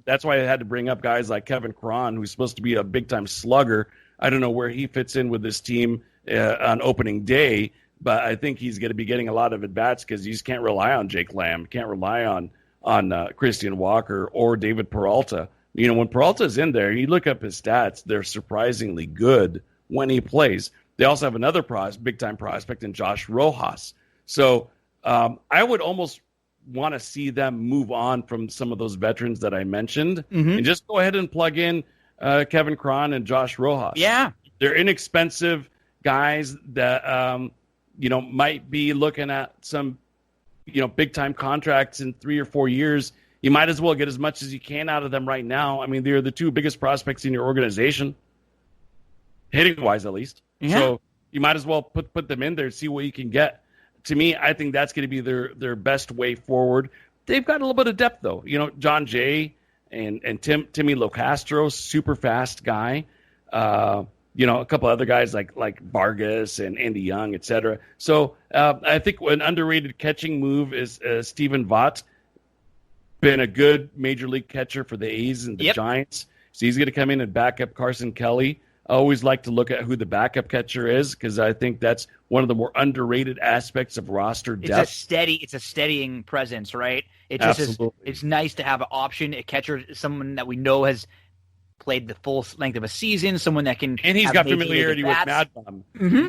that's why I had to bring up guys like Kevin Cron, who's supposed to be a big time slugger. I don't know where he fits in with this team on opening day, but I think he's going to be getting a lot of at-bats because you just can't rely on Jake Lamb, can't rely on Christian Walker or David Peralta. When Peralta's in there, you look up his stats, they're surprisingly good when he plays. They also have another big-time prospect in Josh Rojas. So I would almost want to see them move on from some of those veterans that I mentioned and just go ahead and plug in Kevin Cron and Josh Rojas. Yeah. They're inexpensive guys that, might be looking at some, big-time contracts in 3 or 4 years. You might as well get as much as you can out of them right now. I mean, they're the two biggest prospects in your organization, hitting-wise at least. Yeah. So you might as well put them in there and see what you can get. To me, I think that's going to be their best way forward. They've got a little bit of depth, though. John Jay and Timmy Locastro, super fast guy. A couple other guys like Vargas and Andy Young, et cetera. So I think an underrated catching move is Stephen Vaught. Been a good major league catcher for the A's and the Giants. So he's going to come in and back up Carson Kelly. I always like to look at who the backup catcher is because I think that's one of the more underrated aspects of roster depth. It's a steadying presence, right? It just Absolutely. It's nice to have an option, a catcher, someone that we know has played the full length of a season, someone that can. And he's got familiarity with Mad Bum.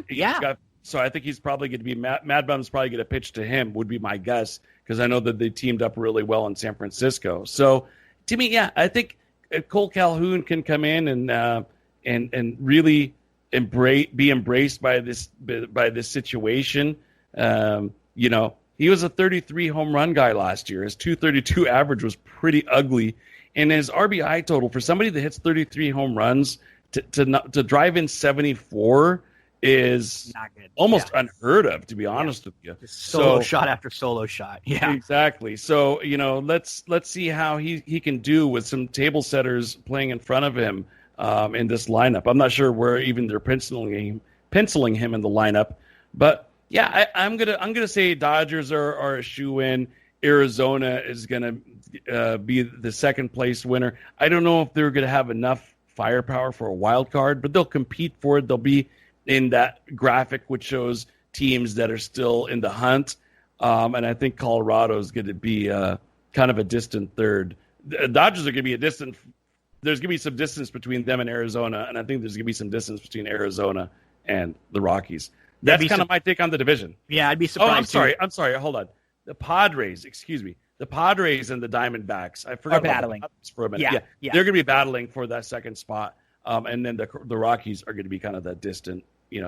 Yeah. So I think he's probably going to be Mad Bum's probably going to pitch to him, would be my guess, because I know that they teamed up really well in San Francisco. So To me, yeah, I think Cole Calhoun can come in and really be embraced by this situation. He was a 33 home run guy last year. His 232 average was pretty ugly, and his RBI total for somebody that hits 33 home runs to drive in 74 is not good. Almost unheard of, to be honest with you. Solo shot after solo shot. Yeah, exactly. So let's see how he can do with some table setters playing in front of him in this lineup. I'm not sure where even they're penciling him in the lineup, but yeah, I'm gonna say Dodgers are a shoe-in. Arizona is gonna be the second place winner. I don't know if they're gonna have enough firepower for a wild card, but they'll compete for it. They'll be in that graphic which shows teams that are still in the hunt. And I think Colorado is going to be kind of a distant third. The Dodgers are going to be a distant. There's going to be some distance between them and Arizona, and I think there's going to be some distance between Arizona and the Rockies. That's kind of my take on the division. Yeah, I'd be surprised. I'm sorry. Hold on. The Padres and the Diamondbacks. I forgot about battling for a minute. Yeah. They're going to be battling for that second spot. And then the Rockies are going to be kind of that distant,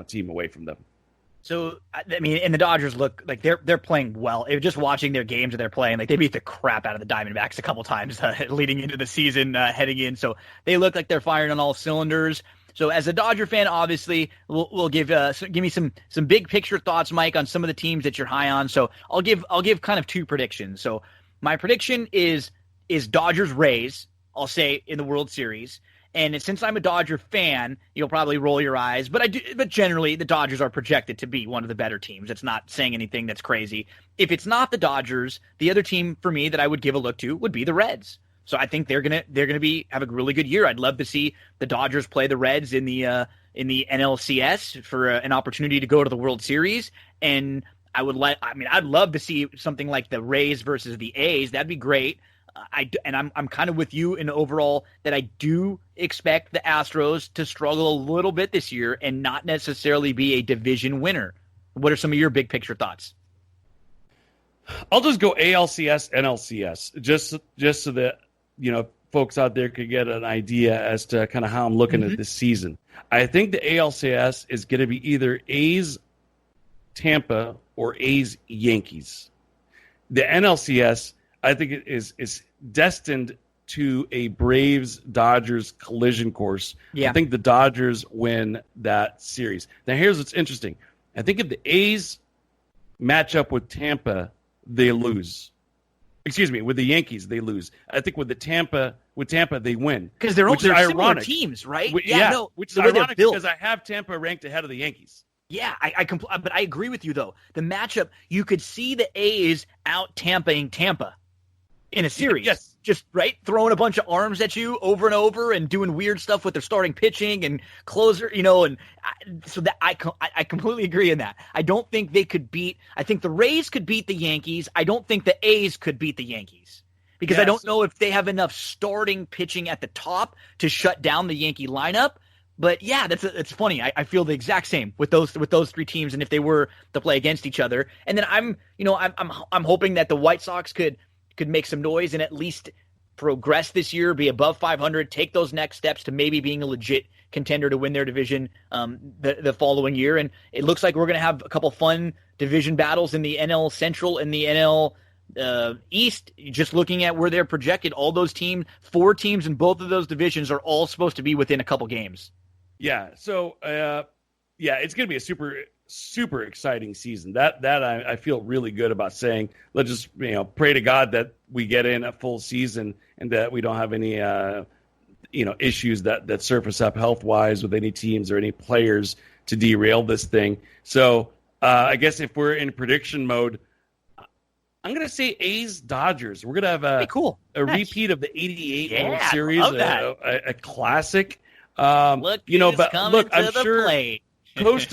team away from them. So, I mean, and the Dodgers look like they're playing well. Just watching their games that they're playing, like they beat the crap out of the Diamondbacks a couple times leading into the season, heading in. So they look like they're firing on all cylinders. So as a Dodger fan, obviously, we'll give me some big picture thoughts, Mike, on some of the teams that you're high on. So I'll give kind of two predictions. So my prediction is Dodgers Rays. I'll say in the World Series. And since I'm a Dodger fan, you'll probably roll your eyes. But generally, the Dodgers are projected to be one of the better teams. It's not saying anything that's crazy. If it's not the Dodgers, the other team for me that I would give a look to would be the Reds. So I think they're gonna have a really good year. I'd love to see the Dodgers play the Reds in the NLCS for an opportunity to go to the World Series. And I'd love to see something like the Rays versus the A's. That'd be great. I'm kind of with you in overall that I do expect the Astros to struggle a little bit this year and not necessarily be a division winner. What are some of your big picture thoughts? I'll just go ALCS, NLCS, just so that folks out there could get an idea as to kind of how I'm looking at this season. I think the ALCS is going to be either A's Tampa or A's Yankees. The NLCS, I think it is destined to a Braves-Dodgers collision course. Yeah. I think the Dodgers win that series. Now, here's what's interesting. I think if the A's match up with Tampa, they lose. Excuse me, with the Yankees, they lose. I think with Tampa, they win. Because they're similar ironic teams, right? Which is ironic because I have Tampa ranked ahead of the Yankees. Yeah, but I agree with you, though. The matchup, you could see the A's out-Tampaing Tampa in a series. Yes. Just, right, throwing a bunch of arms at you over and over and doing weird stuff with their starting pitching and closer, so that I completely agree in that. I don't think they could I think the Rays could beat the Yankees. I don't think the A's could beat the Yankees. Because I don't know if they have enough starting pitching at the top to shut down the Yankee lineup. But yeah, it's funny. I feel the exact same with those three teams, and if they were to play against each other. And then I'm hoping that the White Sox could make some noise and at least progress this year, be above 500, take those next steps to maybe being a legit contender to win their division the following year. And it looks like we're going to have a couple fun division battles in the NL Central and the NL East. Just looking at where they're projected, all those teams, 4 teams in both of those divisions are all supposed to be within a couple games. Yeah. So, it's going to be a super, super exciting season. That I feel really good about saying. Let's just pray to God that we get in a full season and that we don't have any issues that surface up health wise with any teams or any players to derail this thing. So I guess if we're in prediction mode, I'm going to say A's Dodgers. We're going to have a repeat of the 88 World Series, a classic. Look, I'm sure plate. coast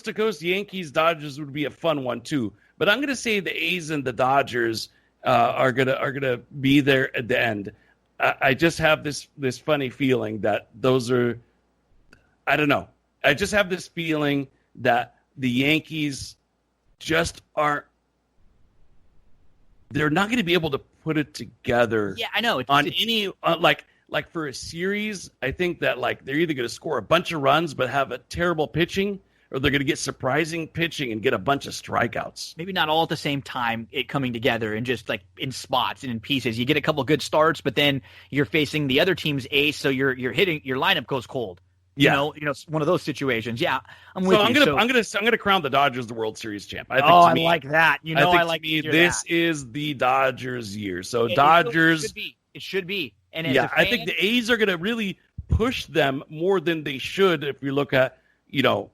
to coast Yankees Dodgers would be a fun one too. But I'm going to say the A's and the Dodgers are gonna be there at the end. I just have this funny feeling that those are. I don't know. I just have this feeling that the Yankees just aren't they're not going to be able to put it together. Yeah, I know. Any like for a series, I think that like they're either going to score a bunch of runs but have a terrible pitching, or they're going to get surprising pitching and get a bunch of strikeouts. Maybe not all at the same time, it coming together and just like in spots and in pieces. You get a couple good starts, but then you're facing the other team's ace, so your lineup goes cold. You know, one of those situations. Yeah, I'm with you. I'm gonna crown the Dodgers the World Series champ. I like that. I like to me, this is the Dodgers year. So Dodgers, it should be. And I think the A's are gonna really push them more than they should. If you look at the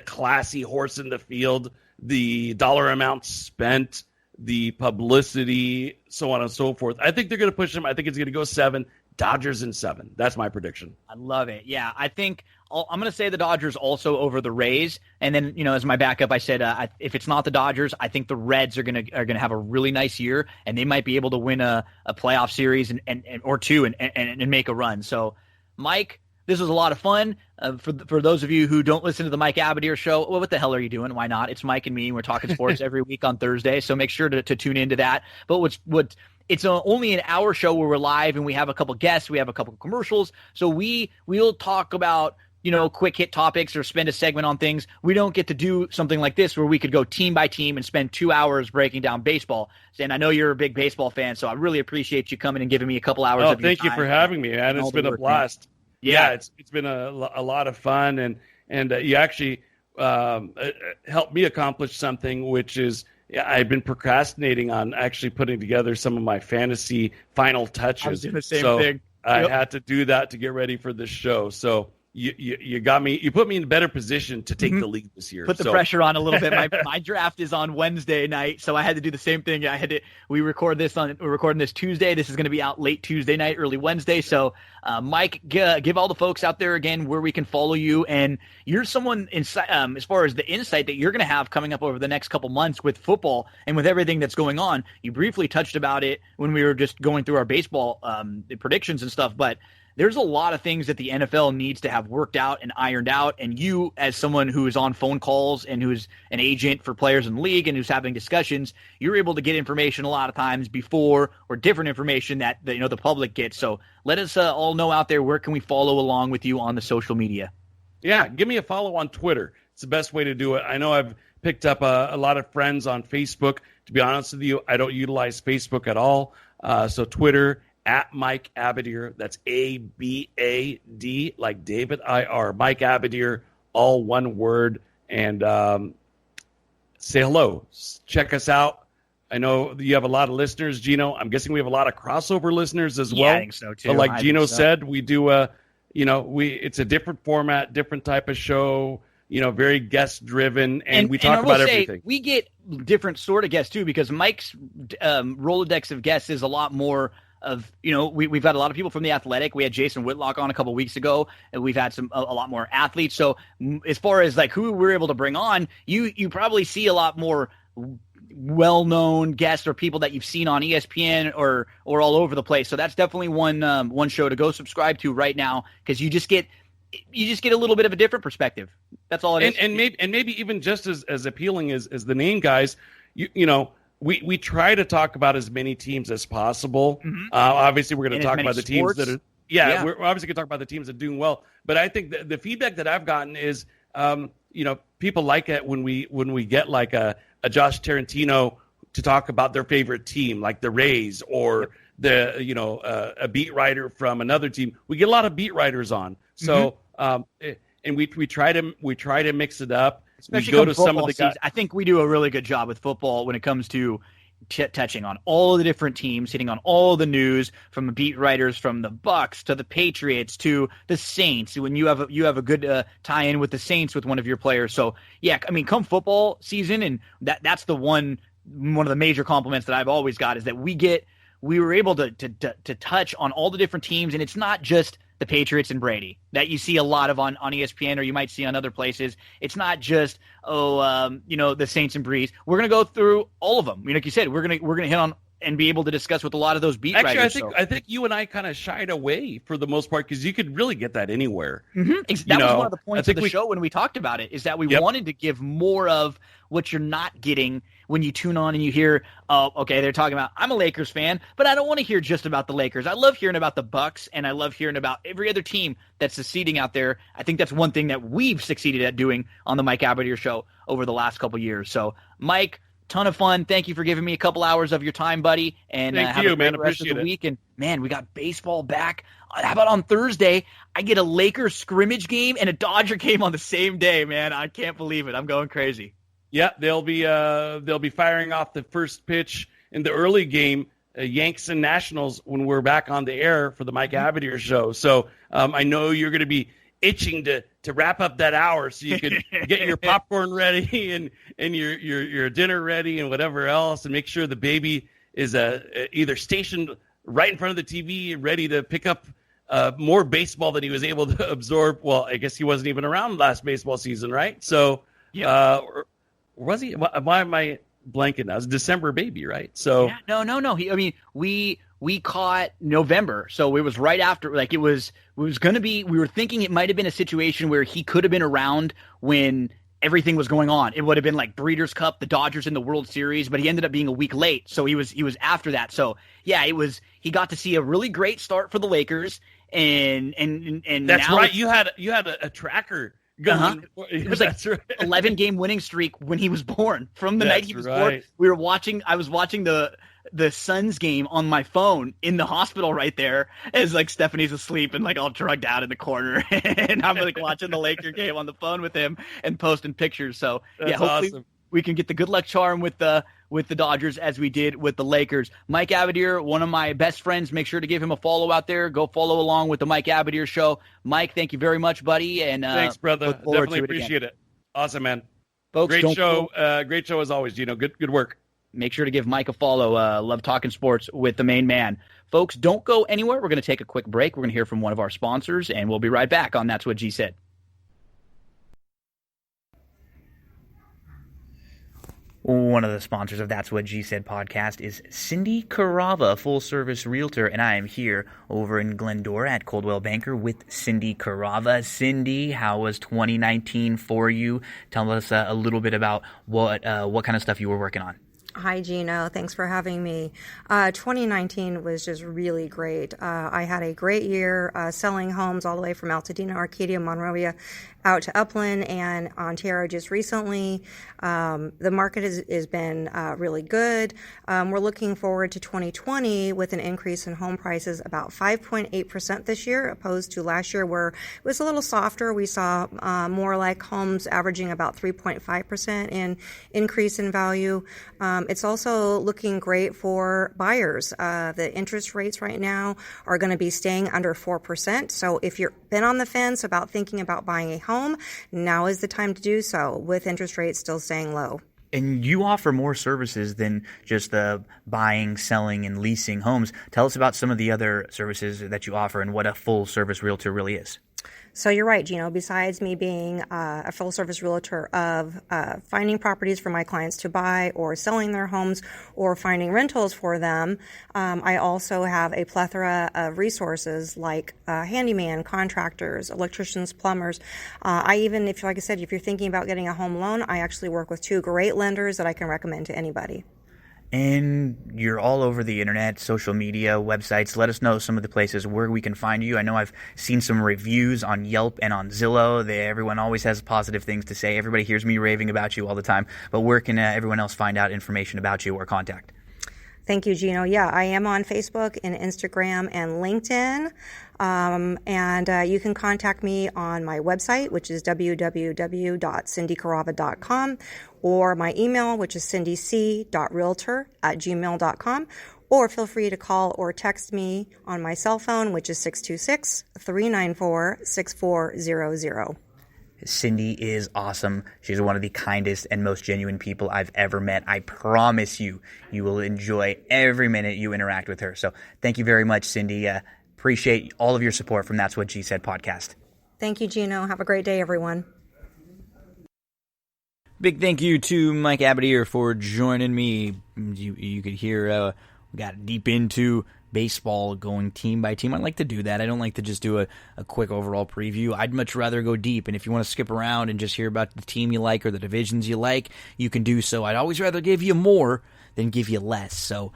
classy horse in the field, the dollar amount spent, the publicity, so on and so forth. I think they're gonna push them. I think it's gonna go 7. Dodgers in 7. That's my prediction. I love it. Yeah, I think I'm going to say the Dodgers also over the Rays, and then as my backup, I said if it's not the Dodgers, I think the Reds are going to have a really nice year, and they might be able to win a playoff series and or two and make a run. So, Mike, this was a lot of fun. For those of you who don't listen to the Mike Abadir show, well, what the hell are you doing? Why not? It's Mike and me. We're talking sports every week on Thursday, so make sure to tune into that. But it's only an hour show where we're live and we have a couple guests, we have a couple commercials. So we'll talk about, quick hit topics or spend a segment on things. We don't get to do something like this where we could go team by team and spend 2 hours breaking down baseball. And I know you're a big baseball fan, so I really appreciate you coming and giving me a couple hours of your time. Thank you for having me, man. It's been a blast. Yeah, it's been a lot of fun, and you actually helped me accomplish something, which is I've been procrastinating on actually putting together some of my fantasy final touches. I was doing the same thing. I had to do that to get ready for this show. So you got me. You put me in a better position to take the lead this year. Put the pressure on a little bit. My draft is on Wednesday night, so I had to do the same thing. We're recording this Tuesday. This is going to be out late Tuesday night, early Wednesday. So, Mike, give all the folks out there again where we can follow you. And you're someone as far as the insight that you're going to have coming up over the next couple months with football and with everything that's going on. You briefly touched about it when we were just going through our baseball predictions and stuff, but there's a lot of things that the NFL needs to have worked out and ironed out. And you, as someone who is on phone calls and who's an agent for players in the league and who's having discussions, you're able to get information a lot of times before or different information that the public gets. So let us all know out there, where can we follow along with you on the social media? Yeah, give me a follow on Twitter. It's the best way to do it. I know I've picked up a lot of friends on Facebook. To be honest with you, I don't utilize Facebook at all. So Twitter, at Mike Abadir, that's ABAD, like David IR, Mike Abadir, all one word, and say hello. Check us out. I know you have a lot of listeners, Gino. I'm guessing we have a lot of crossover listeners as well. I think so too. But like Gino said, we do it's a different format, different type of show. Very guest driven, and we talk about everything. We get different sort of guests too, because Mike's Rolodex of guests is a lot more of, we've had a lot of people from The Athletic. We had Jason Whitlock on a couple weeks ago, and we've had a lot more athletes. So as far as like who we're able to bring on, you probably see a lot more well-known guests or people that you've seen on ESPN or all over the place. So that's definitely one show to go subscribe to right now, because you just get a little bit of a different perspective. That's all it is. And maybe even just as appealing as the name guys, we try to talk about as many teams as possible. Mm-hmm. Obviously, we're going to talk about the teams that are we're obviously going to talk about the teams that are doing well. But I think the feedback that I've gotten is, people like it when we get like a Josh Tarantino to talk about their favorite team, like the Rays, or a beat writer from another team. We get a lot of beat writers on. So, and we try to mix it up. Especially go to some of the guys. I think we do a really good job with football when it comes to touching on all of the different teams, hitting on all the news, from the beat writers, from the Bucks to the Patriots to the Saints. When you have a good tie-in with the Saints with one of your players. So yeah, I mean, come football season, and that's the one of the major compliments that I've always got, is that we were able to touch on all the different teams, and it's not just the Patriots and Brady that you see a lot of on ESPN, or you might see on other places. It's not just the Saints and Breeze. We're gonna go through all of them. Like you said, we're gonna hit on and be able to discuss with a lot of those beat writers. I think you and I kind of shied away for the most part, because you could really get that anywhere. Mm-hmm. That was one of the points of the show when we talked about it, is that we wanted to give more of what you're not getting when you tune on and you hear, oh, okay, they're talking about, I'm a Lakers fan, but I don't want to hear just about the Lakers. I love hearing about the Bucks, and I love hearing about every other team that's succeeding out there. I think that's one thing that we've succeeded at doing on the Mike Abadir Show over the last couple years. So, Mike, ton of fun. Thank you for giving me a couple hours of your time, buddy. And have a great rest of the week. And, man, we got baseball back. How about on Thursday, I get a Lakers scrimmage game and a Dodger game on the same day, man. I can't believe it. I'm going crazy. Yeah, they'll be firing off the first pitch in the early game, Yanks and Nationals, when we're back on the air for the Mike Abadir Show. So I know you're going to be itching to wrap up that hour so you can get your popcorn ready and your dinner ready and whatever else, and make sure the baby is either stationed right in front of the TV and ready to pick up more baseball than he was able to absorb. Well, I guess he wasn't even around last baseball season, right? So, or was he? Why am I blanking now? It was a December baby, right? So, yeah, no. We caught November, so it was right after. Like it was going to be. We were thinking it might have been a situation where he could have been around when everything was going on. It would have been like Breeders' Cup, the Dodgers in the World Series, but he ended up being a week late, so he was after that. So yeah, it was. He got to see a really great start for the Lakers. And that's now right. You had a tracker going. It was like 11-game winning streak when he was born. From the night he was born, I was watching the Suns game on my phone in the hospital right there as like Stephanie's asleep and like all drugged out in the corner, and I'm like watching the Laker game on the phone with him and posting pictures. So that's hopefully awesome. We can get the good luck charm with the Dodgers as we did with the Lakers. Mike Abadir, one of my best friends. Make sure to give him a follow out there. Go follow along with the Mike Abadir Show. Mike, thank you very much, buddy. And thanks, brother. Definitely appreciate it. Awesome, man. Folks, great show. Great show as always. Good work. Make sure to give Mike a follow. Love talking sports with the main man. Folks, don't go anywhere. We're going to take a quick break. We're going to hear from one of our sponsors, and we'll be right back on That's What G Said. One of the sponsors of That's What G Said podcast is Cindy Carava, full-service realtor, and I am here over in Glendora at Coldwell Banker with Cindy Carava. Cindy, how was 2019 for you? Tell us a little bit about what kind of stuff you were working on. Hi, Gino. Thanks for having me. 2019 was just really great. I had a great year selling homes all the way from Altadena, Arcadia, Monrovia, out to Upland and Ontario just recently. The market has been really good. We're looking forward to 2020 with an increase in home prices about 5.8% this year, opposed to last year where it was a little softer. We saw more like homes averaging about 3.5% in increase in value. It's also looking great for buyers. The interest rates right now are going to be staying under 4%. So if you've been on the fence about thinking about buying a home, now is the time to do so with interest rates still staying low. And you offer more services than just the buying, selling, and leasing homes. Tell us about some of the other services that you offer and what a full-service realtor really is. So you're right, Gino. Besides me being a full-service realtor of finding properties for my clients to buy or selling their homes or finding rentals for them, I also have a plethora of resources like handyman, contractors, electricians, plumbers. Like I said, if you're thinking about getting a home loan, I actually work with 2 great lenders that I can recommend to anybody. And you're all over the internet, social media, websites. Let us know some of the places where we can find you. I know I've seen some reviews on Yelp and on Zillow. Everyone always has positive things to say. Everybody hears me raving about you all the time. But where can everyone else find out information about you or contact? Thank you, Gino. Yeah, I am on Facebook and Instagram and LinkedIn. And you can contact me on my website, which is www.cindycarava.com, or my email, which is cindyc.realtor@gmail.com, or feel free to call or text me on my cell phone, which is 626-394-6400. Cindy is awesome. She's one of the kindest and most genuine people I've ever met. I promise you, you will enjoy every minute you interact with her. So thank you very much, Cindy. Appreciate all of your support from That's What G Said podcast. Thank you, Gino. Have a great day, everyone. Big thank you to Mike Abadir for joining me. You could hear we got deep into baseball going team by team. I like to do that. I don't like to just do a quick overall preview. I'd much rather go deep, and if you want to skip around and just hear about the team you like or the divisions you like, you can do so. I'd always rather give you more than give you less. So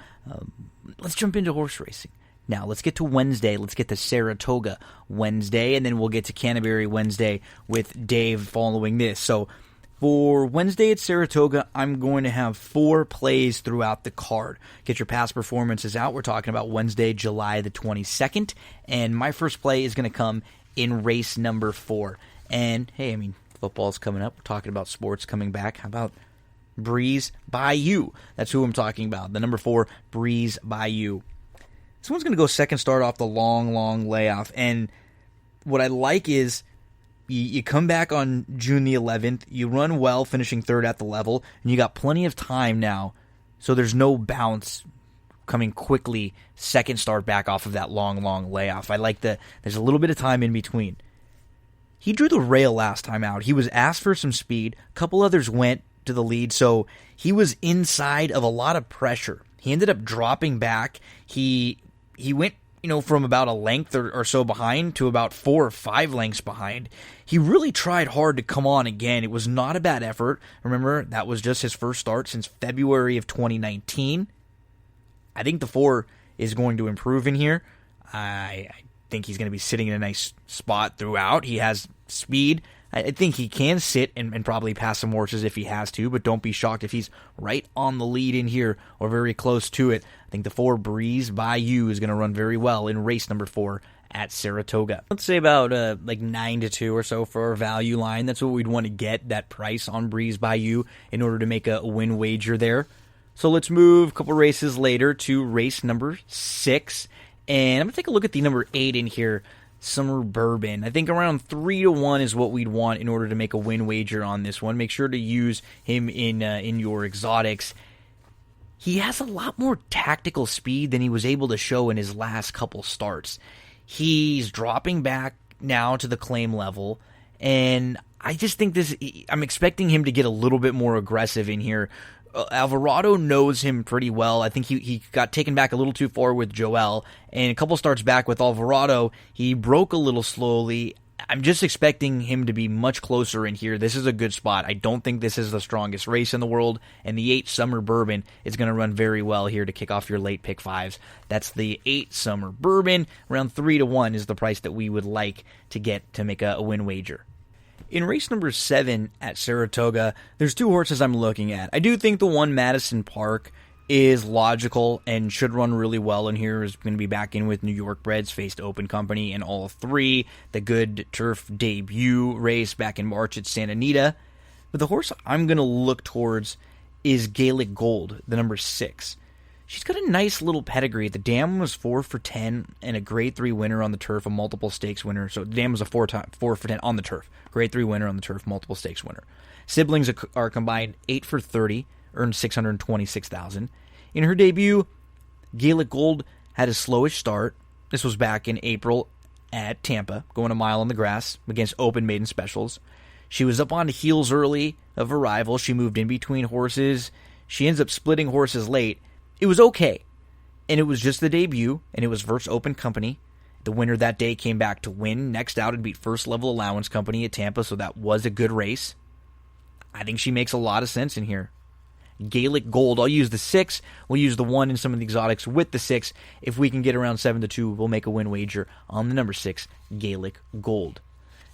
let's jump into horse racing. Now, let's get to Wednesday. Let's get to Saratoga Wednesday, and then we'll get to Canterbury Wednesday with Dave following this. So for Wednesday at Saratoga, I'm going to have 4 plays throughout the card. Get your past performances out. We're talking about Wednesday, July the 22nd, and my first play is going to come in race number 4. And, hey, I mean, football's coming up. We're talking about sports coming back. How about Breeze Bayou? That's who I'm talking about. The number 4, Breeze Bayou. This one's going to go second start off the long layoff, and what I like is you come back on June the 11th, you run well, finishing third at the level, and you got plenty of time now, so there's no bounce coming quickly, second start back off of that long layoff. I like that there's a little bit of time in between. He drew the rail last time out. He was asked for some speed. A couple others went to the lead, so he was inside of a lot of pressure. He ended up dropping back. He went, from about a length or so behind to about 4 or 5 lengths behind. He really tried hard to come on again. It was not a bad effort. Remember, that was just his first start since February of 2019. I think the 4 is going to improve in here. I think he's going to be sitting in a nice spot throughout. He has speed. I think he can sit and probably pass some horses if he has to, but don't be shocked if he's right on the lead in here or very close to it. I think the 4 Breeze Bayou is going to run very well in race number 4 at Saratoga. Let's say about 9-2 or so for our value line. That's what we'd want to get, that price on Breeze Bayou, in order to make a win wager there. So let's move a couple races later to race number 6, and I'm going to take a look at the number 8 in here, Summer Bourbon. I think around 3-1 is what we'd want in order to make a win wager on this one. Make sure to use him in your exotics. He has a lot more tactical speed than he was able to show in his last couple starts. He's dropping back now to the claim level, and I just think I'm expecting him to get a little bit more aggressive in here. Alvarado knows him pretty well. I think he got taken back a little too far with Joel, and a couple starts back with Alvarado, he broke a little slowly. I'm just expecting him to be much closer in here. This is a good spot. I don't think this is the strongest race in the world, and the 8 Summer Bourbon is going to run very well here to kick off your late pick 5s. That's the 8 Summer Bourbon. Around 3-1 is the price that we would like to get to make a win wager. In race number 7 at Saratoga, there's 2 horses I'm looking at. I do think the one Madison Park is logical and should run really well in here. Is going to be back in with New York breds, faced Open Company in all 3. The good turf debut race back in March at Santa Anita. But the horse I'm going to look towards is Gaelic Gold, the number 6. She's got a nice little pedigree. The dam was 4 for 10 and a grade 3 winner on the turf, a multiple stakes winner. So the dam was a 4 for 10 on the turf. Grade 3 winner on the turf, multiple stakes winner. Siblings are combined 8 for 30, earned $626,000. In her debut, Gaelic Gold had a slowish start. This was back in April at Tampa, going a mile on the grass against Open Maiden Specials. She was up on the heels early of arrival. She moved in between horses. She ends up splitting horses late. It was okay, and it was just the debut, and it was versus Open Company. The winner that day came back to win. Next out, it beat First Level Allowance Company at Tampa, so that was a good race. I think she makes a lot of sense in here. Gaelic Gold, I'll use the 6. We'll use the 1 in some of the exotics with the 6. If we can get around 7-2, we'll make a win wager on the number 6, Gaelic Gold.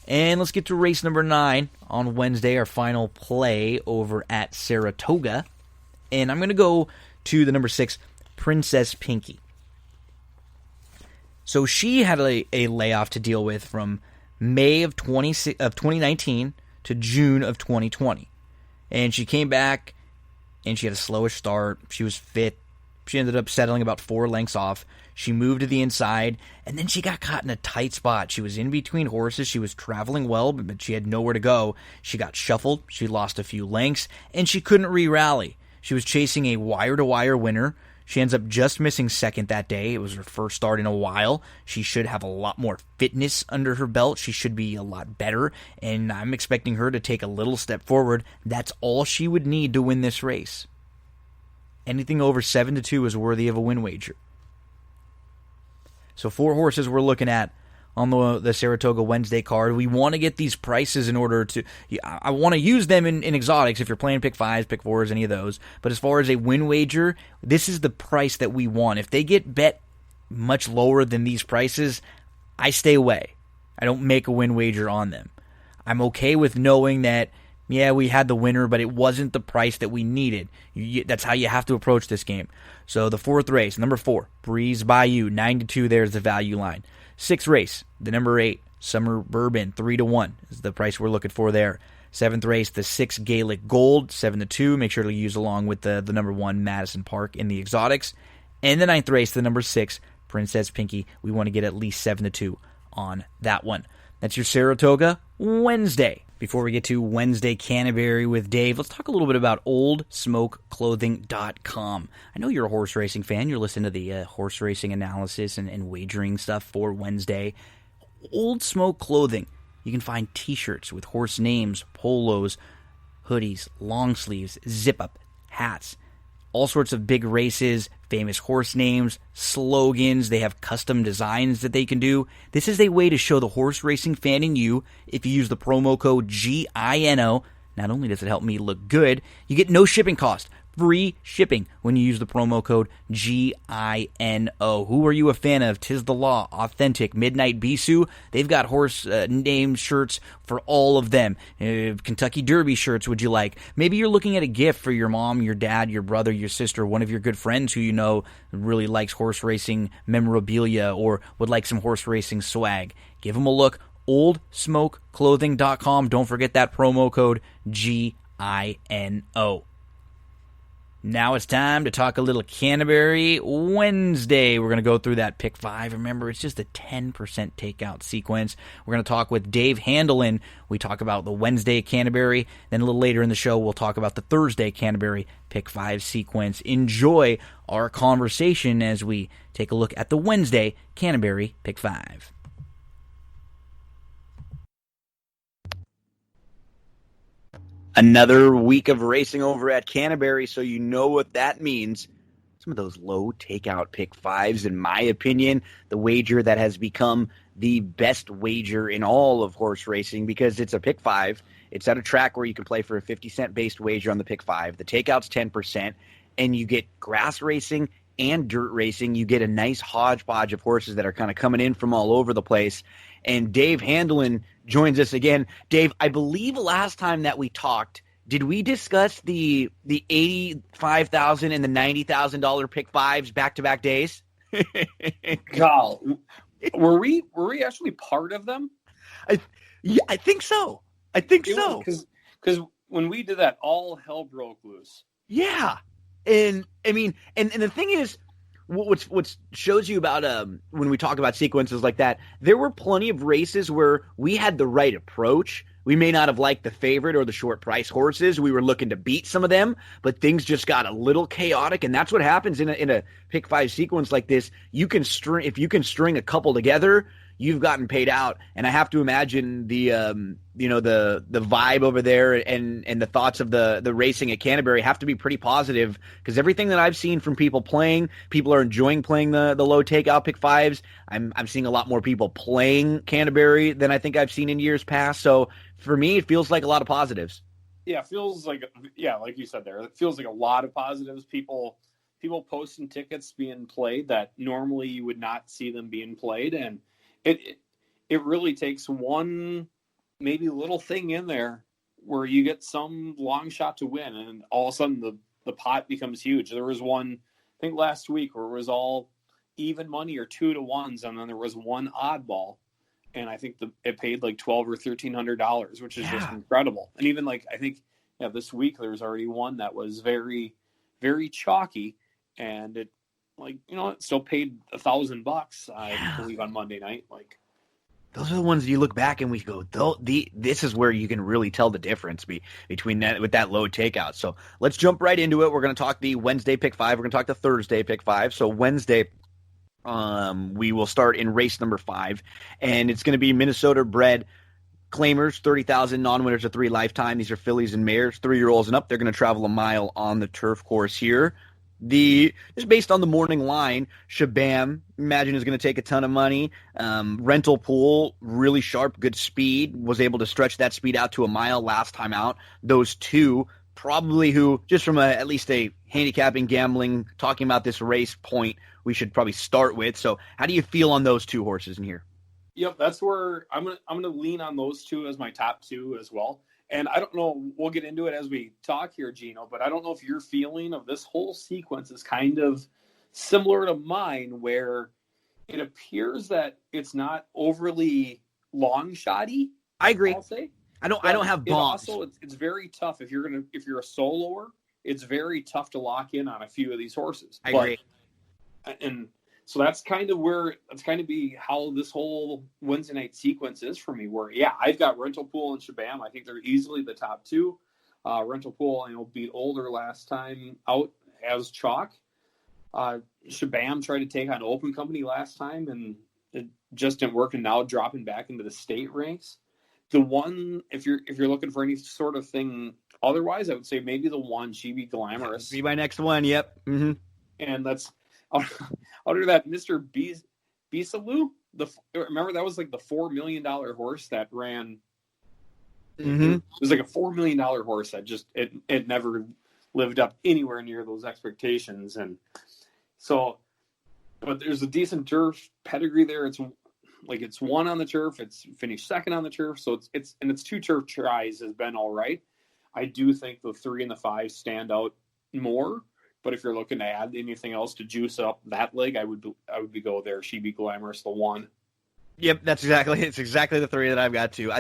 And let's get to race number 9 on Wednesday, our final play over at Saratoga. And I'm going to go to the number 6, Princess Pinky. So she had a layoff to deal with from May of 2019 to June of 2020. And she came back, and she had a slowish start. She was fit. She ended up settling about 4 lengths off. She moved to the inside, and then she got caught in a tight spot. She was in between horses. She was traveling well, but she had nowhere to go. She got shuffled. She lost a few lengths, and she couldn't re-rally. She was chasing a wire-to-wire winner. She ends up just missing second that day. It was her first start in a while. She should have a lot more fitness under her belt. She should be a lot better, and I'm expecting her to take a little step forward. That's all she would need to win this race. Anything over 7-2 is worthy of a win wager. So 4 horses we're looking at on the Saratoga Wednesday card. We want to get these prices in order to... I want to use them in exotics if you're playing pick 5s, pick 4s, any of those. But as far as a win wager, this is the price that we want. If they get bet much lower than these prices, I stay away. I don't make a win wager on them. I'm okay with knowing that, yeah, we had the winner, but it wasn't the price that we needed. That's how you have to approach this game. So the 4th race, number 4, Breeze Bayou, 9-2, there's the value line. 6th race, the number 8, Summer Bourbon, 3-1 is the price we're looking for there. 7th race, the 6 Gaelic Gold, 7-2. Make sure to use along with the number 1 Madison Park in the exotics. And the 9th race, the number 6 Princess Pinky. We want to get at least 7-2 on that one. That's your Saratoga Wednesday. Before we get to Wednesday Canterbury with Dave, let's talk a little bit about oldsmokeclothing.com. I know you're a horse racing fan. You're listening to the horse racing analysis and wagering stuff for Wednesday. Old Smoke Clothing. You can find t-shirts with horse names, polos, hoodies, long sleeves, zip-up, hats, all sorts of big races, famous horse names, slogans. They have custom designs that they can do. This is a way to show the horse racing fan in you. If you use the promo code GINO, not only does it help me look good, you get no shipping cost. Free shipping when you use the promo code GINO. Who are you a fan of? Tis the Law, Authentic, Midnight Bisou. They've got horse name shirts for all of them. Kentucky Derby shirts would you like? Maybe you're looking at a gift for your mom, your dad, your brother, your sister, one of your good friends who you know really likes horse racing memorabilia or would like some horse racing swag. Give them a look. oldsmokeclothing.com. Don't forget that promo code GINO. Now it's time to talk a little Canterbury Wednesday. We're going to go through that pick 5. Remember, it's just a 10% takeout sequence. We're going to talk with Dave Handeland. We talk about the Wednesday Canterbury. Then a little later in the show, we'll talk about the Thursday Canterbury pick 5 sequence. Enjoy our conversation as we take a look at the Wednesday Canterbury pick 5. Another week of racing over at Canterbury, so you know what that means. Some of those low takeout pick 5s, in my opinion, the wager that has become the best wager in all of horse racing because it's a pick 5. It's at a track where you can play for a 50-cent based wager on the pick 5. The takeout's 10%, and you get grass racing and dirt racing. You get a nice hodgepodge of horses that are kind of coming in from all over the place. And Dave Handeland joins us again. Dave, I believe last time that we talked, did we discuss the $85,000 and the $90,000 pick 5s back-to-back days? Gal, were we actually part of them? I think so. Because when we did that, all hell broke loose. Yeah. And I mean, and the thing is, what shows you about when we talk about sequences like that, there were plenty of races where we had the right approach. We may not have liked the favorite or the short price horses. We were looking to beat some of them, but things just got a little chaotic, and that's what happens in a pick 5 sequence like this. If you can string a couple together, you've gotten paid out. And I have to imagine the vibe over there and the thoughts of the racing at Canterbury have to be pretty positive, because everything that I've seen from people are enjoying playing the low takeout pick 5s. I'm seeing a lot more people playing Canterbury than I think I've seen in years past. So for me, it feels like a lot of positives. Yeah, like you said there, it feels like a lot of positives. People posting tickets being played that normally you would not see them being played, and it really takes one maybe little thing in there where you get some long shot to win, and all of a sudden the pot becomes huge. There was one, I think last week, where it was all even money or 2-to-1s, and then there was one oddball, and I think it paid like $1,200 or $1,300, which is just incredible. And even I think this week there's already one that was very, very chalky, and it it still paid $1,000, I believe, on Monday night. Those are the ones you look back and we go, this is where you can really tell the difference between that with that low takeout. So let's jump right into it. We're going to talk the Wednesday pick 5. We're going to talk the Thursday pick 5. So Wednesday, we will start in race number 5, and it's going to be Minnesota bred claimers, 30,000 non-winners of 3 lifetime. These are fillies and mares, 3-year-olds and up. They're going to travel a mile on the turf course here. Just based on the morning line, Shabam, imagine, is going to take a ton of money. Rental Pool, really sharp, good speed, was able to stretch that speed out to a mile last time out. Those two, probably who, just from at least a handicapping, gambling, talking about this race point, we should probably start with. So how do you feel on those two horses in here? Yep, that's where I'm gonna lean on those two as my top two as well. And I don't know, we'll get into it as we talk here, Gino, but I don't know if your feeling of this whole sequence is kind of similar to mine, where it appears that it's not overly long shotty. I agree. I'll say. I don't have bombs. It's very tough if you're a soloer. It's very tough to lock in on a few of these horses. I agree. And so that's kind of be how this whole Wednesday night sequence is for me, where, yeah, I've got Rental Pool and Shabam. I think they're easily the top two. Rental Pool, beat Older last time out as chalk. Shabam tried to take on Open Company last time, and it just didn't work, and now dropping back into the state ranks. The one, if you're looking for any sort of thing otherwise, I would say maybe the one, GB Glamorous. Be my next one, yep. Mm-hmm. And that's under that Mr. Bisalou. Remember, that was like the $4 million horse that ran. Mm-hmm. It was like a $4 million horse that just it never lived up anywhere near those expectations. And so, but there's a decent turf pedigree there. It's won on the turf. It's finished second on the turf. So it's two turf tries has been all right. I do think the 3 and the 5 stand out more. But if you're looking to add anything else to juice up that leg, I would go there. She Be Glamorous, the 1. Yep, it's exactly the 3 that I've got too.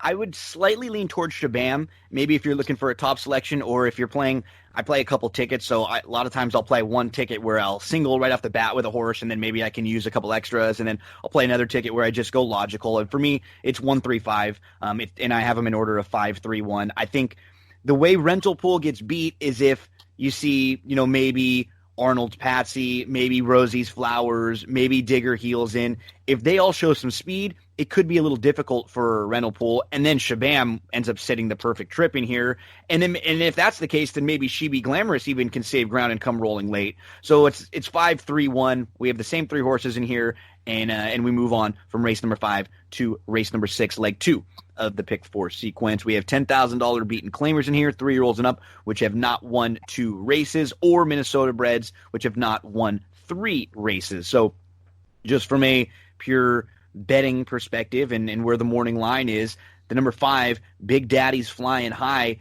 I would slightly lean towards Shabam. Maybe if you're looking for a top selection, or if you're playing, I play a couple tickets, so a lot of times I'll play one ticket where I'll single right off the bat with a horse, and then maybe I can use a couple extras, and then I'll play another ticket where I just go logical. And for me, it's 1, 3, 5, and I have them in order of 5, 3, 1. I think the way Rental Pool gets beat is if you see, maybe Arnold's Patsy, maybe Rosie's Flowers, maybe Digger Heels in. If they all show some speed, it could be a little difficult for Rental Pool. And then Shabam ends up setting the perfect trip in here. And if that's the case, then maybe She Be Glamorous even can save ground and come rolling late. So it's 5, 3, 1. We have the same 3 horses in here, and we move on from race number 5 to race number 6, leg 2 of the pick 4 sequence. We have $10,000 beaten claimers in here, 3-year-olds and up, which have not won 2 races, or Minnesota breds, which have not won 3 races. So just from a pure betting perspective and where the morning line is, the number 5, Big Daddy's Flying High,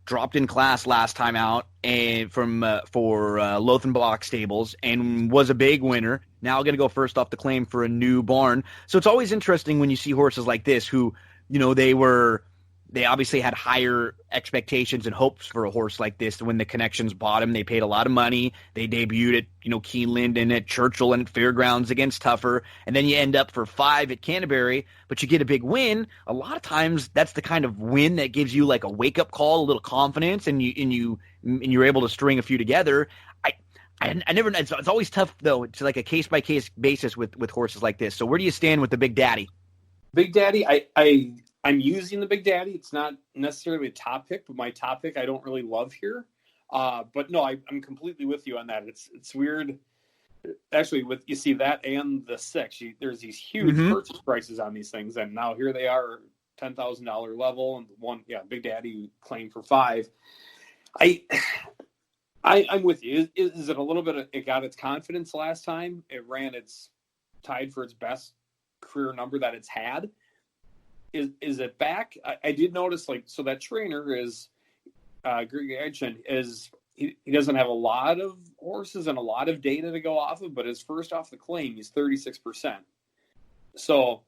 dropped in class last time out and for Lothenbach Stables, and was a big winner. Now going to go first off the claim for a new barn. So it's always interesting when you see horses like this who, they obviously had higher expectations and hopes for a horse like this. When the connections bought him, they paid a lot of money. They debuted at, Keeneland and at Churchill and at Fairgrounds against Tougher. And then you end up for 5 at Canterbury, but you get a big win. A lot of times that's the kind of win that gives you like a wake-up call, a little confidence, and you're able to string a few together. It's always tough, though. It's like a case-by-case basis with horses like this. So where do you stand with the Big Daddy? Big Daddy, I'm using the Big Daddy. It's not necessarily a top pick, but my top pick I don't really love here. But no, I'm completely with you on that. It's weird. Actually, with you see that and the 6, there's these huge purchase prices on these things, and now here they are, $10,000 level, and Big Daddy claimed for 5. I'm with you. Is it a little bit? It got its confidence last time. It ran tied for its best career number that it's had. Is it back? I did notice, so that trainer is Greg Edgen he doesn't have a lot of horses and a lot of data to go off of, but his first off the claim, he's 36%. So,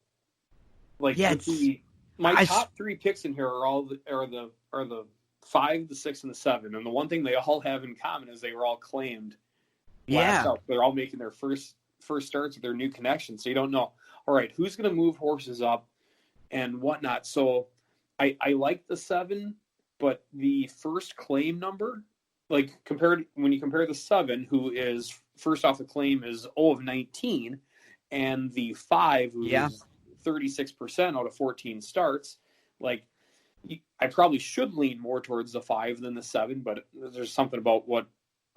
top 3 picks in here are the 5, the 6, and the 7, and the one thing they all have in common is they were all claimed. Yeah, they're all making their first starts with their new connection, so you don't know. All right, who's going to move horses up and whatnot? So I like the 7, but the first claim number, when you compare the 7, who is first off the claim, is 0 of 19, and the 5, who is 36% out of 14 starts, I probably should lean more towards the 5 than the 7, but there's something about what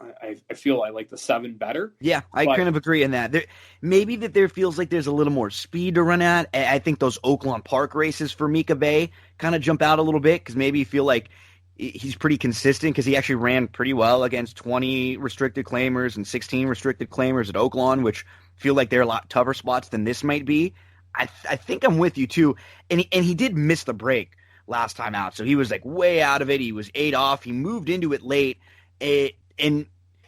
I feel I like the 7 better. Yeah, I kind of agree in that. Maybe that there feels like there's a little more speed to run at. I think those Oaklawn Park races for Mika Bay kind of jump out a little bit because maybe you feel like he's pretty consistent because he actually ran pretty well against 20 restricted claimers and 16 restricted claimers at Oaklawn, which feel like they're a lot tougher spots than this might be. I think I'm with you too. And he did miss the break last time out, so he was like way out of it. He was 8 off. He moved into it late. And,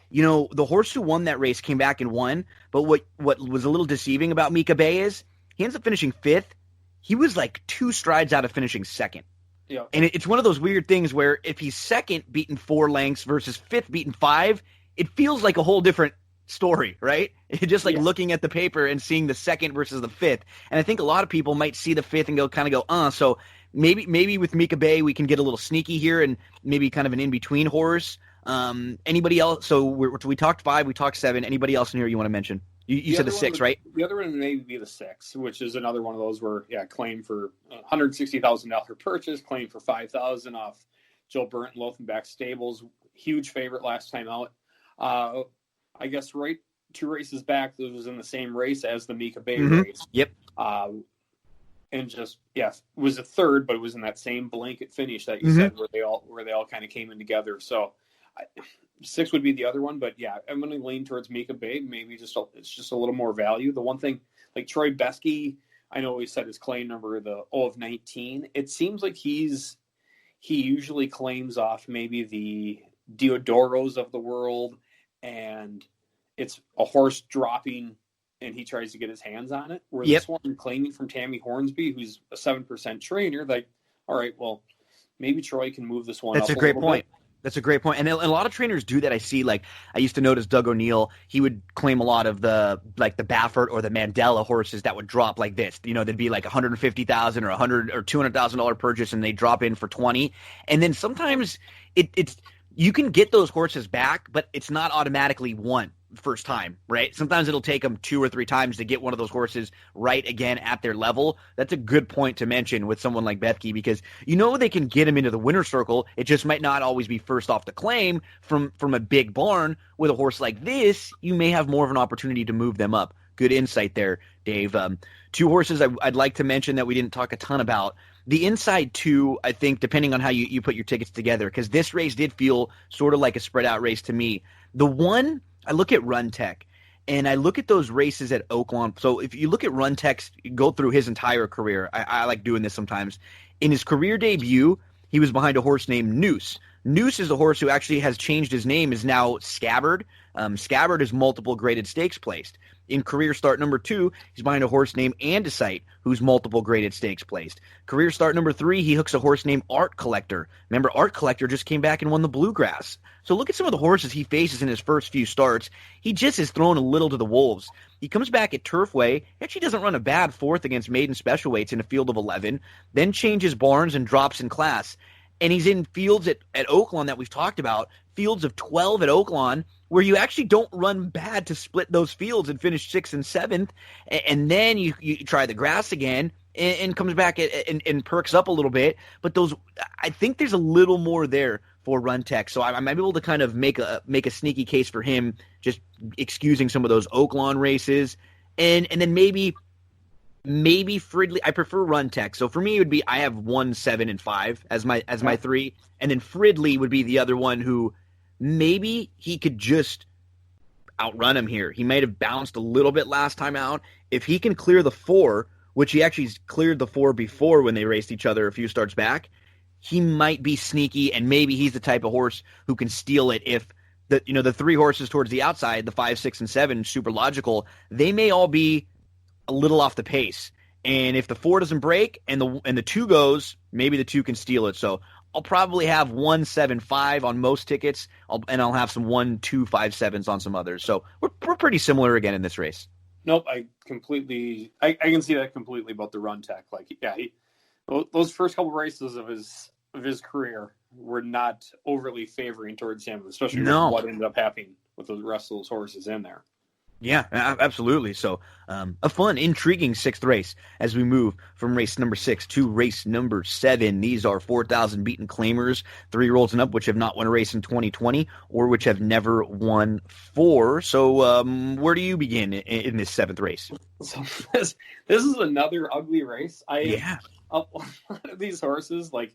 you know, the horse who won that race came back and won. But what was a little deceiving about Mika Bay is he ends up finishing 5th. He was like 2 strides out of finishing 2nd. Yeah. And it's one of those weird things where if he's 2nd beaten 4 lengths versus 5th beaten 5, it feels like a whole different story, right? Just like looking at the paper and seeing the 2nd versus the 5th. And I think a lot of people might see the 5th and go, so maybe with Mika Bay we can get a little sneaky here and maybe kind of an in-between horse. Anybody else? So we talked 5, we talked 7. Anybody else in here you want to mention? You said the 6, right? The other one may be the 6, which is another one of those where, claim for $160,000 purchase, claim for $5,000 off Joe Burnt and Lothenbach Stables. Huge favorite last time out. I guess 2 races back, it was in the same race as the Mika Bay race. Yep. And just was a 3rd, but it was in that same blanket finish that you said where they all kind of came in together. So 6 would be the other one, but I'm going to lean towards Mika Bay. Maybe it's just a little more value. The one thing, like Troy Besky, I know he said his claim number the O of 19. It seems like he usually claims off maybe the Diodoros of the world, and it's a horse dropping and he tries to get his hands on it. Where this one claiming from Tammy Hornsby, who's a 7% trainer, like, all right, well, maybe Troy can move this one up. That's a great point. That's a great point. And a lot of trainers do that. I see, like, I used to notice Doug O'Neill, he would claim a lot of the Baffert or the Mandela horses that would drop like this. You know, they'd be like $150,000 or $100,000 or $200,000 purchase and they drop in for 20. And then sometimes it's you can get those horses back, but it's not automatically won first time, right? Sometimes it'll take them 2 or 3 times to get one of those horses right again at their level. That's a good point to mention with someone like Bethke because they can get him into the winner's circle. It just might not always be first off the claim from a big barn. With a horse like this, you may have more of an opportunity to move them up. Good insight there, Dave. 2 horses I'd like to mention that we didn't talk a ton about. The inside 2, I think, depending on how you put your tickets together, because this race did feel sort of like a spread out race to me. The one, I look at Run Tech, and I look at those races at Oaklawn. So if you look at Run Tech's, go through his entire career. I like doing this sometimes. In his career debut, he was behind a horse named Noose. Noose is a horse who actually has changed his name, is now Scabbard. Scabbard is multiple graded stakes placed. In career start number 2, he's behind a horse named Andesite, who's multiple graded stakes placed. Career start number 3, he hooks a horse named Art Collector. Remember, Art Collector just came back and won the Bluegrass. So look at some of the horses he faces in his first few starts. He just is thrown a little to the wolves. He comes back at Turfway, actually doesn't run a bad 4th against maiden special weights in a field of 11, then changes barns and drops in class. And he's in fields at Oaklawn that we've talked about, fields of 12 at Oaklawn, where you actually don't run bad to split those fields and finish 6th and 7th. And then you try the grass again and comes back and perks up a little bit. But I think there's a little more there for Run Tech. So I'm able to kind of make a sneaky case for him, just excusing some of those Oaklawn races. And then maybe Fridley. I prefer Run Tech. So for me, it would be I have 1, 7, and 5 as my 3, and then Fridley would be the other one who maybe he could just outrun him here. He might have bounced a little bit last time out. If he can clear the 4, which he actually cleared the 4 before when they raced each other a few starts back, he might be sneaky, and maybe he's the type of horse who can steal it if the 3 horses towards the outside, the 5, 6, and 7, super logical, they may all be a little off the pace. And if the 4 doesn't break and the 2 goes, maybe the 2 can steal it. So I'll probably have 1, 7, 5 on most tickets, and I'll have some 1, 2, 5, 7s on some others. So we're pretty similar again in this race. Nope, I can see that completely about the Run Tech. Like, those first couple races of his career were not overly favoring towards him, especially with what ended up happening with the rest of those horses in there. Yeah, absolutely. So a fun, intriguing sixth race as we move from race number 6 to race number 7. These are 4,000 beaten claimers, 3-year-olds and up, which have not won a race in 2020 or which have never won 4. So where do you begin in this 7th race? So this is another ugly race. Yeah. A lot of these horses, like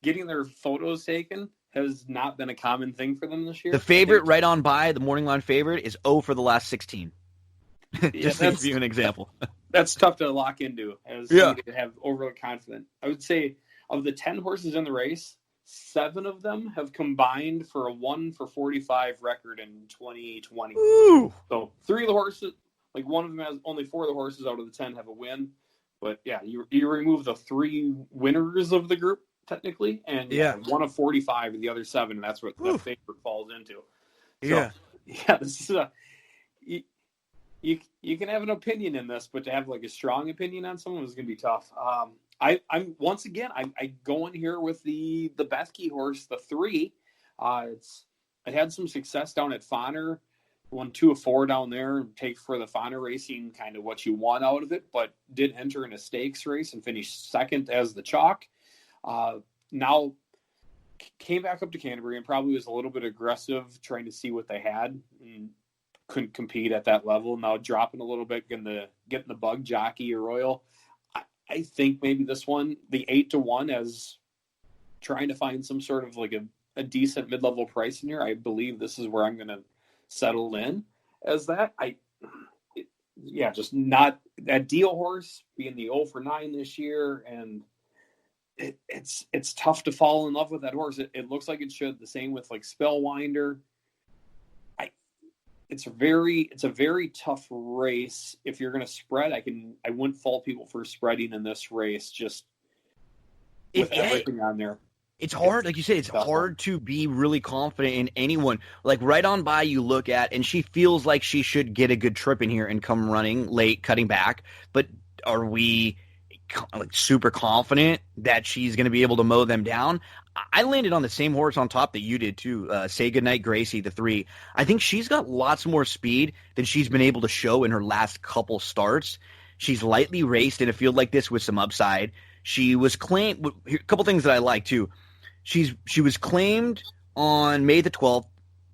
getting their photos taken, has not been a common thing for them this year. The favorite right on by, the morning line favorite, is 0 for the last 16. Just to give you an example. That's tough to lock into as somebody to have overly confident. I would say of the 10 horses in the race, 7 of them have combined for a 1 for 45 record in 2020. Ooh. So 3 of the horses, like one of them has only 4 of the horses out of the 10 have a win. But yeah, you remove the 3 winners of the group, technically, and 1 of 45 of the other 7, and that's what the favorite falls into. So, this is you can have an opinion in this, but to have like a strong opinion on someone is going to be tough. I'm once again I go in here with the Bethke horse, the 3. It had some success down at Fawner, won 2 of 4 down there, and take for the Fawner racing kind of what you want out of it, but did enter in a stakes race and finished second as the chalk. Now came back up to Canterbury and probably was a little bit aggressive trying to see what they had and couldn't compete at that level. Now dropping a little bit, getting the bug jockey or Royal. I think maybe this one, the 8-1, as trying to find some sort of like a decent mid-level price in here. I believe this is where I'm going to settle in as that. Just not that deal horse being the 0 for 9 this year, and it's tough to fall in love with that horse. It looks like it should. The same with like Spellwinder. It's a very tough race. If you're going to spread, I wouldn't fault people for spreading in this race. Just with everything on there. It's hard, like you said, it's hard to be really confident in anyone. Like right on by you look at, and she feels like she should get a good trip in here and come running late, cutting back. But are we like super confident that she's going to be able to mow them down? I landed on the same horse on top that you did too. Say Goodnight Gracie, the 3. I think she's got lots more speed than she's been able to show in her last couple starts. She's lightly raced in a field like this with some upside. She was claimed. A couple things that I like too. She was claimed on May the 12th.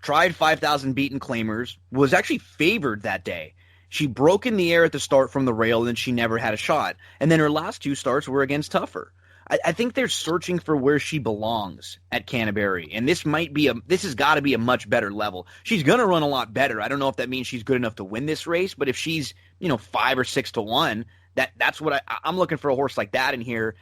Tried 5,000 beaten claimers. Was actually favored that day. She broke in the air at the start from the rail, and then she never had a shot. And then her last 2 starts were against Tougher. I think they're searching for where she belongs at Canterbury, and this has got to be a much better level. She's going to run a lot better. I don't know if that means she's good enough to win this race, but if she's 5 or 6-1, that's what I'm looking for, a horse like that in here.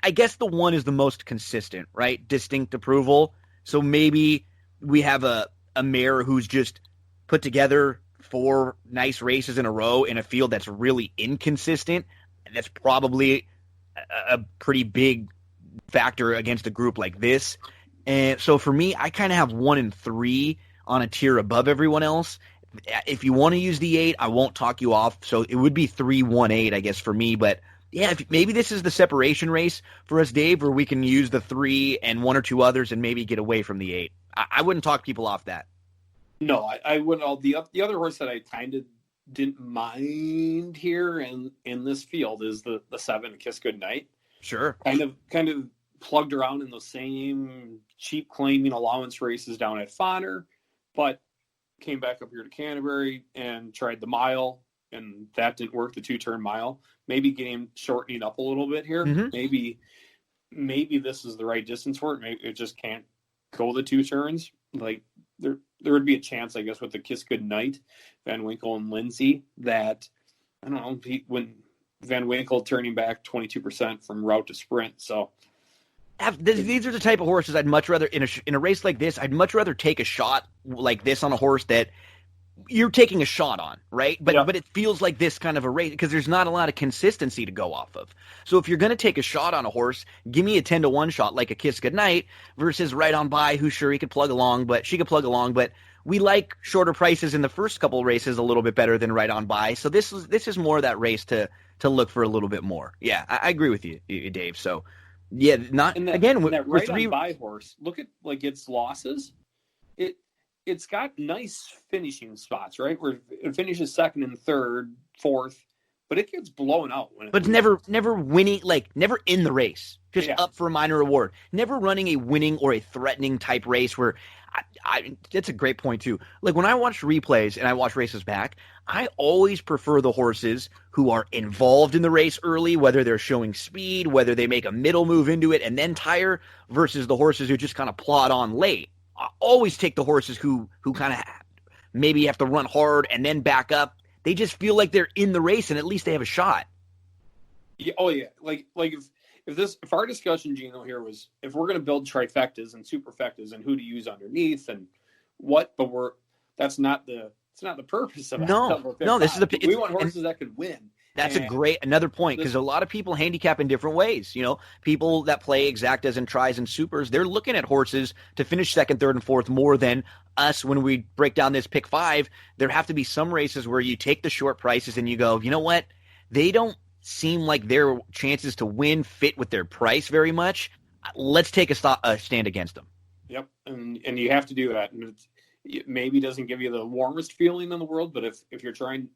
I guess the 1 is the most consistent, right? Distinct approval. So maybe we have a mare who's just put together 4 nice races in a row in a field that's really inconsistent. That's probably a pretty big factor against a group like this. And so for me, I kind of have 1 and 3 on a tier above everyone else. If you want to use the 8, I won't talk you off. So it would be 3-1-8, I guess, for me. But yeah, maybe this is the separation race for us, Dave, where we can use the 3 and 1 or 2 others and maybe get away from the 8. I wouldn't talk people off that. No, I wouldn't. The other horse that I kind of didn't mind here in this field is the 7, Kiss Goodnight. Sure. Kind of plugged around in those same cheap claiming allowance races down at Fawner, but came back up here to Canterbury and tried the mile, and that didn't work, the 2-turn mile. Maybe shortening up a little bit here. Mm-hmm. Maybe this is the right distance for it. Maybe it just can't go the 2 turns. Like there would be a chance, I guess, with the Kiss Goodnight, Van Winkle and Lindsay, that I don't know, when Van Winkle turning back 22% from route to sprint. So these are the type of horses I'd much rather in a race like this. I'd much rather take a shot like this on a horse that you're taking a shot on, right? But it feels like this kind of a race because there's not a lot of consistency to go off of. So if you're going to take a shot on a horse, give me a 10-1 shot like a Kiss Goodnight versus Right On By, who sure she could plug along, but we like shorter prices in the first couple of races a little bit better than Right On By. So this is more of that race to look for a little bit more. Yeah, I agree with you, Dave. So yeah, not again with that Right 3 On By horse. Look at like its losses. it's got nice finishing spots, right? Where it finishes second and third, fourth, but it gets blown out. But never winning, like never in the race, just up for a minor award. Never running a winning or a threatening type race where that's a great point too. Like when I watch replays and I watch races back, I always prefer the horses who are involved in the race early, whether they're showing speed, whether they make a middle move into it and then tire, versus the horses who just kind of plod on late. I always take the horses who kind of maybe have to run hard and then back up. They just feel like they're in the race and at least they have a shot. Yeah, oh yeah. Like if our discussion, Gino, here was if we're going to build trifectas and superfectas and who to use underneath and what, but that's not the purpose of it. No, this is we want horses that could win. That's another point, because a lot of people handicap in different ways. You know, people that play exactas and tries and supers, they're looking at horses to finish second, third, and fourth more than us when we break down this pick five. There have to be some races where you take the short prices and you go, you know what? They don't seem like their chances to win fit with their price very much. Let's take a stand against them. Yep, and you have to do that. And it maybe doesn't give you the warmest feeling in the world, but if you're trying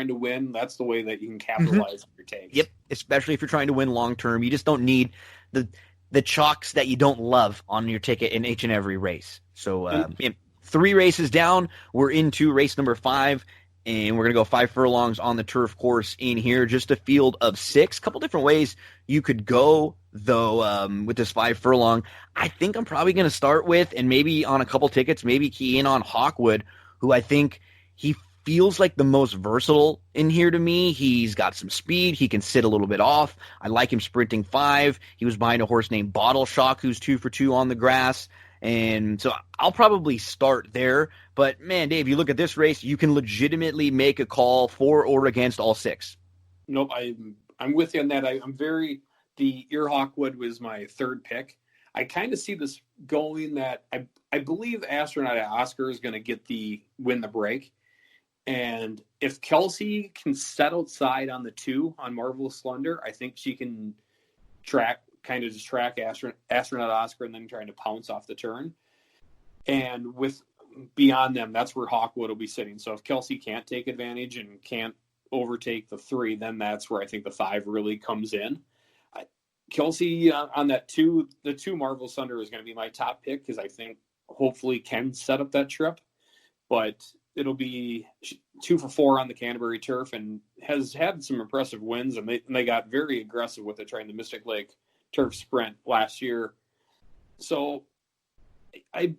to win, that's the way that you can capitalize on your takes. Yep, especially if you're trying to win long term. You just don't need the chalks that you don't love on your ticket in each and every race. So 3 races down, we're into race number 5, and we're going to go 5 furlongs on the turf course in here. Just a field of 6. Couple different ways you could go, though, with this 5 furlong. I think I'm probably going to start with, and maybe on a couple tickets, maybe key in on Hawkwood, who I think he feels like the most versatile in here to me. He's got some speed. He can sit a little bit off. I like him sprinting 5. He was behind a horse named Bottle Shock, who's 2 for 2 on the grass. And so I'll probably start there. But, man, Dave, you look at this race, you can legitimately make a call for or against all 6. Nope, I'm with you on that. The Ear Hawkwood was my third pick. I kind of see this going that I believe Astronaut Oscar is going to win the break. And if Kelsey can set outside on the 2 on Marvelous Slender, I think she can track Astronaut Oscar and then trying to pounce off the turn. And with beyond them, that's where Hawkwood will be sitting. So if Kelsey can't take advantage and can't overtake the 3, then that's where I think the 5 really comes in. Kelsey on that 2, the 2 Marvelous Slender is going to be my top pick because I think hopefully can set up that trip. But it'll be 2 for 4 on the Canterbury turf and has had some impressive wins, and they got very aggressive with it trying the Mystic Lake turf sprint last year. So I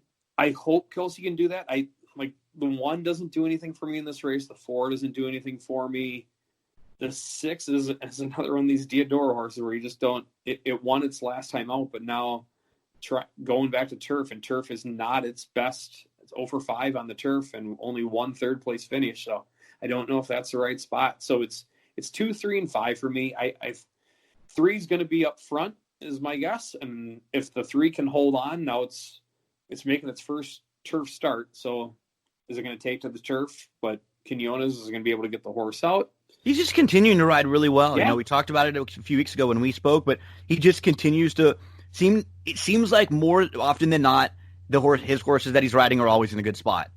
hope Kelsey can do that. I like the 1 doesn't do anything for me in this race. The 4 doesn't do anything for me. The 6 is another one of these Diodoro horses where you just don't. It won its last time out, but now going back to turf, and turf is not its best. It's 0 for 5 on the turf and only 1 third place finish. So I don't know if that's the right spot. So it's 2, 3, and 5 for me. 3 is going to be up front is my guess, and if the 3 can hold on, now it's making its first turf start. So is it going to take to the turf? But Quinones is going to be able to get the horse out. He's just continuing to ride really well. Yeah. You know, we talked about it a few weeks ago when we spoke, but he just continues to it seems like more often than not, his horses that he's riding are always in a good spot,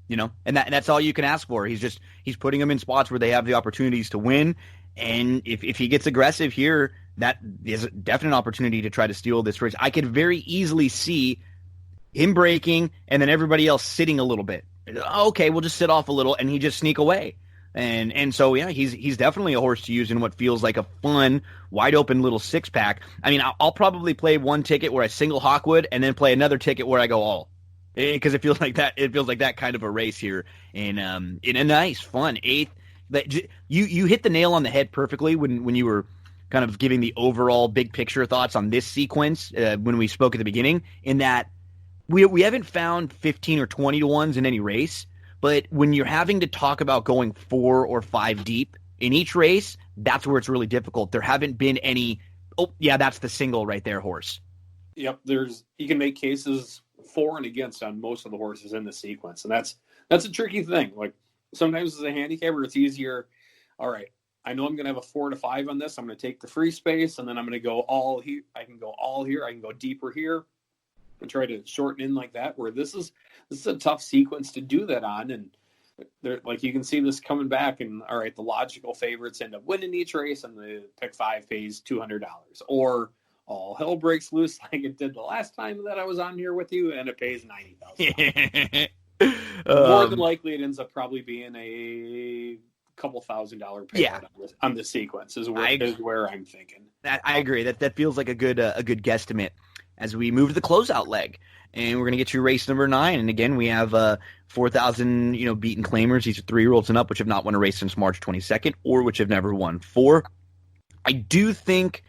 you know, and that's all you can ask for. He's putting them in spots where they have the opportunities to win. And if he gets aggressive here, that is a definite opportunity to try to steal this race. I could very easily see him breaking and then everybody else sitting a little bit. Okay, we'll just sit off a little, and he just sneak away. And so, yeah, he's definitely a horse to use in what feels like a fun, wide-open little 6-pack. I mean, I'll probably play 1 ticket where I single Hawkwood and then play another ticket where I go all. Because it feels like that kind of a race here in a nice, fun 8th. You hit the nail on the head perfectly when you were kind of giving the overall big picture thoughts on this sequence when we spoke at the beginning, in that we haven't found 15 or 20 to 1s in any race. But when you're having to talk about going 4 or 5 deep in each race, that's where it's really difficult. There haven't been any, oh, yeah, that's the single right there horse. Yep, you can make cases for and against on most of the horses in the sequence. And that's a tricky thing. Like sometimes as a handicapper, it's easier. All right, I know I'm going to have a 4 to 5 on this. I'm going to take the free space, and then I'm going to go all here. I can go all here. I can go deeper here. and try to shorten in like that, where this is a tough sequence to do that on. And they're like, you can see this coming back, and all right, the logical favorites end up winning each race, and the pick 5 pays $200, or all hell breaks loose like it did the last time that I was on here with you, and it pays $90,000. More than likely, it ends up probably being a couple $1,000 payout on the sequence is where I'm thinking. I agree. That feels like a good guesstimate as we move to the closeout leg. And we're going to get to race number 9. And again, we have 4,000, beaten claimers. These are 3-year-olds and up, which have not won a race since March 22nd, or which have never won 4. I do think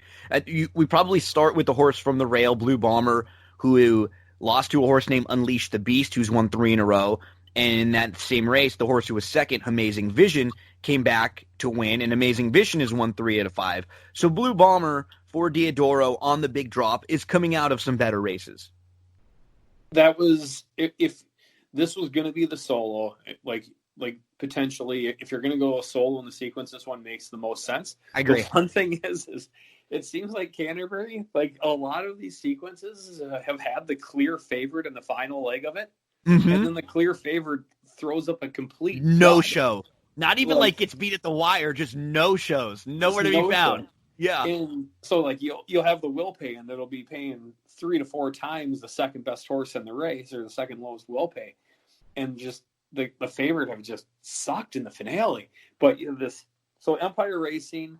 we probably start with the horse from the rail, Blue Bomber, who lost to a horse named Unleash the Beast, who's won 3 in a row. And in that same race, the horse who was second, Amazing Vision, came back to win, and Amazing Vision has won 3 out of 5. So Blue Bomber for Diodoro on the big drop is coming out of some better races. That was, if this was going to be the solo, like potentially, if you're going to go a solo in the sequence, this one makes the most sense. I agree. The fun thing is it seems like Canterbury, like a lot of these sequences have had the clear favorite in the final leg of it. Mm-hmm. And then the clear favorite throws up a complete no-show. Not even like gets beat at the wire, just no-shows. Nowhere to be found. Yeah. And so like you'll have the will pay, and it'll be paying 3 to 4 times the second best horse in the race, or the second lowest will pay. And just the favorite have just sucked in the finale. But so Empire Racing,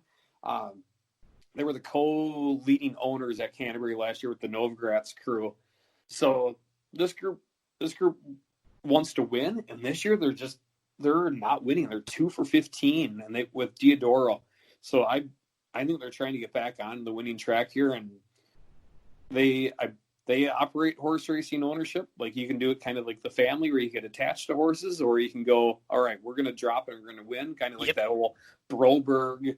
they were the co-leading owners at Canterbury last year with the Novogratz crew. So this group wants to win, and this year they're not winning. They're 2 for 15, and with Diodoro. So I think they're trying to get back on the winning track here, and they operate horse racing ownership. Like, you can do it kind of like the family, where you get attached to horses, or you can go, all right, we're going to drop and we're going to win, kind of like that whole Broberg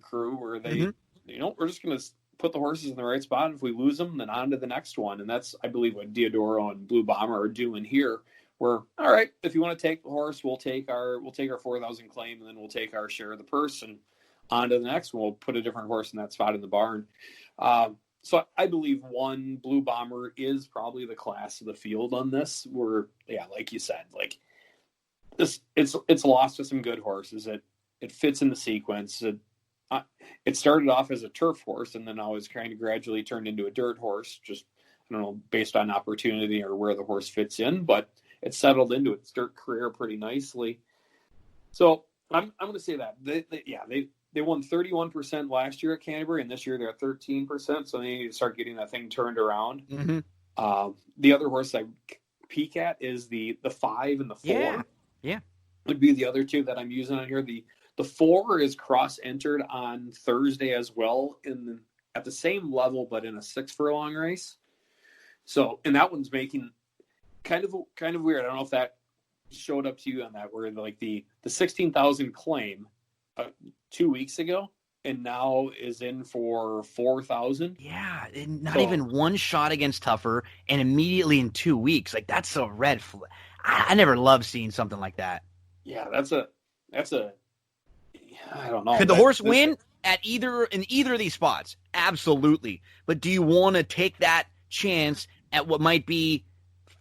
crew, where they, we're just going to put the horses in the right spot. And if we lose them, then on to the next one. And that's, I believe, what Diodoro and Blue Bomber are doing here. Where, all right, if you want to take the horse, we'll take our 4,000 claim, and then we'll take our share of the purse, and on to the next one. We'll put a different horse in that spot in the barn. So I believe Blue Bomber is probably the class of the field on this. Where, like you said, like this, it's lost to some good horses. It fits in the sequence. It started off as a turf horse, and then now it's kind of gradually turned into a dirt horse. Just, I don't know, based on opportunity or where the horse fits in, but it settled into its dirt career pretty nicely. So I'm going to say that they won 31% last year at Canterbury, and this year they're at 13%. So they need to start getting that thing turned around. Mm-hmm. The other horse I peek at is the 5 and the 4. Yeah, would be the other two that I'm using on here. The 4 is cross-entered on Thursday as well, at the same level, but in a 6 furlong race. So, and that one's making kind of weird. I don't know if that showed up to you on that, where like the 16,000 claim 2 weeks ago, and now is in for 4,000. Yeah, not even one shot against Tougher, and immediately in 2 weeks. Like, that's a red flag. I never loved seeing something like that. Yeah, that's a. I don't know. Could the horse win in either of these spots? Absolutely. But do you want to take that chance at what might be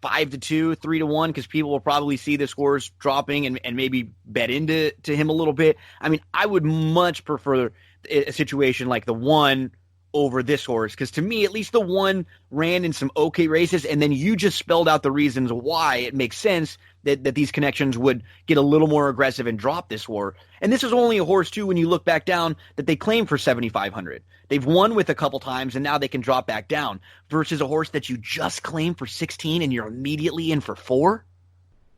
5-2, 3-1, because people will probably see this horse dropping and maybe bet into him a little bit? I mean, I would much prefer a situation like the 1 over this horse, because to me, at least the 1 ran in some okay races, and then you just spelled out the reasons why it makes sense that these connections would get a little more aggressive and drop this war. And this is only a horse, too, when you look back down, that they claimed for 7,500. They've won with a couple times, and now they can drop back down, versus a horse that you just claimed for 16 and you're immediately in for 4.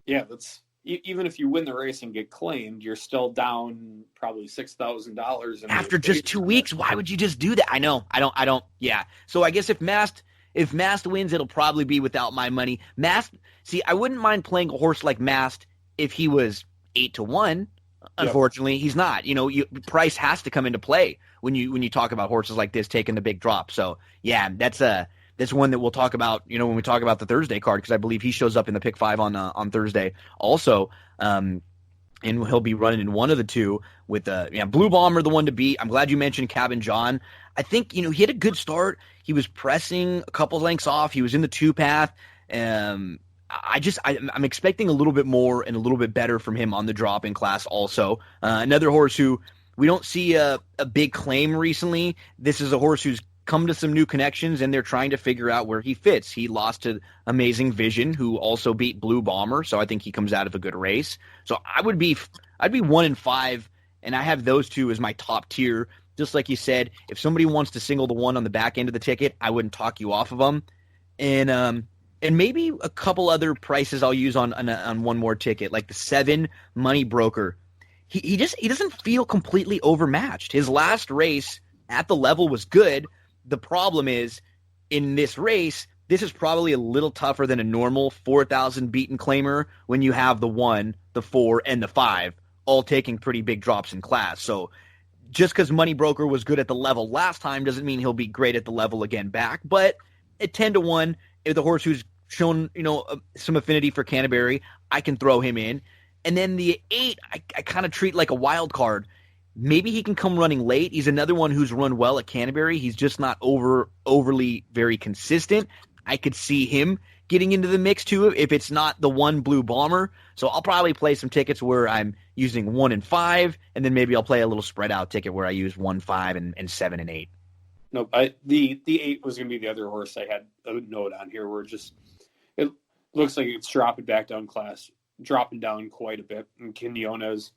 Yeah, that's even if you win the race and get claimed, you're still down probably $6,000 after just 2 weeks. Why would you just do that? I know. I don't. Yeah. So I guess if Mast wins, it'll probably be without my money. Mast. See, I wouldn't mind playing a horse like Mast if he was 8-1. Unfortunately, he's not. Price has to come into play when you talk about horses like this taking the big drop. So yeah, that's one that we'll talk about, when we talk about the Thursday card, because I believe he shows up in the pick 5 on Thursday also. and he'll be running in one of the two with Blue Bomber, the one to beat. I'm glad you mentioned Cabin John. I think, he had a good start. He was pressing a couple lengths off. He was in the two path. I'm expecting a little bit more and a little bit better from him on the drop-in class also. Another horse who we don't see a big claim recently. This is a horse who's come to some new connections, and they're trying to figure out where he fits. He lost to Amazing Vision, who also beat Blue Bomber, so I think he comes out of a good race. So I'd be 1-5, and I have those two as my top tier. Just like you said, if somebody wants to single the one on the back end of the ticket, I wouldn't talk you off of them. And maybe a couple other prices I'll use on one more ticket, like the 7 Money Broker. He doesn't feel completely overmatched. His last race at the level was good. The problem is, in this race, this is probably a little tougher than a normal 4,000 beaten claimer when you have the 1, the 4, and the 5 all taking pretty big drops in class. So just because Money Broker was good at the level last time doesn't mean he'll be great at the level again back. But at 10-1, if the horse who's shown some affinity for Canterbury, I can throw him in. And then the 8, I kind of treat like a wild card. Maybe he can come running late. He's another one who's run well at Canterbury. He's just not overly very consistent. I could see him getting into the mix too if it's not the 1 Blue Bomber. So I'll probably play some tickets where I'm using 1 and 5, and then maybe I'll play a little spread out ticket where I use 1, 5, and 7 and 8. No, the 8 was going to be the other horse I had a note on here where it looks like it's dropping back down class, dropping down quite a bit. And Quinones,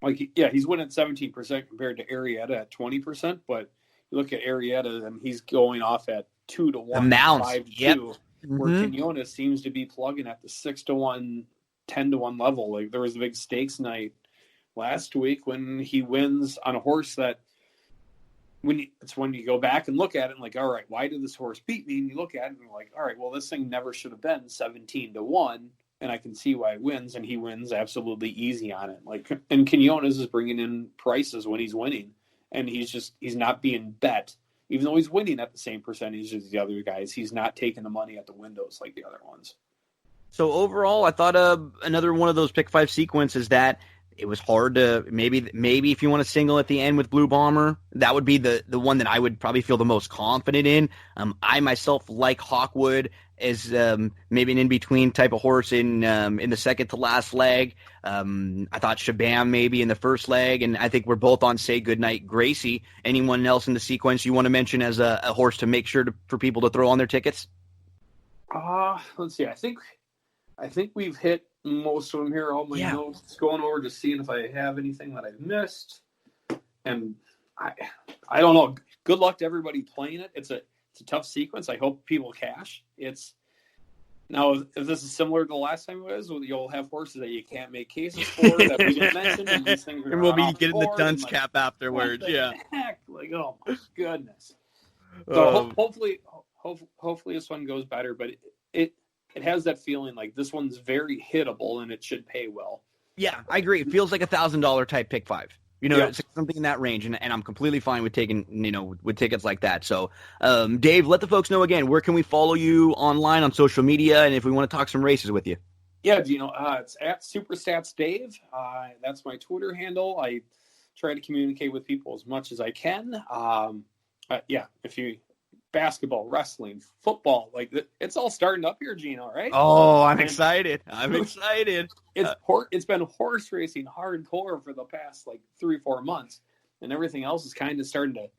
he's winning at 17% compared to Arrieta at 20%, but you look at Arrieta and he's going off at 2-1, amounts, 5-2, where Quinones seems to be plugging at the 6-1, 10-1 level. Like there was a big stakes night last week when he wins on a horse that when you go back and look at it and like, all right, why did this horse beat me? And you look at it and you're like, all right, well, this thing never should have been 17-1. And I can see why it wins, and he wins absolutely easy on it. Like, and Quinones is bringing in prices when he's winning, and he's not being bet, even though he's winning at the same percentage as the other guys. He's not taking the money at the windows like the other ones. So overall, I thought another one of those pick 5 sequences that it was hard to maybe if you want to single at the end with Blue Bomber, that would be the one that I would probably feel the most confident in. I myself like Hawkwood as maybe an in-between type of horse in the second to last leg. I thought Shabam maybe in the first leg, and I think we're both on Say Goodnight Gracie. Anyone else in the sequence you want to mention as a horse to make sure for people to throw on their tickets? Let's see. I think we've hit most of them here. All my notes, going over just seeing if I have anything that I've missed. And I don't know. Good luck to everybody playing it. It's a tough sequence. I hope people cash. Now, if this is similar to the last time it was, you'll have horses that you can't make cases for that we didn't mention, and these things are and we'll be getting the dunce cap afterwards. Yeah. Heck? Like, oh my goodness. So hopefully this one goes better, but it has that feeling like this one's very hittable and it should pay well. Yeah, I agree. It feels like $1,000 type pick 5. It's something in that range, and I'm completely fine with taking, with tickets like that. So, Dave, let the folks know again, where can we follow you online on social media, and if we want to talk some races with you? Yeah, it's at Superstats Dave. That's my Twitter handle. I try to communicate with people as much as I can. If you basketball, wrestling, football, like it's all starting up here, Gino, right? Oh, I'm excited. It's been horse racing hardcore for the past 3-4 months, and everything else is kind of starting to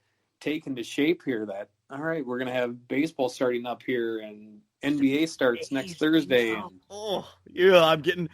take into shape here. That all right, we're gonna have baseball starting up here, and NBA starts next Thursday. I'm getting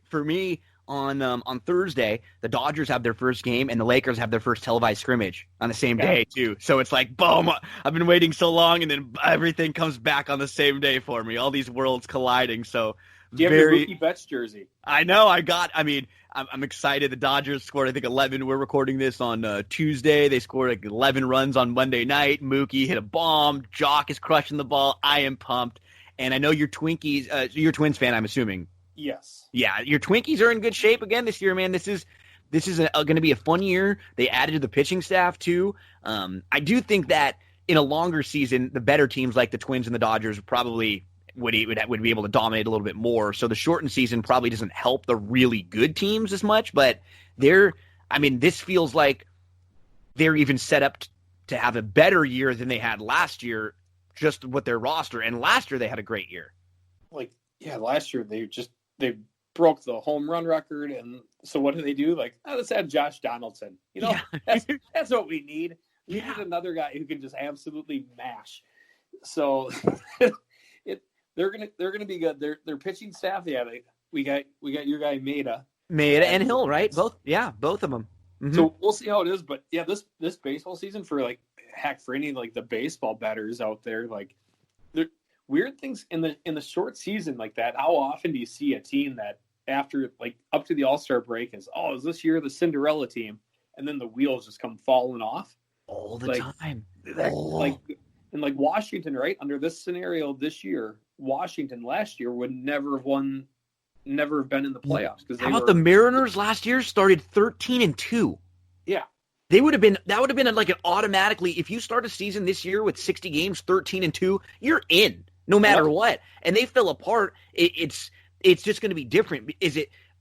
for me. On Thursday, the Dodgers have their first game and the Lakers have their first televised scrimmage on the same day too. So it's like, boom, I've been waiting so long, and then everything comes back on the same day for me. All these worlds colliding. So do you have your Mookie Betts jersey? I know. I'm excited. The Dodgers scored, I think, 11. We're recording this on Tuesday. They scored 11 runs on Monday night. Mookie hit a bomb. Jock is crushing the ball. I am pumped. And I know you're you're a Twins fan, I'm assuming. Yes. Yeah, your Twinkies are in good shape again this year, man. This is going to be a fun year. They added to the pitching staff too. I do think that in a longer season, the better teams like the Twins and the Dodgers probably would be able to dominate a little bit more. So the shortened season probably doesn't help the really good teams as much, but this feels like they're even set up to have a better year than they had last year, just with their roster. And last year they had a great year. Last year they broke the home run record, and so what do? Let's add Josh Donaldson. That's what we need. We need another guy who can just absolutely mash. So they're gonna be good. Their pitching staff, we got your guy Maeda and Hill, right? Both of them. Mm-hmm. So we'll see how it is, but this baseball season for for any the baseball bettors out there, there weird things in the short season like that. How often do you see a team that after up to the All-Star break is this year the Cinderella team, and then the wheels just come falling off all the time? And Washington, right? Under this scenario this year, Washington last year would never have been in the playoffs. How about the Mariners last year started 13-2? Yeah. That would have been an automatically, if you start a season this year with 60 games, 13-2, you're in no matter what. And they fell apart. It's just going to be different.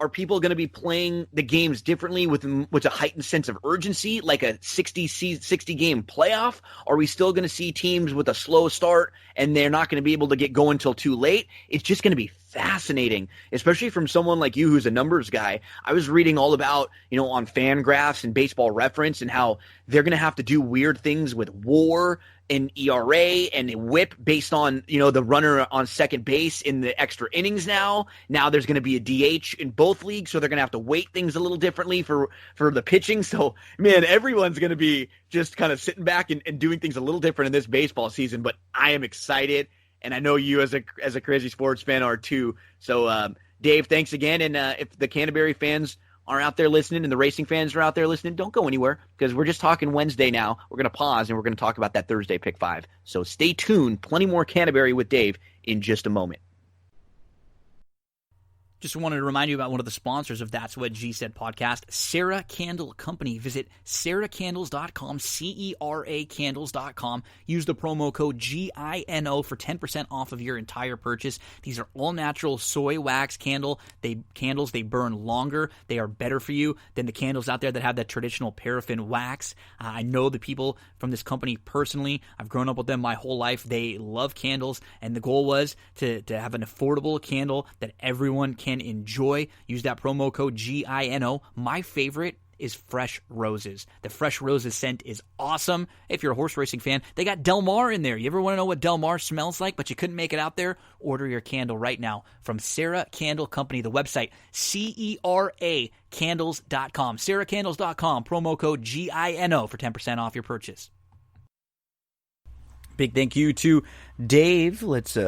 Are people going to be playing the games differently with a heightened sense of urgency, like a 60-game playoff? Are we still going to see teams with a slow start and they're not going to be able to get going until too late? It's just going to be fascinating, especially from someone like you who's a numbers guy. I was reading all about, on Fangraphs and Baseball Reference and how they're going to have to do weird things with WAR and ERA and WHIP based on, the runner on second base in the extra innings now. Now there's going to be a DH in both leagues, so they're going to have to weight things a little differently for the pitching. So, man, everyone's going to be just kind of sitting back and doing things a little different in this baseball season, but I am excited. And I know you as a crazy sports fan are too. So, Dave, thanks again. And if the Canterbury fans are out there listening and the racing fans are out there listening, don't go anywhere because we're just talking Wednesday now. We're going to pause and we're going to talk about that Thursday pick 5. So stay tuned. Plenty more Canterbury with Dave in just a moment. Just wanted to remind you about one of the sponsors of That's What G Said podcast, Sarah Candle Company. Visit sarahcandles.com, CERA candles.com. Use the promo code GINO for 10% off of your entire purchase. These are all natural soy wax candles. They burn longer. They are better for you than the candles out there that have that traditional paraffin wax. I know the people from this company personally. I've grown up with them my whole life. They love candles, and the goal was to have an affordable candle that everyone can enjoy. Use that promo code GINO. My favorite is Fresh Roses. The Fresh Roses scent is awesome. If you're a horse racing fan, they got Del Mar in there. You ever want to know what Del Mar smells like, but you couldn't make it out there? Order your candle right now from Sarah Candle Company. The website, CERA candles.com. sarahcandles.com. Promo code GINO for 10% off your purchase. Big thank you to Dave. Let's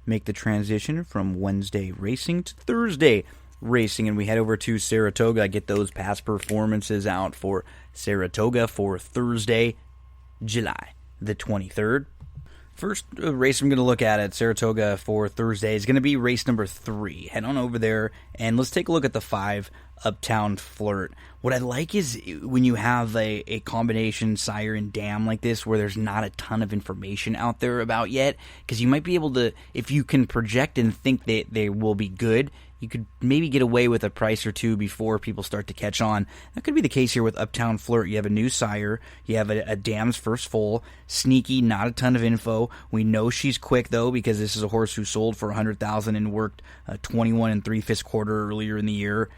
make the transition from Wednesday racing to Thursday racing, and we head over to Saratoga, get those past performances out for Saratoga for Thursday, July the 23rd. First race I'm going to look at Saratoga for Thursday is going to be race number 3. Head on over there, and let's take a look at the 5, Uptown Flirt. What I like is when you have a combination sire and dam like this where there's not a ton of information out there about yet, because you might be able to, if you can project and think that they will be good, you could maybe get away with a price or two before people start to catch on. That could be the case here with Uptown Flirt. You have a new sire. You have a dam's first foal. Sneaky, not a ton of info. We know she's quick, though, because this is a horse who sold for $100,000 and worked 21 3/5 quarter earlier in the year.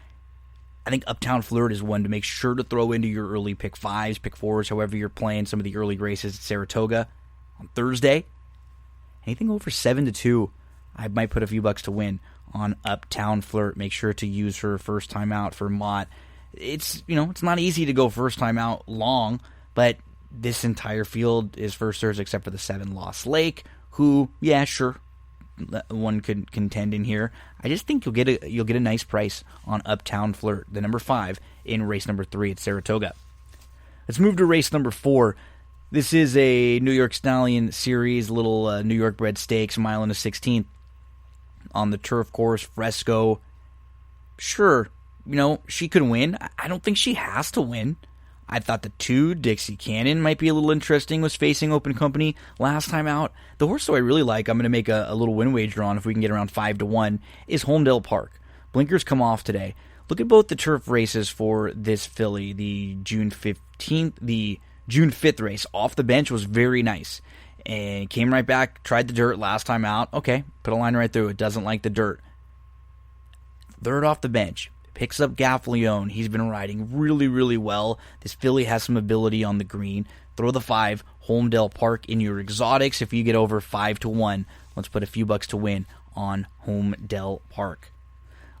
I think Uptown Flirt is one to make sure to throw into your early pick 5s, pick 4s, however you're playing some of the early races at Saratoga on Thursday. Anything over 7-2, I might put a few bucks to win on Uptown Flirt. Make sure to use her first time out for Mott. It's not easy to go first time out long, but this entire field is firsters except for the 7 Lost Lake, who, yeah, sure, one could contend in here. I just think you'll get a nice price on Uptown Flirt, the number 5 in race number 3 at Saratoga. Let's move to race number 4. This is a New York Stallion Series, little New York bred stakes, mile and a 16th. On the turf course, Fresco. Sure, she could win. I don't think she has to win. I thought the 2, Dixie Cannon, might be a little interesting, was facing open company last time out. The horse though I really like, I'm going to make a little win wager on if we can get around 5-1, is Homedale Park. Blinkers come off today. Look at both the turf races for this filly. The June 5th race off the bench was very nice. And came right back, tried the dirt last time out. Okay, put a line right through it. Doesn't like the dirt. Third off the bench. Picks up Gaffleone. He's been riding really, really well. This filly has some ability on the green. Throw the 5, Homedale Park in your exotics. If you get over 5-1, let's put a few bucks to win on Homedale Park.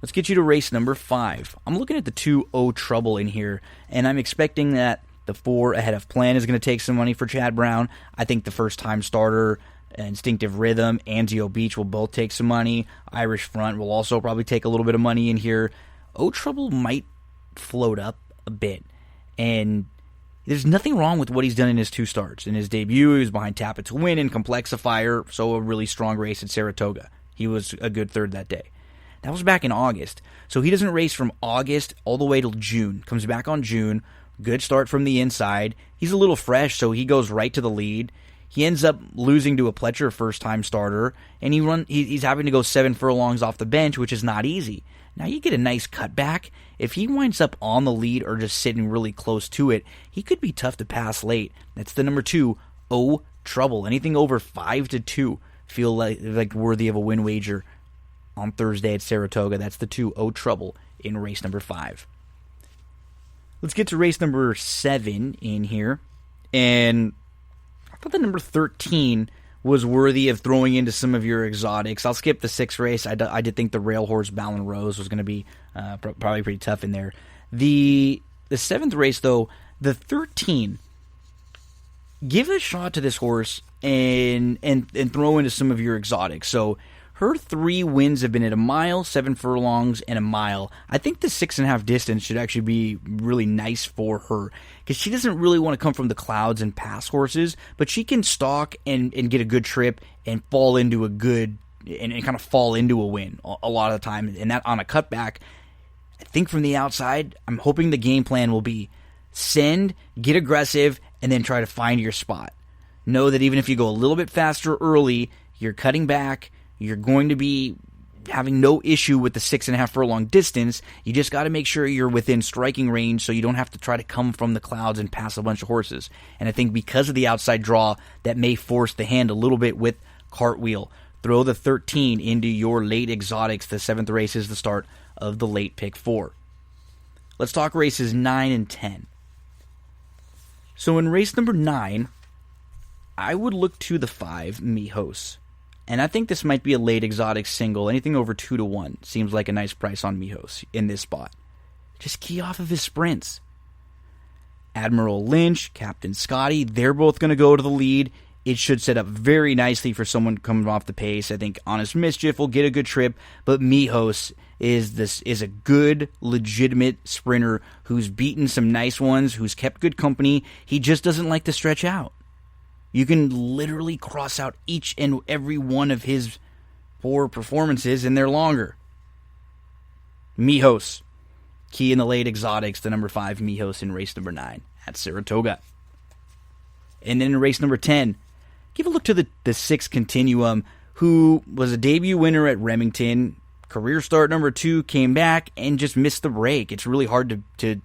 Let's get you to race number 5. I'm looking at the 2 Trouble in here, and I'm expecting that the 4 Ahead of Plan is going to take some money for Chad Brown. I think the first-time starter, Instinctive Rhythm, Anzio Beach will both take some money. Irish Front will also probably take a little bit of money in here. Trouble might float up a bit, and there's nothing wrong with what he's done in his 2 starts. In his debut, he was behind Tap It to Win and Complexifier, so a really strong race at Saratoga. He was a good third that day. That was back in August, so he doesn't race from August all the way till June. Comes back on June, good start from the inside. He's a little fresh, so he goes right to the lead. He ends up losing to a Pletcher first-time starter, and he's having to go 7 furlongs off the bench, which is not easy. Now you get a nice cutback. If he winds up on the lead or just sitting really close to it, he could be tough to pass late. That's the number 2, Trouble. Anything over 5-2 feel like worthy of a win wager on Thursday at Saratoga. That's the 2 Trouble in race number 5. Let's get to race number 7 in here. And I thought the number 13 was worthy of throwing into some of your exotics. I'll skip the 6th race. I did think the Rail Horse Ballon Rose was going to be probably pretty tough in there. The 7th race, though, the 13, give a shot to this horse and throw into some of your exotics. So her 3 wins have been at a mile, 7 furlongs, and a mile. I think the 6.5 distance should actually be really nice for her because she doesn't really want to come from the clouds and pass horses, but she can stalk and get a good trip and fall into a good and kind of fall into a win a lot of the time. And that on a cutback, I think from the outside, I'm hoping the game plan will be send, get aggressive, and then try to find your spot. Know that even if you go a little bit faster early, you're cutting back. You're going to be having no issue with the 6.5 furlong distance. You just got to make sure you're within striking range so you don't have to try to come from the clouds and pass a bunch of horses. And I think because of the outside draw, that may force the hand a little bit with Cartwheel. Throw the 13 into your late exotics. The 7th race is the start of the late pick 4. Let's talk races 9 and 10. So in race number 9, I would look to the 5, Mijos. And I think this might be a late exotic single. Anything over 2-1 seems like a nice price on Mijos in this spot. Just key off of his sprints. Admiral Lynch, Captain Scotty, they're both going to go to the lead. It should set up very nicely for someone coming off the pace. I think Honest Mischief will get a good trip, but Mijos is a good, legitimate sprinter who's beaten some nice ones, who's kept good company. He just doesn't like to stretch out. You can literally cross out each and every one of his 4 performances, and they're longer. Mijos, key in the late exotics, the number 5 Mijos in race number 9 at Saratoga. And then in race number 10, give a look to the 6 Continuum, who was a debut winner at Remington. Career start number 2, came back and just missed the break. It's really hard to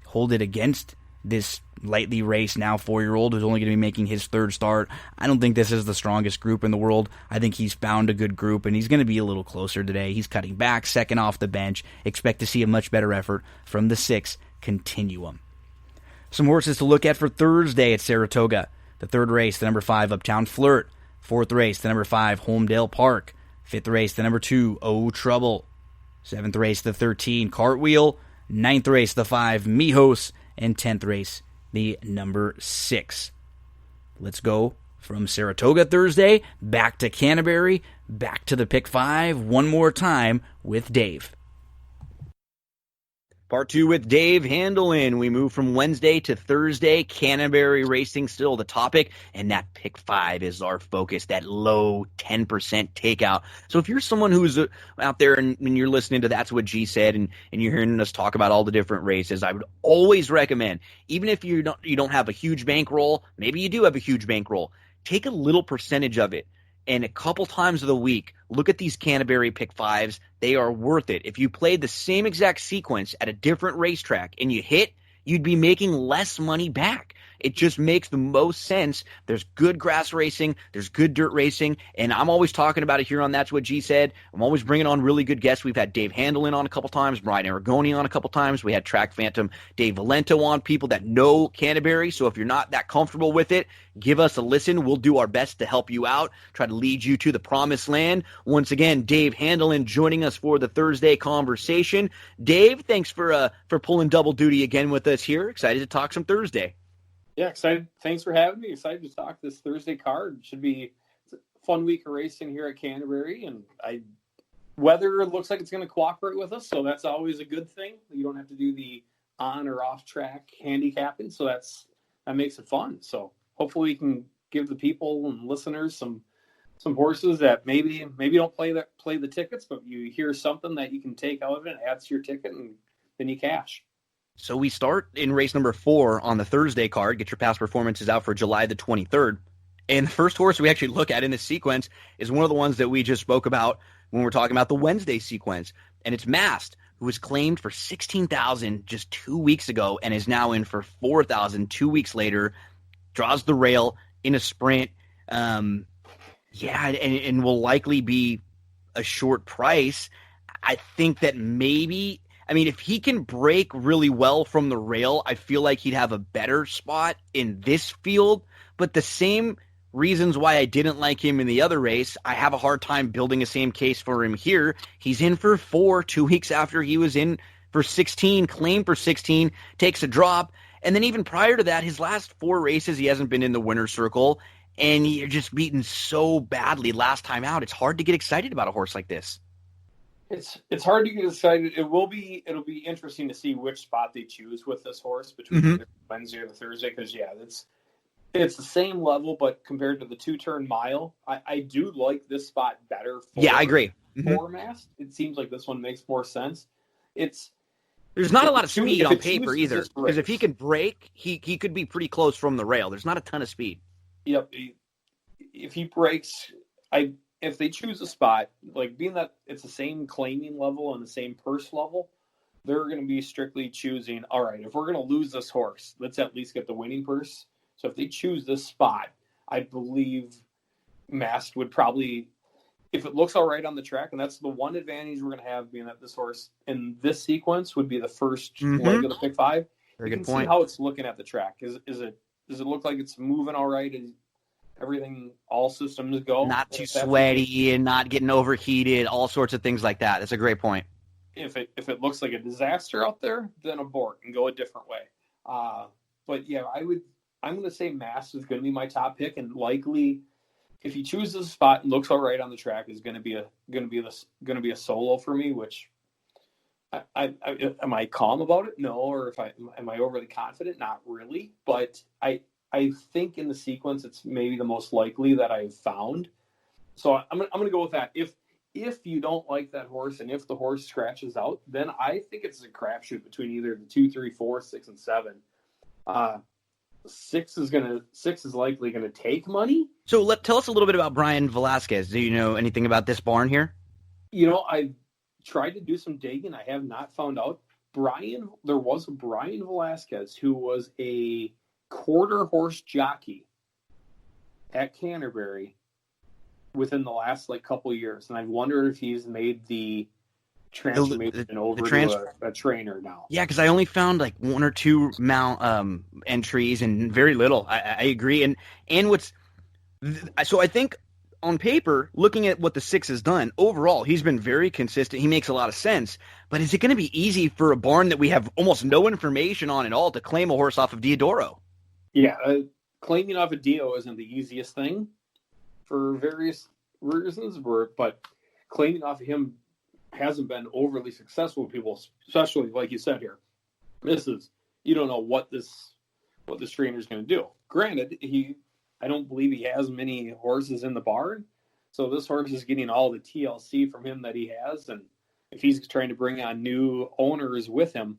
hold it against this lightly raced now 4-year-old who's only going to be making his 3rd start. I don't think this is the strongest group in the world. I think he's found a good group, and he's going to be a little closer today. He's cutting back, 2nd off the bench. Expect to see a much better effort from the 6 Continuum. Some horses to look at for Thursday at Saratoga. The 3rd race, the number 5 Uptown Flirt. 4th race, the number 5 Homedale Park. 5th race, the number 2 Trouble. 7th race, the 13 Cartwheel. 9th race, the 5 Mijos. And 10th race, the number 6. Let's go from Saratoga Thursday, back to Canterbury, back to the pick 5 one more time with Dave. Part 2 with Dave Handeland. We move from Wednesday to Thursday. Canterbury racing still the topic, and that pick 5 is our focus, that low 10% takeout. So if you're someone who's out there and you're listening to That's What G Said and you're hearing us talk about all the different races, I would always recommend, even if you don't have a huge bankroll, maybe you do have a huge bankroll, take a little percentage of it. And a couple times of the week, look at these Canterbury pick 5s. They are worth it. If you played the same exact sequence at a different racetrack and you hit, you'd be making less money back. It just makes the most sense. There's good grass racing. There's good dirt racing. And I'm always talking about it here on That's What G Said. I'm always bringing on really good guests. We've had Dave Handeland on a couple times, Brian Aragoni on a couple times. We had Track Phantom Dave Valento on, people that know Canterbury. So if you're not that comfortable with it, give us a listen. We'll do our best to help you out, try to lead you to the promised land. Once again, Dave Handeland joining us for the Thursday conversation. Dave, thanks for pulling double duty again with us here. Excited to talk some Thursday. Yeah, excited. Thanks for having me. Excited to talk this Thursday card. Should be a fun week of racing here at Canterbury, and weather looks like it's going to cooperate with us, so that's always a good thing. You don't have to do the on or off track handicapping, so that makes it fun. So hopefully we can give the people and listeners some horses that maybe don't play the tickets, but you hear something that you can take out of it, adds to your ticket, and then you cash. So we start in race number 4 on the Thursday card. Get your past performances out for July the 23rd. And the first horse we actually look at in this sequence is one of the ones that we just spoke about when we're talking about the Wednesday sequence. And it's Mast, who was claimed for $16,000 just 2 weeks ago and is now in for $4,000 2 weeks later. Draws the rail in a sprint. And will likely be a short price. I think that maybe... if he can break really well from the rail, I feel like he'd have a better spot in this field. But the same reasons why I didn't like him in the other race, I have a hard time building the same case for him here. He's in for 4 2 weeks after he was in for 16, claimed for 16, takes a drop. And then even prior to that, his last 4 races, he hasn't been in the winner's circle. And you're just beaten so badly last time out. It's hard to get excited about a horse like this. It's hard to get excited. It'll be interesting to see which spot they choose with this horse between the Wednesday or the Thursday, because it's the same level, but compared to the 2-turn mile, I do like this spot better. I agree. For Mast, it seems like this one makes more sense. There's not a lot of speed on paper either, because if he can break, he could be pretty close from the rail. There's not a ton of speed. Yep. If he breaks, if they choose a spot, like being that it's the same claiming level and the same purse level, they're going to be strictly choosing, all right, if we're going to lose this horse, let's at least get the winning purse. So if they choose this spot, I believe Mast would probably, if it looks all right on the track, and that's the one advantage we're going to have, being that this horse in this sequence would be the first leg of the pick 5. Very you good can point. see how it's looking at the track. Does it look like it's moving all right? Everything, all systems go. Not too sweaty and not getting overheated, all sorts of things like that. That's a great point. If it looks like a disaster out there, then abort and go a different way. But yeah, I'm going to say Mast is going to be my top pick, and likely, if he chooses a spot and looks all right on the track, is going to be a solo for me. Which am I calm about it? No. Or am I overly confident? Not really. But I think in the sequence, it's maybe the most likely that I've found. So I'm going to go with that. If you don't like that horse, and if the horse scratches out, then I think it's a crapshoot between either the 2, 3, 4, 6, and 7. 6 is likely going to take money. So tell us a little bit about Brian Velasquez. Do you know anything about this barn here? I tried to do some digging. I have not found out. There was a Brian Velasquez who was a quarter horse jockey at Canterbury within the last couple of years, and I've wondered if he's made the transformation over to a trainer now. Yeah, because I only found 1 or 2 mount entries and very little. I agree, and so I think on paper, looking at what the 6 has done overall, he's been very consistent. He makes a lot of sense. But is it going to be easy for a barn that we have almost no information on at all to claim a horse off of Diodoro? Yeah, claiming off a Dio isn't the easiest thing for various reasons, but claiming off of him hasn't been overly successful with people, especially like you said here. You don't know what this trainer is going to do. Granted, I don't believe he has many horses in the barn, so this horse is getting all the TLC from him that he has, and if he's trying to bring on new owners with him,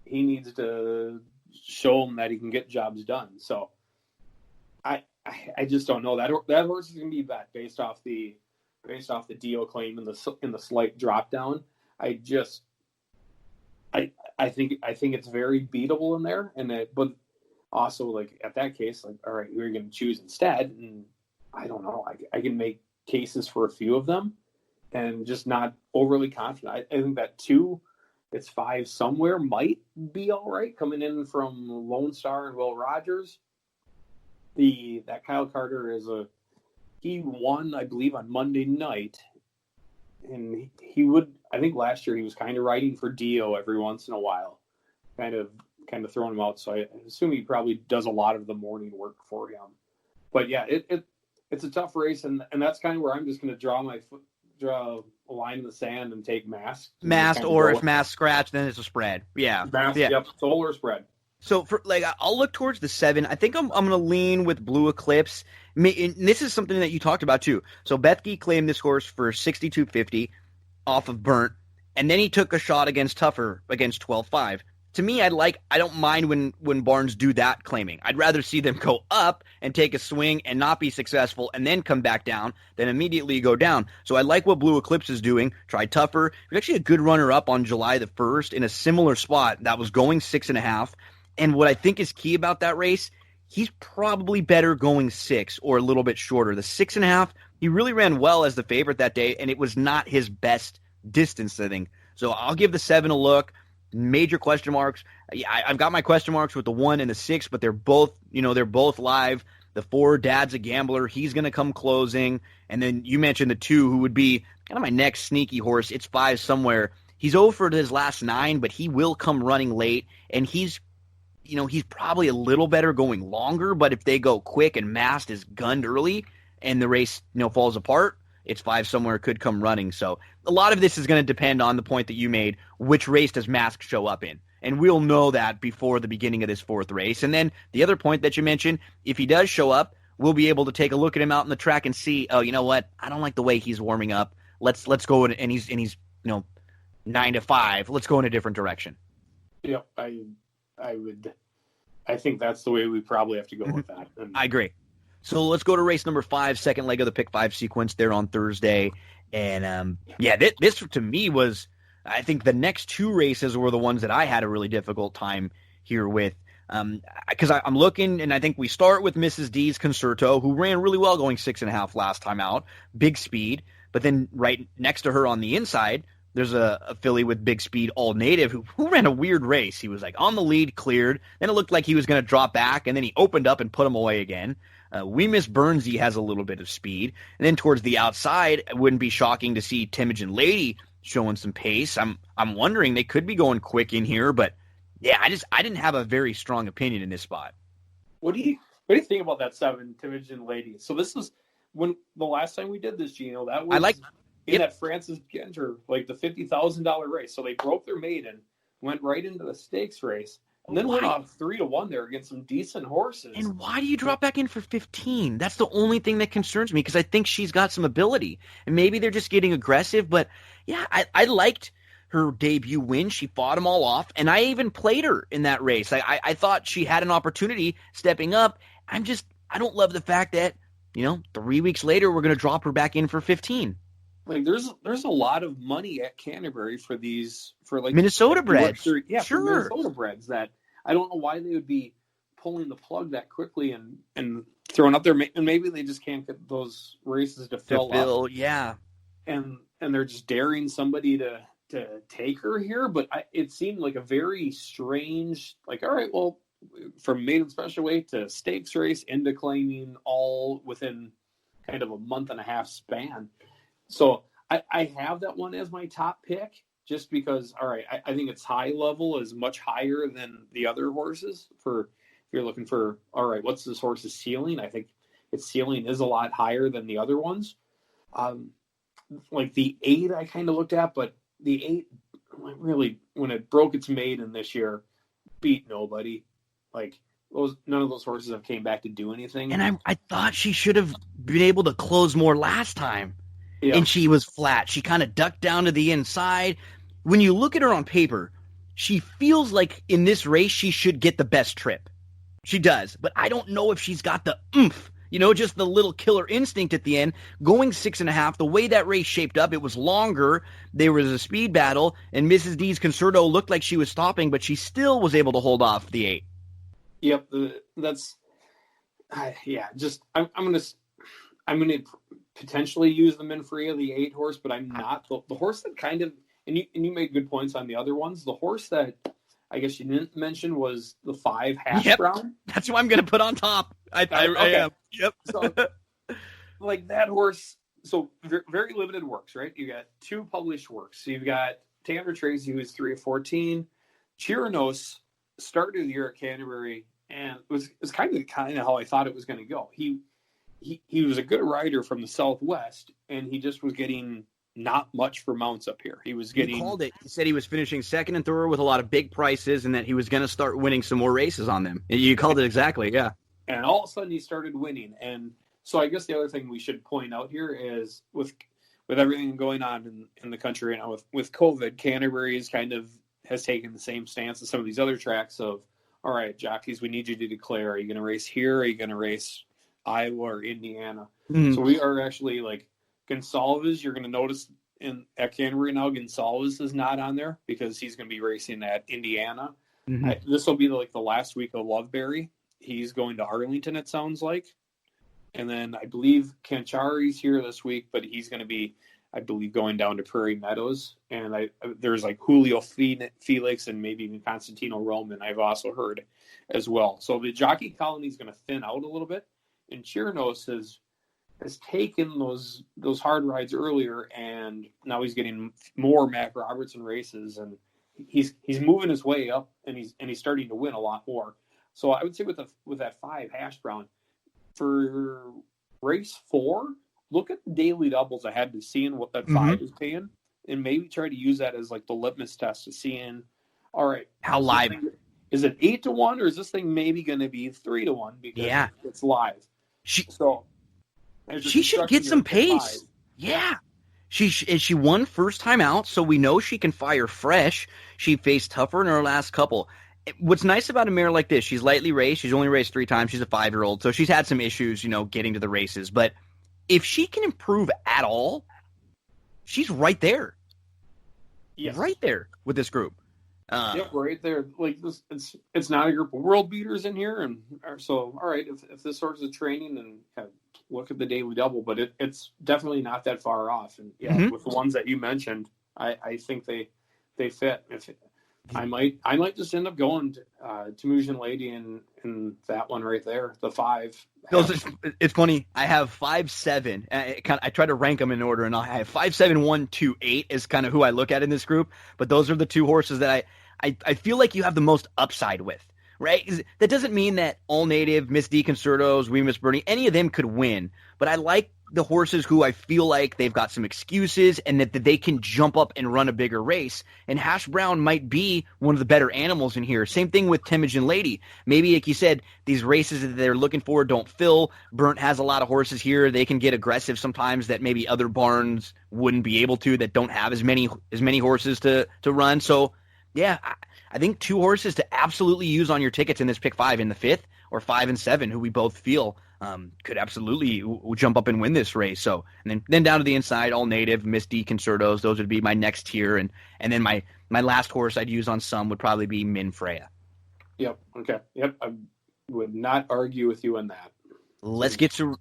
he needs to show them that he can get jobs done. So I just don't know that horse is going to be bet based off the Dio claim in the slight drop down. I think it's very beatable in there, but also like at that case, like, all right, who are you going to choose instead? And I don't know. I can make cases for a few of them, and just not overly confident. I think that 2, it's 5 somewhere might be all right coming in from Lone Star and Will Rogers. That Kyle Carter he won, I believe, on Monday night, and I think last year he was kind of riding for Dio every once in a while, kind of throwing him out. So I assume he probably does a lot of the morning work for him. But yeah, it's a tough race, and that's kind of where I'm just going to draw a line in the sand and take Masked. Or if Masked scratch, then it's a spread. Yeah. Masked, yeah. Yep, soul or spread. So I'll look towards the 7. I think I'm going to lean with Blue Eclipse. And this is something that you talked about too. So Bethke claimed this horse for $62.50 off of Burnt, and then he took a shot against Tougher against 12.5. To me, I don't mind when barns do that claiming. I'd rather see them go up and take a swing and not be successful and then come back down than immediately go down. So I like what Blue Eclipse is doing. Try Tougher. He was actually a good runner-up on July the 1st in a similar spot that was going 6.5. And what I think is key about that race, he's probably better going 6 or a little bit shorter. The 6.5, he really ran well as the favorite that day, and it was not his best distance, I think. So I'll give the 7 a look. Major question marks. I've got my question marks with the 1 and the 6, but they're both live. The 4, Dad's a Gambler. He's going to come closing. And then you mentioned the 2, who would be kind of my next sneaky horse. It's 5 somewhere. He's over to his last 9, but he will come running late, and he's probably a little better going longer, but if they go quick and Masked is gunned early and the race, falls apart, it's 5 somewhere, could come running. So a lot of this is going to depend on the point that you made. Which race does Masked show up in? And we'll know that before the beginning of this 4th race. And then the other point that you mentioned, if he does show up, we'll be able to take a look at him out in the track and see, oh, you know what? I don't like the way he's warming up. Let's go and he's 9 to 5. Let's go in a different direction. Yep, I think that's the way we probably have to go with that. I agree. So let's go to race number 5, second leg of the pick 5 sequence there on Thursday. And this to me was, I think the next 2 races were the ones that I had a really difficult time here with. Because I'm looking, and I think we start with Mrs. D's Concerto, who ran really well going 6.5 last time out, big speed. But then right next to her on the inside, there's a filly with big speed, All Native, who ran a weird race. He was like on the lead, cleared. Then it looked like he was going to drop back, and then he opened up and put him away again. We Miss Burnsy has a little bit of speed. And then towards the outside, it wouldn't be shocking to see Temujin Lady showing some pace. I'm wondering, they could be going quick in here, but yeah, I didn't have a very strong opinion in this spot. What do you think about that 7, Temujin Lady? So this was when the last time we did this, Gino. That was that Francis Genter, like the $50,000 race. So they broke their maiden, went right into the stakes race, and then went off 3-1 there against some decent horses. And why do you drop back in for 15? That's the only thing that concerns me, because I think she's got some ability. And maybe they're just getting aggressive, but yeah, I liked her debut win. She fought them all off, and I even played her in that race. I thought she had an opportunity stepping up. I don't love the fact that, 3 weeks later, we're going to drop her back in for 15. Like there's a lot of money at Canterbury for Minnesota breds. Sure. For Minnesota breds that I don't know why they would be pulling the plug that quickly and throwing up there. And maybe they just can't get those races to fill up. Yeah. And they're just daring somebody to take her here. But it seemed like a very strange, like, all right, well, from maiden special weight to stakes race into claiming all within kind of a month and a half span. So I have that one as my top pick just because, all right, I think its high level is much higher than the other horses. If you're looking for, all right, what's this horse's ceiling? I think its ceiling is a lot higher than the other ones. Like the 8 I kind of looked at, but the 8 really, when it broke its maiden this year, beat nobody. Like none of those horses have came back to do anything. And I thought she should have been able to close more last time. Yeah. And she was flat. She kind of ducked down to the inside. When you look at her on paper, she feels like in this race she should get the best trip. She does. But I don't know if she's got the oomph, just the little killer instinct at the end. Going 6.5, the way that race shaped up, it was longer. There was a speed battle, and Mrs. D's Concerto looked like she was stopping, but she still was able to hold off the 8. Yep, I'm gonna potentially use the Minfrea, the 8 horse, but I'm not the horse that kind of, and you made good points on the other ones. The horse that I guess you didn't mention was the 5 Hash Brown. That's what I'm gonna put on top. I am. Yep. So, like that horse. So very limited works, right? You got 2 published works. So you've got Tanner Tracy, who is 3 of 14. Chirinos started the year at Canterbury, and it was kind of how I thought it was going to go. He was a good rider from the Southwest, and he just was getting not much for mounts up here. He was getting. He called it. He said he was finishing second and third with a lot of big prices, and that he was going to start winning some more races on them. You called it exactly, yeah. And all of a sudden, he started winning. And so I guess the other thing we should point out here is with everything going on in the country right now with COVID, Canterbury has taken the same stance as some of these other tracks of, all right, jockeys, we need you to declare, are you going to race here? Are you going to race Iowa or Indiana? Mm-hmm. So we are actually like Gonsalves. You're going to notice at Canterbury now, Gonsalves is not on there because he's going to be racing at Indiana. Mm-hmm. This will be like the last week of Loveberry. He's going to Arlington, it sounds like. And then I believe Canchari's here this week, but he's going to be, I believe, going down to Prairie Meadows. And there's like Julio Felix and maybe even Constantino Roman, I've also heard as well. So the jockey colony is going to thin out a little bit. And Chirinos has taken those hard rides earlier, and now he's getting more Mac Robertson races, and he's moving his way up, and he's starting to win a lot more. So I would say with that 5 Hash Brown for race 4, look at the daily doubles ahead to seeing what that 5 is paying, and maybe try to use that as like the litmus test to seeing, all right, how live is it 8-1, or is this thing maybe going to be 3-1 because it's live? She should get some pace. Yeah. She won first time out, so we know she can fire fresh. She faced tougher in her last couple. What's nice about a mare like this, she's lightly raced. She's only raced 3 times. She's a 5-year-old, so she's had some issues, getting to the races. But if she can improve at all, she's right there. Yes. Right there with this group. Yep, right there. Like this, it's not a group of world beaters in here, and so all right. If this horse is training, and look at the daily double, but it's definitely not that far off. And with the ones that you mentioned, I think they fit. I might just end up going to Temujin Lady in that one right there, the 5. It's funny. I have 5, 7. I try to rank them in order, and I have 5, 7, 1, 2, 8 is kind of who I look at in this group. But those are the 2 horses that I feel like you have the most upside with, right? That doesn't mean that All Native, Miss D Concertos, We Miss Bernie, any of them could win. But I like the horses who I feel like they've got some excuses and that they can jump up and run a bigger race. And Hash Brown might be one of the better animals in here. Same thing with Temujin Lady. Maybe, like you said, these races that they're looking for don't fill. Burnt has a lot of horses here. They can get aggressive sometimes that maybe other barns wouldn't be able to, that don't have as many horses to run. So, yeah, I think 2 horses to absolutely use on your tickets in this pick 5 in the 5th, or 5 and 7, who we both feel could absolutely jump up and win this race. So, and then down to the inside, All Native, Miss D Concertos, those would be my next tier, and then my last horse I'd use on some would probably be Minfrea. Yep. Okay. Yep. I would not argue with you on that. Let's get to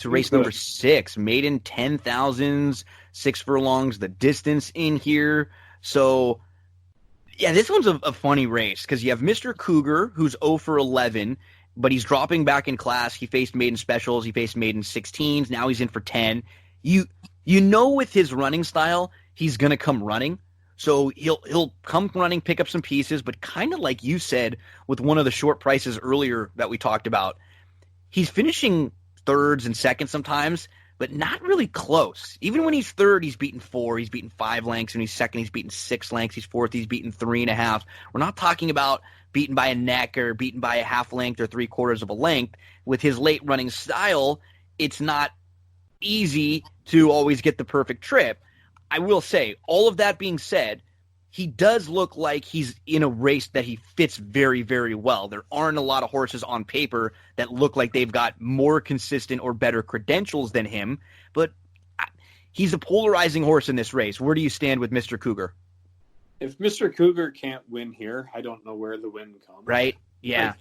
race number 6. Maiden 10,000s, 6 furlongs. The distance in here. So, yeah, this one's a funny race because you have Mr. Cougar, who's 0 for 11, but he's dropping back in class. He faced maiden specials. He faced maiden 16s. Now he's in for 10. You know with his running style, he's going to come running. So he'll come running, pick up some pieces, but kind of like you said with one of the short prices earlier that we talked about, he's finishing thirds and seconds sometimes, but not really close. Even when he's third, he's beaten 4, he's beaten 5 lengths. When he's second, he's beaten 6 lengths. He's fourth, he's beaten 3.5. We're not talking about beaten by a neck or beaten by a half length or 3/4 of a length. With his late running style, it's not easy to always get the perfect trip. I will say, all of that being said, he does look like he's in a race that he fits very, very well. There aren't a lot of horses on paper that look like they've got more consistent or better credentials than him, but he's a polarizing horse in this race. Where do you stand with Mr. Cougar? If Mr. Cougar can't win here, I don't know where the win comes. Right? Yeah.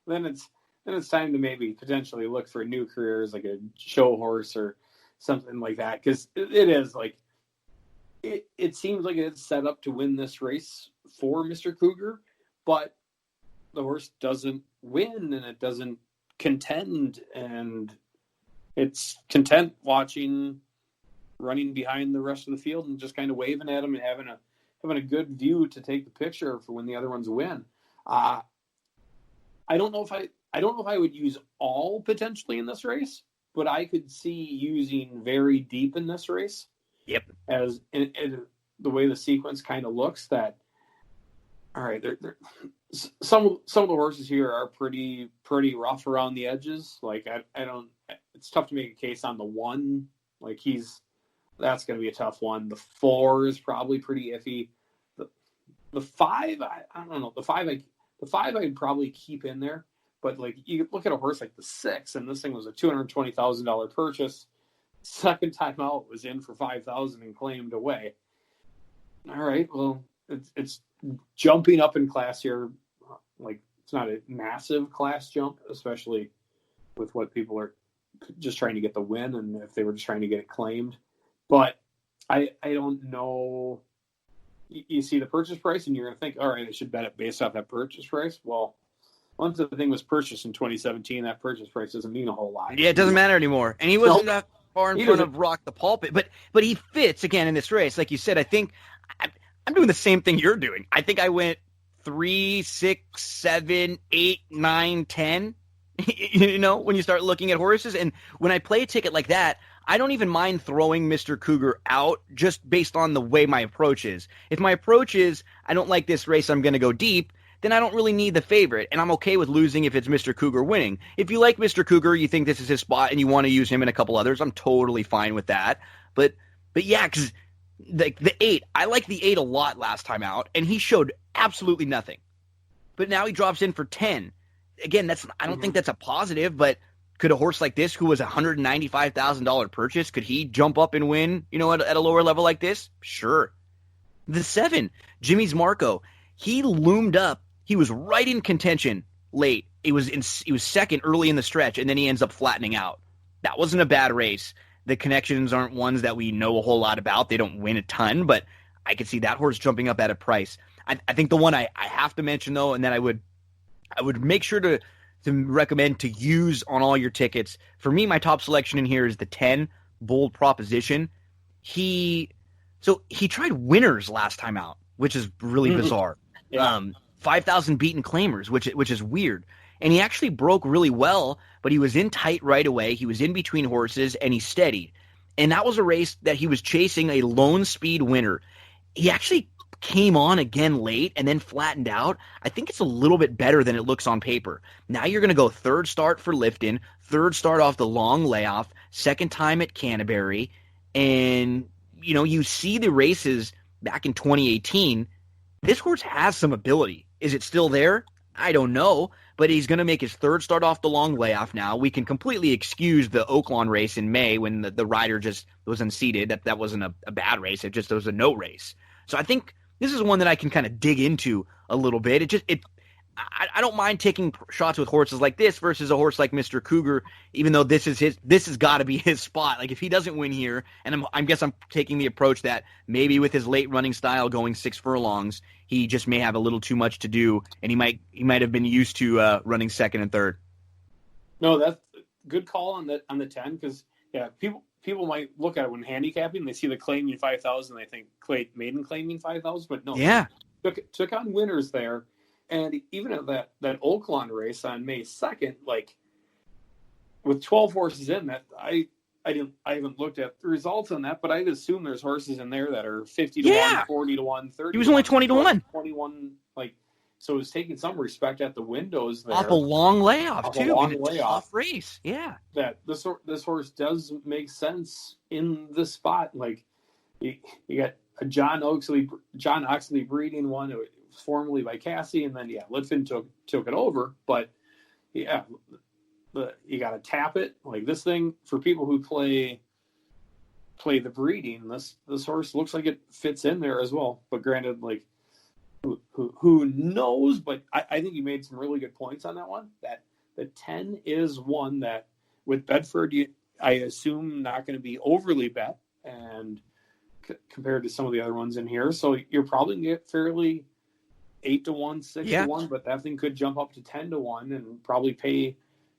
Then it's time to maybe potentially look for new careers, like a show horse or something like that, because it is like, it seems like it's set up to win this race for Mr. Cougar, but the horse doesn't win and it doesn't contend, and it's content running behind the rest of the field and just kind of waving at him and having a good view to take the picture for when the other ones win. I don't know if I would use all potentially in this race, but I could see using very deep in this race. Yep. As in the way the sequence kind of looks, that all right, some of the horses here are pretty rough around the edges. Like I don't. It's tough to make a case on the 1. Like that's going to be a tough one. The 4 is probably pretty iffy. The 5, I don't know. The 5 I'd probably keep in there. But like you look at a horse like the 6, and this thing was a $220,000 purchase. Second time out was in for $5,000 and claimed away. All right, well, it's jumping up in class here. Like it's not a massive class jump, especially with what people are just trying to get the win, and if they were just trying to get it claimed. But I don't know. You see the purchase price, and you're gonna think, all right, I should bet it based off that purchase price. Well, once the thing was purchased in 2017, that purchase price doesn't mean a whole lot. Yeah, it doesn't matter anymore. And he wasn't that far in front of Rock the Pulpit, but he fits again in this race. Like you said, I think I'm doing the same thing you're doing. I think I went 3, 6, 7, 8, 9, 10. You know, when you start looking at horses, and when I play a ticket like that, I don't even mind throwing Mr. Cougar out just based on the way my approach is. If my approach is I don't like this race, I'm going to go deep, then I don't really need the favorite, and I'm okay with losing if it's Mr. Cougar winning. If you like Mr. Cougar, you think this is his spot, and you want to use him and a couple others, I'm totally fine with that. But yeah, because the 8, I liked the 8 a lot last time out, and he showed absolutely nothing. But now he drops in for 10. Again, I don't think that's a positive, but could a horse like this, who was a $195,000 purchase, could he jump up and win, at a lower level like this? Sure. The 7, Jimmy's Marco, he loomed up. He was right in contention late. He was second early in the stretch, and then he ends up flattening out. That wasn't a bad race. The connections aren't ones that we know a whole lot about. They don't win a ton, but I could see that horse jumping up at a price. I think the one I have to mention, though, and that I would make sure to recommend to use on all your tickets. For me, my top selection in here is the 10, Bold Proposition. He tried winners last time out, which is really bizarre. Yeah. 5,000 beaten claimers, which is weird. And he actually broke really well, but he was in tight right away. He was in between horses, and he steadied. And that was a race that he was chasing a lone speed winner. He actually came on again late and then flattened out. I think it's a little bit better than it looks on paper. Now you're going to go third start for Lifton, third start off the long layoff, second time at Canterbury. And, you see the races back in 2018. This horse has some ability. Is it still there? I don't know, but he's going to make his third start off the long layoff now. We can completely excuse the Oaklawn race in May when the rider just was unseated. That wasn't a bad race. It was a no race. So I think this is one that I can kind of dig into a little bit. I don't mind taking shots with horses like this versus a horse like Mr. Cougar, even though this has got to be his spot. Like if he doesn't win here, and I guess I'm taking the approach that maybe with his late running style going 6 furlongs, he just may have a little too much to do, and he might have been used to running second and third. No, that's a good call on the 10, because people might look at it when handicapping. They see the claiming 5,000, they think maiden claiming 5,000, but no, took on winners there. And even at that Oaklawn race on May 2nd, like with 12 horses in that, I I haven't looked at the results on that, but I'd assume there's horses in there that are 50 to Yeah. 1, 40 to 1, 30. He was only 20 to 1. 21, like, so it's taking some respect at the windows there. Off a long layoff, Off a too. long in a layoff. tough race. Yeah. That this horse does make sense in this spot. Like, you got a John Oxley breeding one. It was formerly by Cassie, and then Litfin took it over. But yeah, you got to tap it like this thing for people who play the breeding. This horse looks like it fits in there as well. But granted, like who knows? But I think you made some really good points on that one. That the 10 is one that with Bedford, I assume not going to be overly bet and compared to some of the other ones in here. So you're probably going to get fairly 8 to 1, 6 to 1, but that thing could jump up to 10 to 1 and probably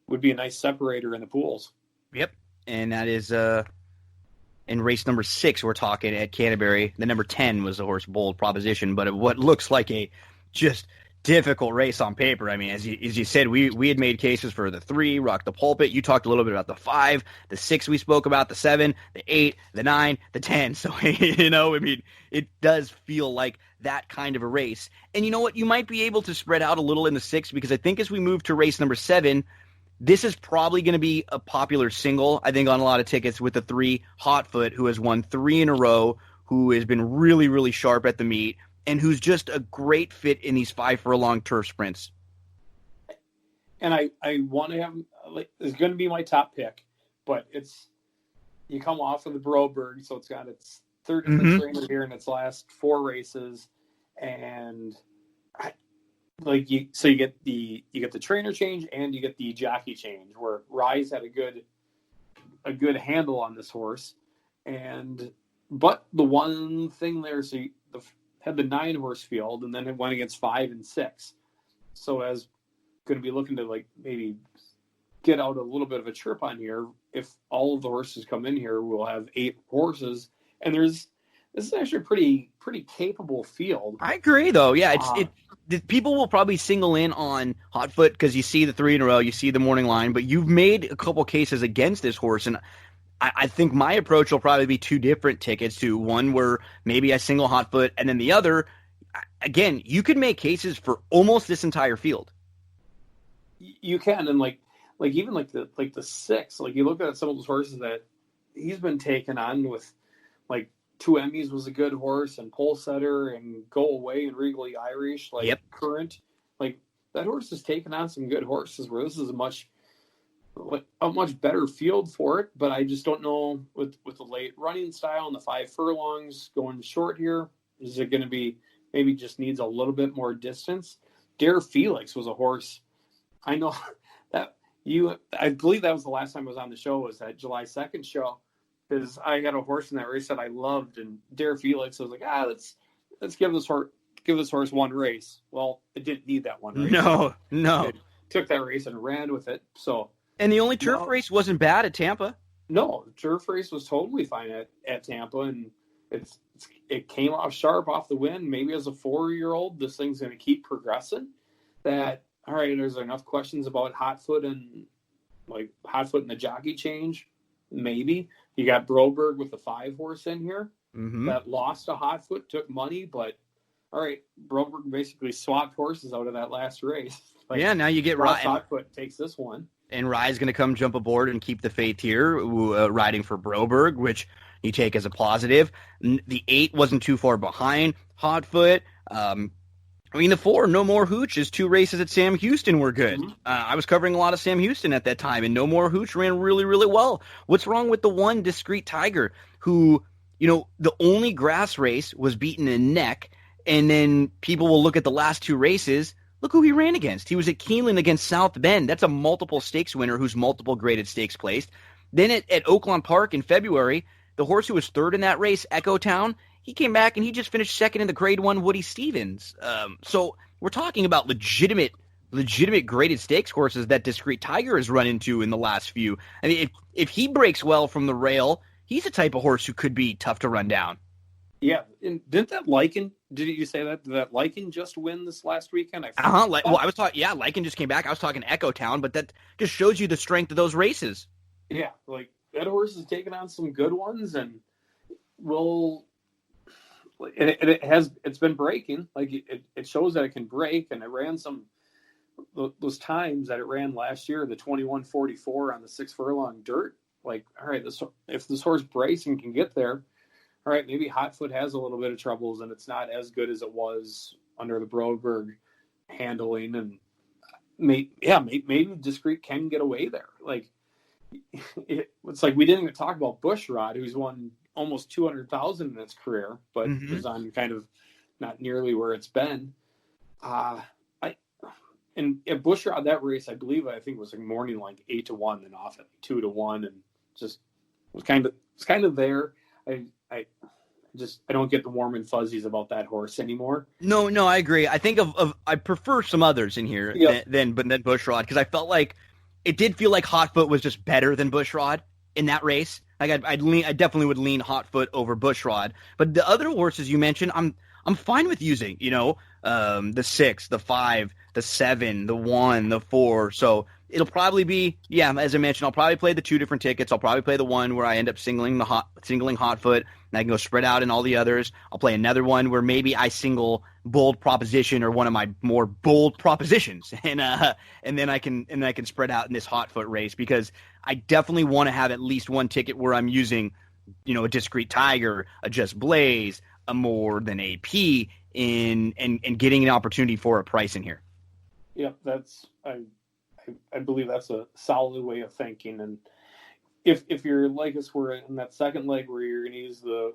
would be a nice separator in the pools. Yep. And that is in race number 6, we're talking at Canterbury. The number 10 was the horse Bold Proposition, but what looks like a just difficult race on paper. I mean, as you said, we had made cases for the 3, Rock the Pulpit. You talked a little bit about the 5, the 6 we spoke about, the 7, the 8, the 9, the 10. So, I mean, it does feel like that kind of a race. And you know what? You might be able to spread out a little in the 6 because I think as we move to race number 7, this is probably going to be a popular single, I think, on a lot of tickets with the 3, Hotfoot, who has won 3 in a row, who has been really, really sharp at the meet, and who's just a great fit in these 5 furlong turf sprints. And I want to have, like, it's going to be my top pick, but you come off of the Broberg, so it's got its third trainer here in its last 4 races, and you get the trainer change and you get the jockey change, where Rise had a good handle on this horse, but the one thing there, so had the 9 horse field, and then it went against 5 and 6. So as going to be looking to like maybe get out a little bit of a chirp on here. If all of the horses come in here, we'll have 8 horses, and this is actually a pretty capable field. I agree, though. Yeah, people will probably single in on Hotfoot because you see the 3 in a row, you see the morning line, but you've made a couple cases against this horse, and I think my approach will probably be 2 different tickets to one where maybe I single Hotfoot, and then the other, again, you could make cases for almost this entire field. You can, and like even the 6, like you look at some of those horses that he's been taken on with, like 2 Emmys was a good horse, and Pole Setter and Go Away and Regally Irish, Current, like that horse has taken on some good horses where this is a much better field for it, but I just don't know with the late running style and the 5 furlongs going short here, is it going to be maybe just needs a little bit more distance? Dare Felix was a horse. I know that I believe that was the last time I was on the show, was that July 2nd show, because I had a horse in that race that I loved, and Dare Felix, I was like, let's give this horse one race. Well, it didn't need that one race. No. It took that race and ran with it. So. And the only turf race wasn't bad at Tampa. No, the turf race was totally fine at Tampa, and it came off sharp off the win. Maybe as a 4-year-old, this thing's going to keep progressing. That, all right, there's enough questions about Hotfoot and the jockey change. Maybe you got Broberg with the 5 horse in here that lost to Hotfoot, took money, but all right, Broberg basically swapped horses out of that last race. Now you get Hotfoot takes this one. And Rye's going to come jump aboard and keep the faith here, riding for Broberg, which you take as a positive. The 8 wasn't too far behind Hotfoot. The 4, No More Hooch, his 2 races at Sam Houston were good. I was covering a lot of Sam Houston at that time, and No More Hooch ran really, really well. What's wrong with the 1 Discreet Tiger, who, the only grass race was beaten in neck, and then people will look at the last 2 races. Look who he ran against. He was at Keeneland against South Bend. That's a multiple stakes winner who's multiple graded stakes placed. Then at Oaklawn Park in February, the horse who was 3rd in that race, Echo Town, he came back and he just finished 2nd in the Grade 1 Woody Stevens. So we're talking about legitimate graded stakes horses that Discreet Tiger has run into in the last few. I mean, if he breaks well from the rail, he's the type of horse who could be tough to run down. Yeah, and didn't that Lycan? Did you say that? Did that Lycan just win this last weekend? I was talking. Yeah, Lycan just came back. I was talking Echo Town, but that just shows you the strength of those races. Yeah, like that horse has taken on some good ones, and it's been breaking. Like it shows that it can break, and it ran those times that it ran last year, the 21:44 on the 6 furlong dirt. Like, all right, if this horse breaks and can get there, all right, maybe Hotfoot has a little bit of troubles, and it's not as good as it was under the Broberg handling, and maybe Discreet can get away there. Like, it's like we didn't even talk about Bushrod, who's won almost 200,000 in his career, but is on kind of not nearly where it's been. And at Bushrod, that race, I think was like morning like 8-1, then off at 2-1, and just was kind of there. I don't get the warm and fuzzies about that horse anymore. No, I agree. I think I prefer some others in here than Bushrod, because I felt like it did feel like Hotfoot was just better than Bushrod in that race. Like I definitely would lean Hotfoot over Bushrod, but the other horses you mentioned, I'm fine with using. The 6, the 5, the 7, the 1, the 4. So it'll probably be, as I mentioned, I'll probably play the 2 different tickets. I'll probably play the one where I end up singling Hotfoot, and I can go spread out in all the others. I'll play another one where maybe I single Bold Proposition or one of my more bold propositions, and then I can spread out in this Hotfoot race, because I definitely want to have at least one ticket where I'm using, a Discreet Tiger, a Just Blaze, a More Than AP in and getting an opportunity for a price in here. Yeah, I believe that's a solid way of thinking. And if you're like us, we're in that second leg where you're going to use the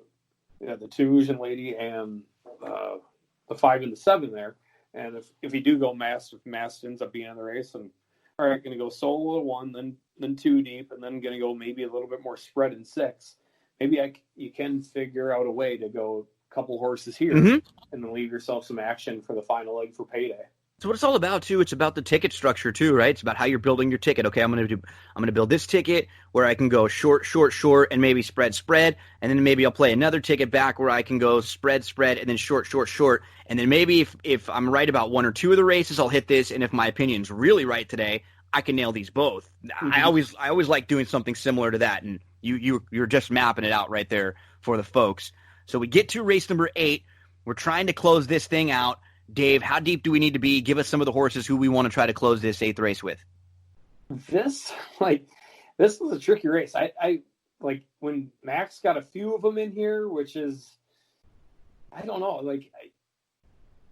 2 Asian Lady and the 5 and the 7 there. And if you do go Mast, if Mast ends up being in the race, and all right, going to go solo 1, then 2 deep, and then going to go maybe a little bit more spread in 6. Maybe you can figure out a way to go a couple horses here and then leave yourself some action for the final leg for payday. So what it's all about too, it's about the ticket structure too, right? It's about how you're building your ticket. Okay, I'm going to build this ticket where I can go short, and maybe spread, and then maybe I'll play another ticket back where I can go spread, and then short, and then maybe if I'm right about 1 or 2 of the races, I'll hit this, and if my opinion's really right today, I can nail these both. I always like doing something similar to that, and you're just mapping it out right there for the folks. So we get to race number 8. We're trying to close this thing out. Dave, how deep do we need to be? Give us some of the horses who we want to try to close this 8th race with. This is a tricky race. I like when Max got a few of them in here, which is, I don't know.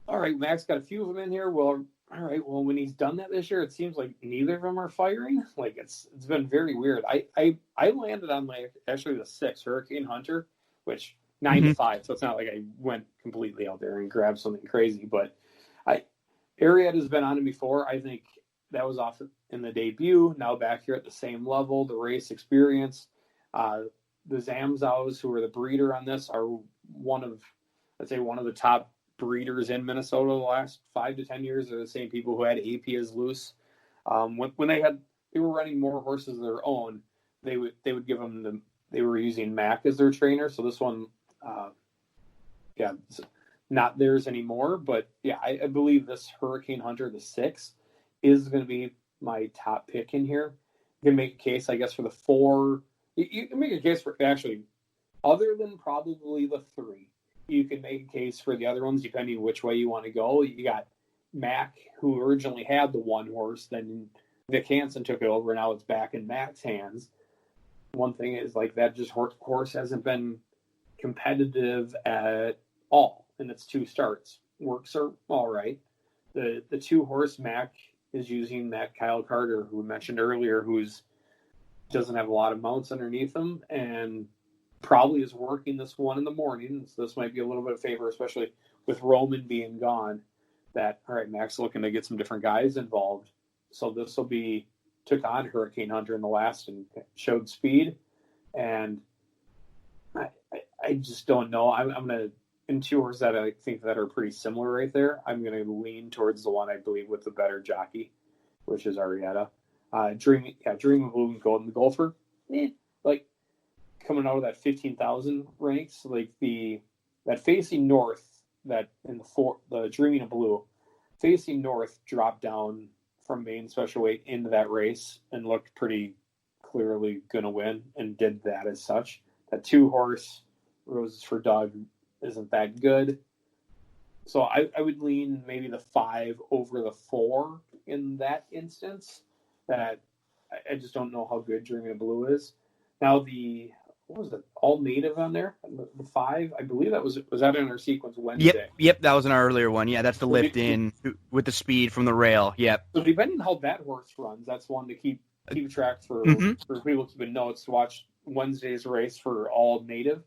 All right, Max got a few of them in here. Well, all right. Well, when he's done that this year, it seems like neither of them are firing. Like it's been very weird. I landed on actually the 6 Hurricane Hunter, which 9-5. So it's not like I went completely out there and grabbed something crazy. But Ariad has been on him before. I think that was off in the debut. Now back here at the same level, the race experience. The Zamzows, who are the breeder on this, are one of the top breeders in Minnesota the last 5 to 10 years. They're the same people who had AP as loose. When they were running more horses of their own, they would give them they were using Mac as their trainer. So this one, it's not theirs anymore. But yeah, I believe this Hurricane Hunter, the 6, is going to be my top pick in here. You can make a case, I guess, for the 4. You can make a case for, actually, other than probably the 3, you can make a case for the other ones depending which way you want to go. You got Mac, who originally had the 1 horse, then Vic Hansen took it over. Now it's back in Mac's hands. One thing is that just horse hasn't been competitive at all in its 2 starts. Works are all right. The 2 horse Mac is using that Kyle Carter, who we mentioned earlier, who's doesn't have a lot of mounts underneath him, and probably is working this one in the morning. So this might be a little bit of favor, especially with Roman being gone. That all right, Mac's looking to get some different guys involved. So this will be took on Hurricane Hunter in the last and showed speed. And I just don't know. I'm going to, in 2 horses that I think that are pretty similar right there, I'm going to lean towards the one I believe with the better jockey, which is Arietta. Dream of Blue and Golden Golfer. Coming out of that 15,000 ranks, that Facing North, that in the Dreaming of Blue, Facing North dropped down from main special weight into that race and looked pretty clearly going to win and did that as such. That 2-horse Roses for Doug isn't that good. So I would lean maybe the 5 over the 4 in that instance. That I just don't know how good Dreaming of Blue is. Now what was it? All native on there? The 5? I believe that was that in our sequence Wednesday? Yep, that was in our earlier one. Yeah, that's the lift in with the speed from the rail. Yep. So depending on how that horse runs, that's one to keep track for people keeping notes to watch Wednesday's race for all native.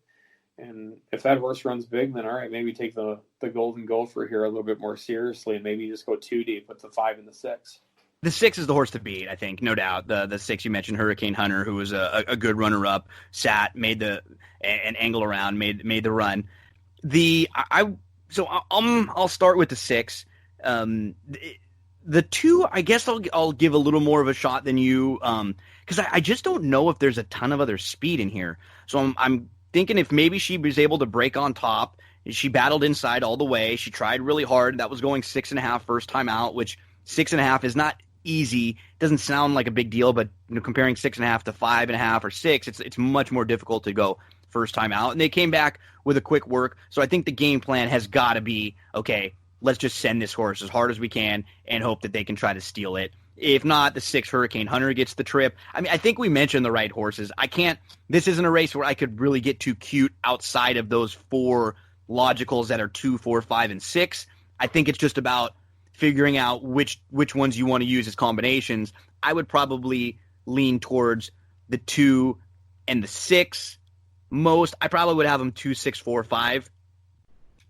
And if that horse runs big, then all right, maybe take the Golden Gopher here a little bit more seriously, and maybe just go 2 deep with the 5 and the 6. The 6 is the horse to beat, I think, no doubt. The 6 you mentioned, Hurricane Hunter, who was a good runner-up, made an angle around, made the run. I'll start with the 6. The 2, I guess I'll give a little more of a shot than you, because I just don't know if there's a ton of other speed in here. So I'm thinking if maybe she was able to break on top. She battled inside all the way. She tried really hard. That was going 6.5 first time out, which 6.5 is not easy. It doesn't sound like a big deal, but comparing 6.5 to 5.5 or 6, it's much more difficult to go first time out. And they came back with a quick work. So I think the game plan has got to be, okay, let's just send this horse as hard as we can and hope that they can try to steal it. If not, the 6 Hurricane Hunter gets the trip. I mean, I think we mentioned the right horses. This isn't a race where I could really get too cute outside of those 4 logicals that are 2, 4, 5, and 6. I think it's just about figuring out which ones you want to use as combinations. I would probably lean towards the 2 and the 6 most. I probably would have them 2, 6, 4, 5.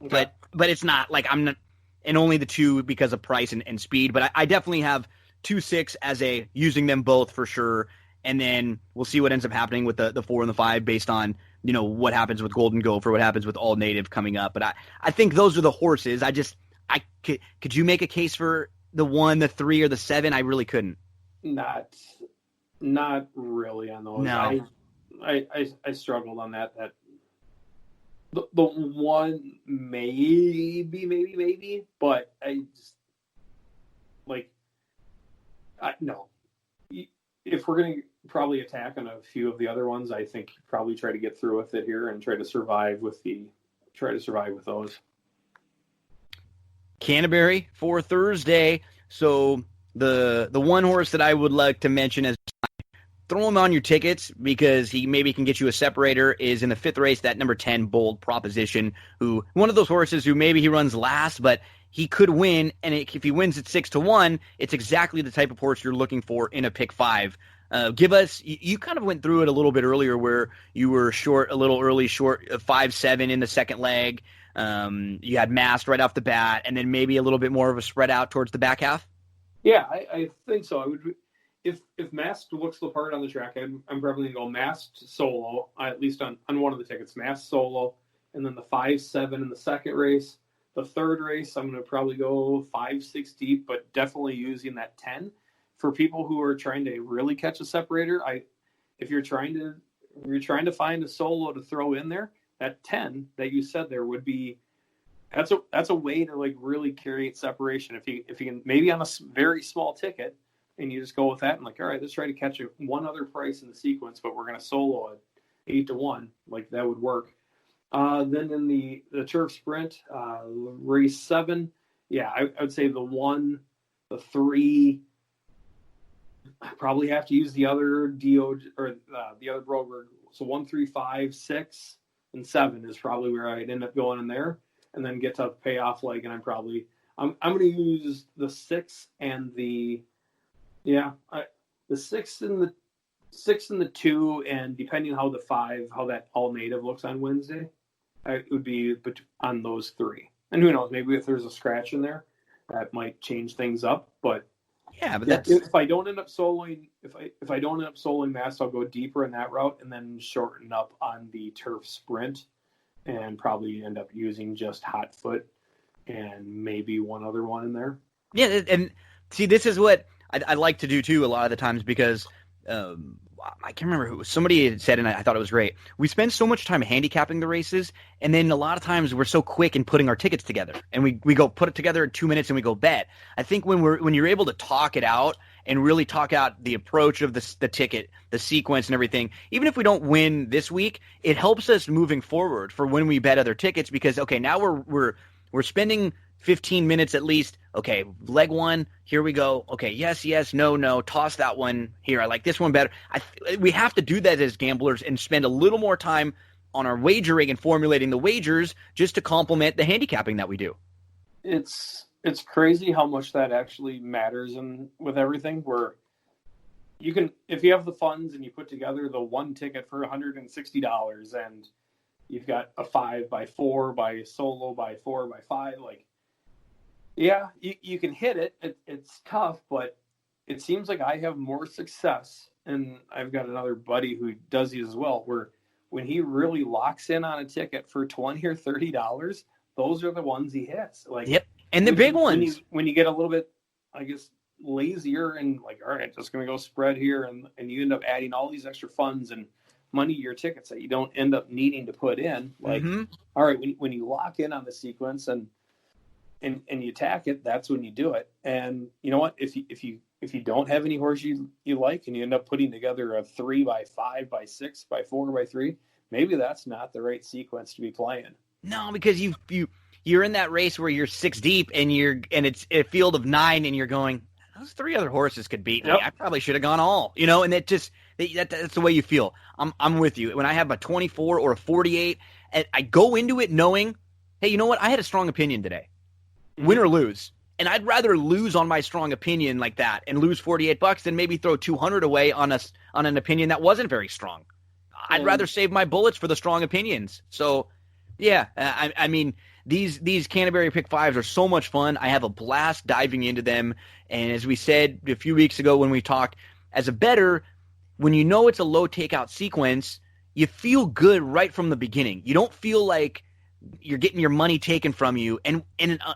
Okay. But it's not like I'm not, and only the 2 because of price and speed. But I definitely have 2, 6 as using them both for sure. And then we'll see what ends up happening with the 4 and the 5 based on, what happens with Golden Gopher, what happens with All Native coming up. But I think those are the horses. Could you make a case for the 1, the 3, or the 7? I really couldn't. Not really on those. No. I struggled on that. The 1 maybe, but I just no. If we're going to probably attack on a few of the other ones, I think probably try to get through with it here and try to survive with those. Canterbury for Thursday. So the one horse that I would like to mention as throw him on your tickets because he maybe can get you a separator is in the 5th race, that number 10 Bold Proposition, who one of those horses who maybe he runs last, but he could win, and if he wins at 6-1, it's exactly the type of horse you're looking for in a pick 5. You kind of went through it a little bit earlier where you were short 5-7 in the second leg. You had Mast right off the bat, and then maybe a little bit more of a spread out towards the back half. Yeah, I think so. I would, if Mast looks the part on the track, I'm probably going to go Mast solo, at least on one of the tickets, Mast solo, and then the 5-7 in the second race. The third race, I'm going to probably go 5-6 deep, but definitely using that 10 for people who are trying to really catch a separator. If you're trying to find a solo to throw in there, that 10 that you said there would be that's a way to really create separation. If you can maybe on a very small ticket and you just go with that and all right, let's try to catch one other price in the sequence, but we're going to solo it 8-1, that would work. Then in the turf sprint, race 7, yeah, I would say the 1, the 3. I probably have to use the other the other broker. So 1, 3, 5, 6, and 7 is probably where I'd end up going in there, and then get to the payoff leg. And I'm going to use the 6 and the 6 and the 2, and depending on how the 5, how that all native looks on Wednesday. It would be on those 3. And who knows, maybe if there's a scratch in there, that might change things up. But yeah, but if I don't end up soloing, if I don't end up soloing Mast, I'll go deeper in that route and then shorten up on the turf sprint and probably end up using just Hot Foot and maybe one other one in there. Yeah, and see, this is what I like to do too a lot of the times because I can't remember who somebody had said, and I thought it was great. We spend so much time handicapping the races, and then a lot of times we're so quick in putting our tickets together, and we go put it together in 2 minutes and we go bet. I think when you're able to talk it out and really talk out the approach of the ticket, the sequence and everything. Even if we don't win this week, it helps us moving forward for when we bet other tickets, because, okay, now we're spending 15 minutes at least. Okay, leg one, here we go. Okay, yes, no, toss that one here. I like this one better. We have to do that as gamblers and spend a little more time on our wagering and formulating the wagers just to complement the handicapping that we do. It's crazy how much that actually matters with everything, where you can, if you have the funds and you put together the one ticket for $160 and you've got a 5x4 by solo by 4x5, like, yeah, you can hit it. It's tough, but it seems like I have more success. And I've got another buddy who does these as well, where when he really locks in on a ticket for $20 or $30, those are the ones he hits. Like, yep. And the big ones. When you get a little bit, I guess, lazier and like, all right, just going to go spread here. And you end up adding all these extra funds and money to your tickets that you don't end up needing to put in. Like, all right, when you lock in on the sequence and you tack it, that's when you do it. And you know what? If you don't have any horse you like and you end up putting together a 3x5 by 6 by 4 by 3, maybe that's not the right sequence to be playing. No, because you're in that race where you're 6 deep and it's a field of 9 and you're going, those 3 other horses could beat me. Yep. I probably should have gone all, and that's the way you feel. I'm with you. When I have a 24 or a 48, and I go into it knowing, hey, you know what? I had a strong opinion today, win or lose. And I'd rather lose on my strong opinion like that and lose $48 than maybe throw 200 away on an opinion that wasn't very strong. I'd rather save my bullets for the strong opinions. So, yeah, I mean, these Canterbury Pick 5s are so much fun. I have a blast diving into them. And as we said a few weeks ago when we talked, as a bettor, when you know it's a low takeout sequence, you feel good right from the beginning. You don't feel like you're getting your money taken from you. And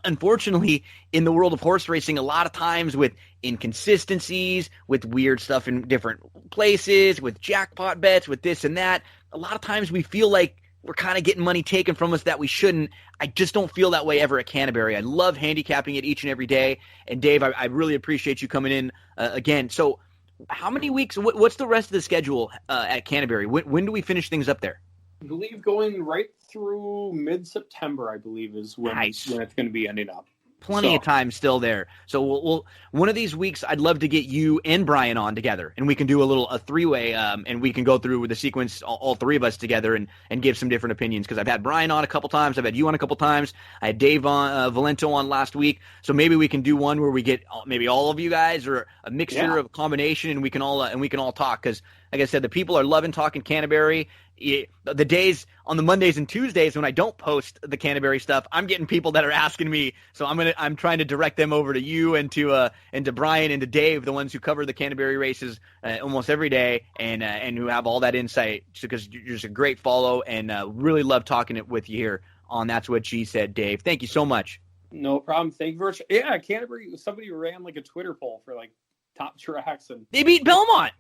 unfortunately, in the world of horse racing, a lot of times with inconsistencies, with weird stuff in different places, with jackpot bets, with this and that, a lot of times we feel like we're kind of getting money taken from us that we shouldn't. I just don't feel that way ever at Canterbury. I love handicapping it each and every day. And Dave, I really appreciate you coming in again. So how many weeks, what's the rest of the schedule at Canterbury? When do we finish things up there? I believe going right through mid-September, I believe, is when it's going to be ending up. Plenty of time still there. So we'll one of these weeks, I'd love to get you and Brian on together, and we can do a 3-way, and we can go through the sequence, all 3 of us together, and give some different opinions. Because I've had Brian on a couple times, I've had you on a couple times, I had Dave on, Valento on last week. So maybe we can do one where we get maybe all of you guys, or a mixture of a combination, and we can all talk. Because like I said, the people are loving talking Canterbury. The days on the Mondays and Tuesdays when I don't post the Canterbury stuff, I'm getting people that are asking me. So I'm trying to direct them over to you and to Brian and to Dave, the ones who cover the Canterbury races almost every day and who have all that insight. Because you're just a great follow, and really love talking it with you here on That's What G Said, Dave. Thank you so much. No problem. Thank you very much. Yeah, Canterbury. Somebody ran like a Twitter poll for like top tracks, and they beat Belmont.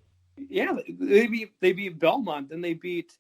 Yeah, they beat Belmont, then they beat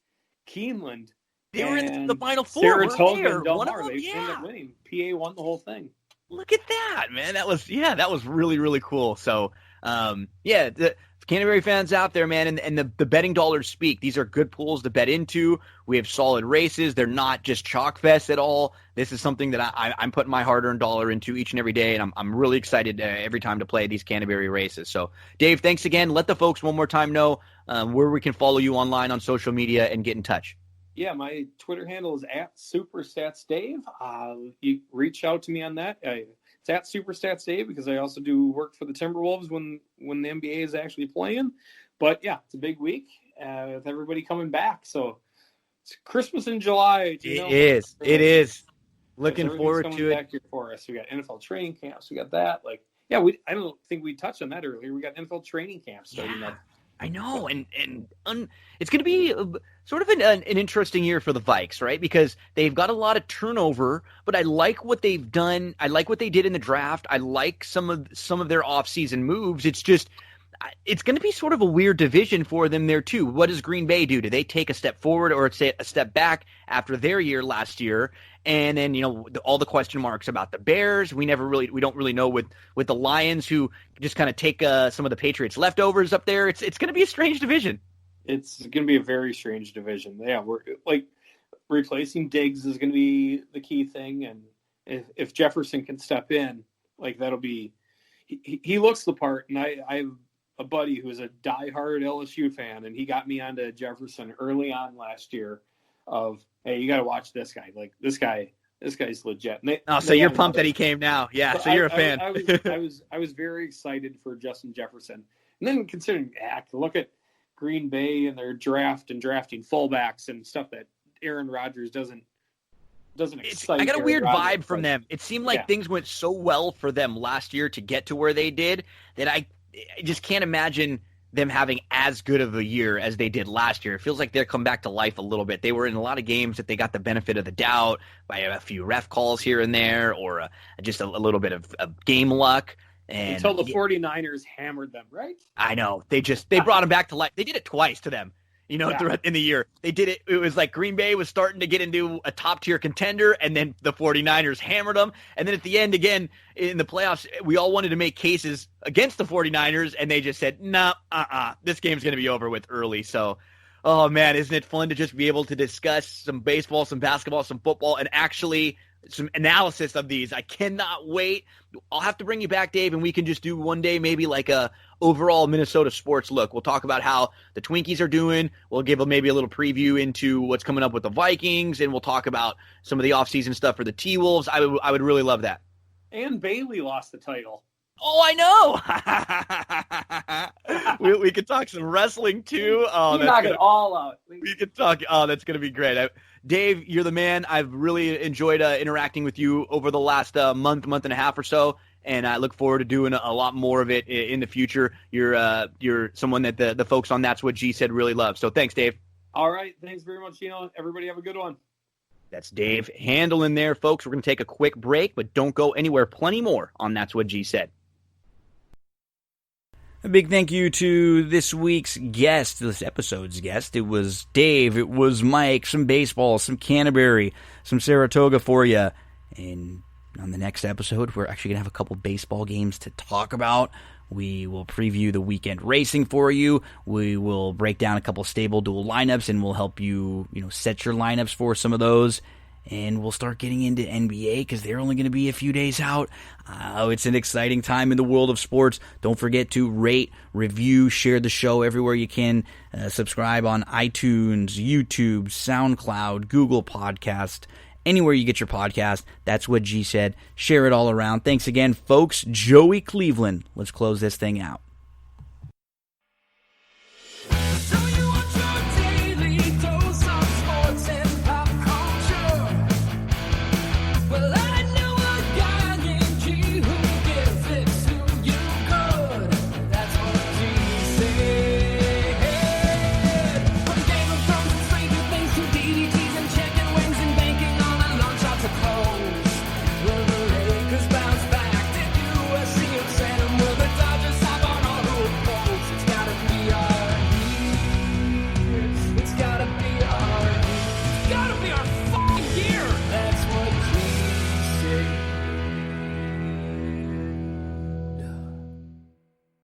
Keeneland. They were in the Final Four. Saratoga and Del Mar. They ended up winning. PA won the whole thing. Look at that, man. That was really, really cool. So, the Canterbury fans out there, man, and the betting dollars speak. These are good pools to bet into. We have solid races. They're not just chalk fest at all. This is something that I'm putting my hard-earned dollar into each and every day, and I'm really excited every time to play these Canterbury races. So, Dave, thanks again. Let the folks one more time know where we can follow you online on social media and get in touch. Yeah, my Twitter handle is @SuperStatsDave. You reach out to me on that. It's @SuperStatsDave because I also do work for the Timberwolves when the NBA is actually playing. But yeah, it's a big week with everybody coming back. So it's Christmas in July. It is. Looking forward to it. Back here for us. We got NFL training camps. We got that. I don't think we touched on that earlier. We got NFL training camps starting up. I know, and it's going to be sort of an interesting year for the Vikes, right? Because they've got a lot of turnover, but I like what they've done. I like what they did in the draft. I like some of their offseason moves. It's just it's going to be sort of a weird division for them there too. What does Green Bay do? Do they take a step forward or a step back after their year last year? And then, all the question marks about the Bears. We don't really know with the Lions, who just kind of take some of the Patriots leftovers up there. It's going to be a strange division. It's going to be a very strange division. Yeah, we're like replacing Diggs is going to be the key thing, and if Jefferson can step in, like that'll be. He looks the part, and I have a buddy who's a diehard LSU fan, and he got me onto Jefferson early on last year. Of hey, you got to watch this guy. Like this guy's legit. So you're pumped that he came now, yeah. So you're a fan. I was very excited for Justin Jefferson, and then considering look at Green Bay and their drafting fullbacks and stuff that Aaron Rodgers doesn't excite. I got a Aaron weird Rodgers, vibe from them. It seemed like things went so well for them last year to get to where they did that I just can't imagine them having as good of a year as they did last year. It feels like they're come back to life a little bit. They were in a lot of games that they got the benefit of the doubt by a few ref calls here and there, or just a little bit of game luck. And until the 49ers hammered them, right? I know. They brought them back to life. They did it twice to them. Throughout in the year. They did it. It was like Green Bay was starting to get into a top-tier contender, and then the 49ers hammered them. And then at the end, again, in the playoffs, we all wanted to make cases against the 49ers, and they just said, nah, this game's going to be over with early. So, oh, man, isn't it fun to just be able to discuss some baseball, some basketball, some football, and actually some analysis of these. I cannot wait. I'll have to bring you back, Dave, and we can just do one day maybe like a overall Minnesota sports look. We'll talk about how the Twinkies are doing. We'll give maybe a little preview into what's coming up with the Vikings, and we'll talk about some of the offseason stuff for the T-Wolves. I would really love that. And Bailey lost the title. Oh, I know. we could talk some wrestling too. Oh, you knock it all out. We could talk. Oh, that's going to be great. Dave, you're the man. I've really enjoyed interacting with you over the last month and a half or so, and I look forward to doing a lot more of it in the future. You're someone that the folks on That's What G Said really love. So thanks, Dave. All right. Thanks very much, Everybody have a good one. That's Dave Handeland there, folks. We're going to take a quick break, but don't go anywhere. Plenty more on That's What G Said. A big thank you to this episode's guest. It was Dave, it was Mike, some baseball, some Canterbury, some Saratoga for you. And on the next episode, we're actually going to have a couple baseball games to talk about. We will preview the weekend racing for you. We will break down a couple stable dual lineups, and we'll help you, set your lineups for some of those. And we'll start getting into NBA because they're only going to be a few days out. It's an exciting time in the world of sports. Don't forget to rate, review, share the show everywhere you can. Subscribe on iTunes, YouTube, SoundCloud, Google Podcast, anywhere you get your podcast. That's what G said. Share it all around. Thanks again, folks. Joey Cleveland. Let's close this thing out.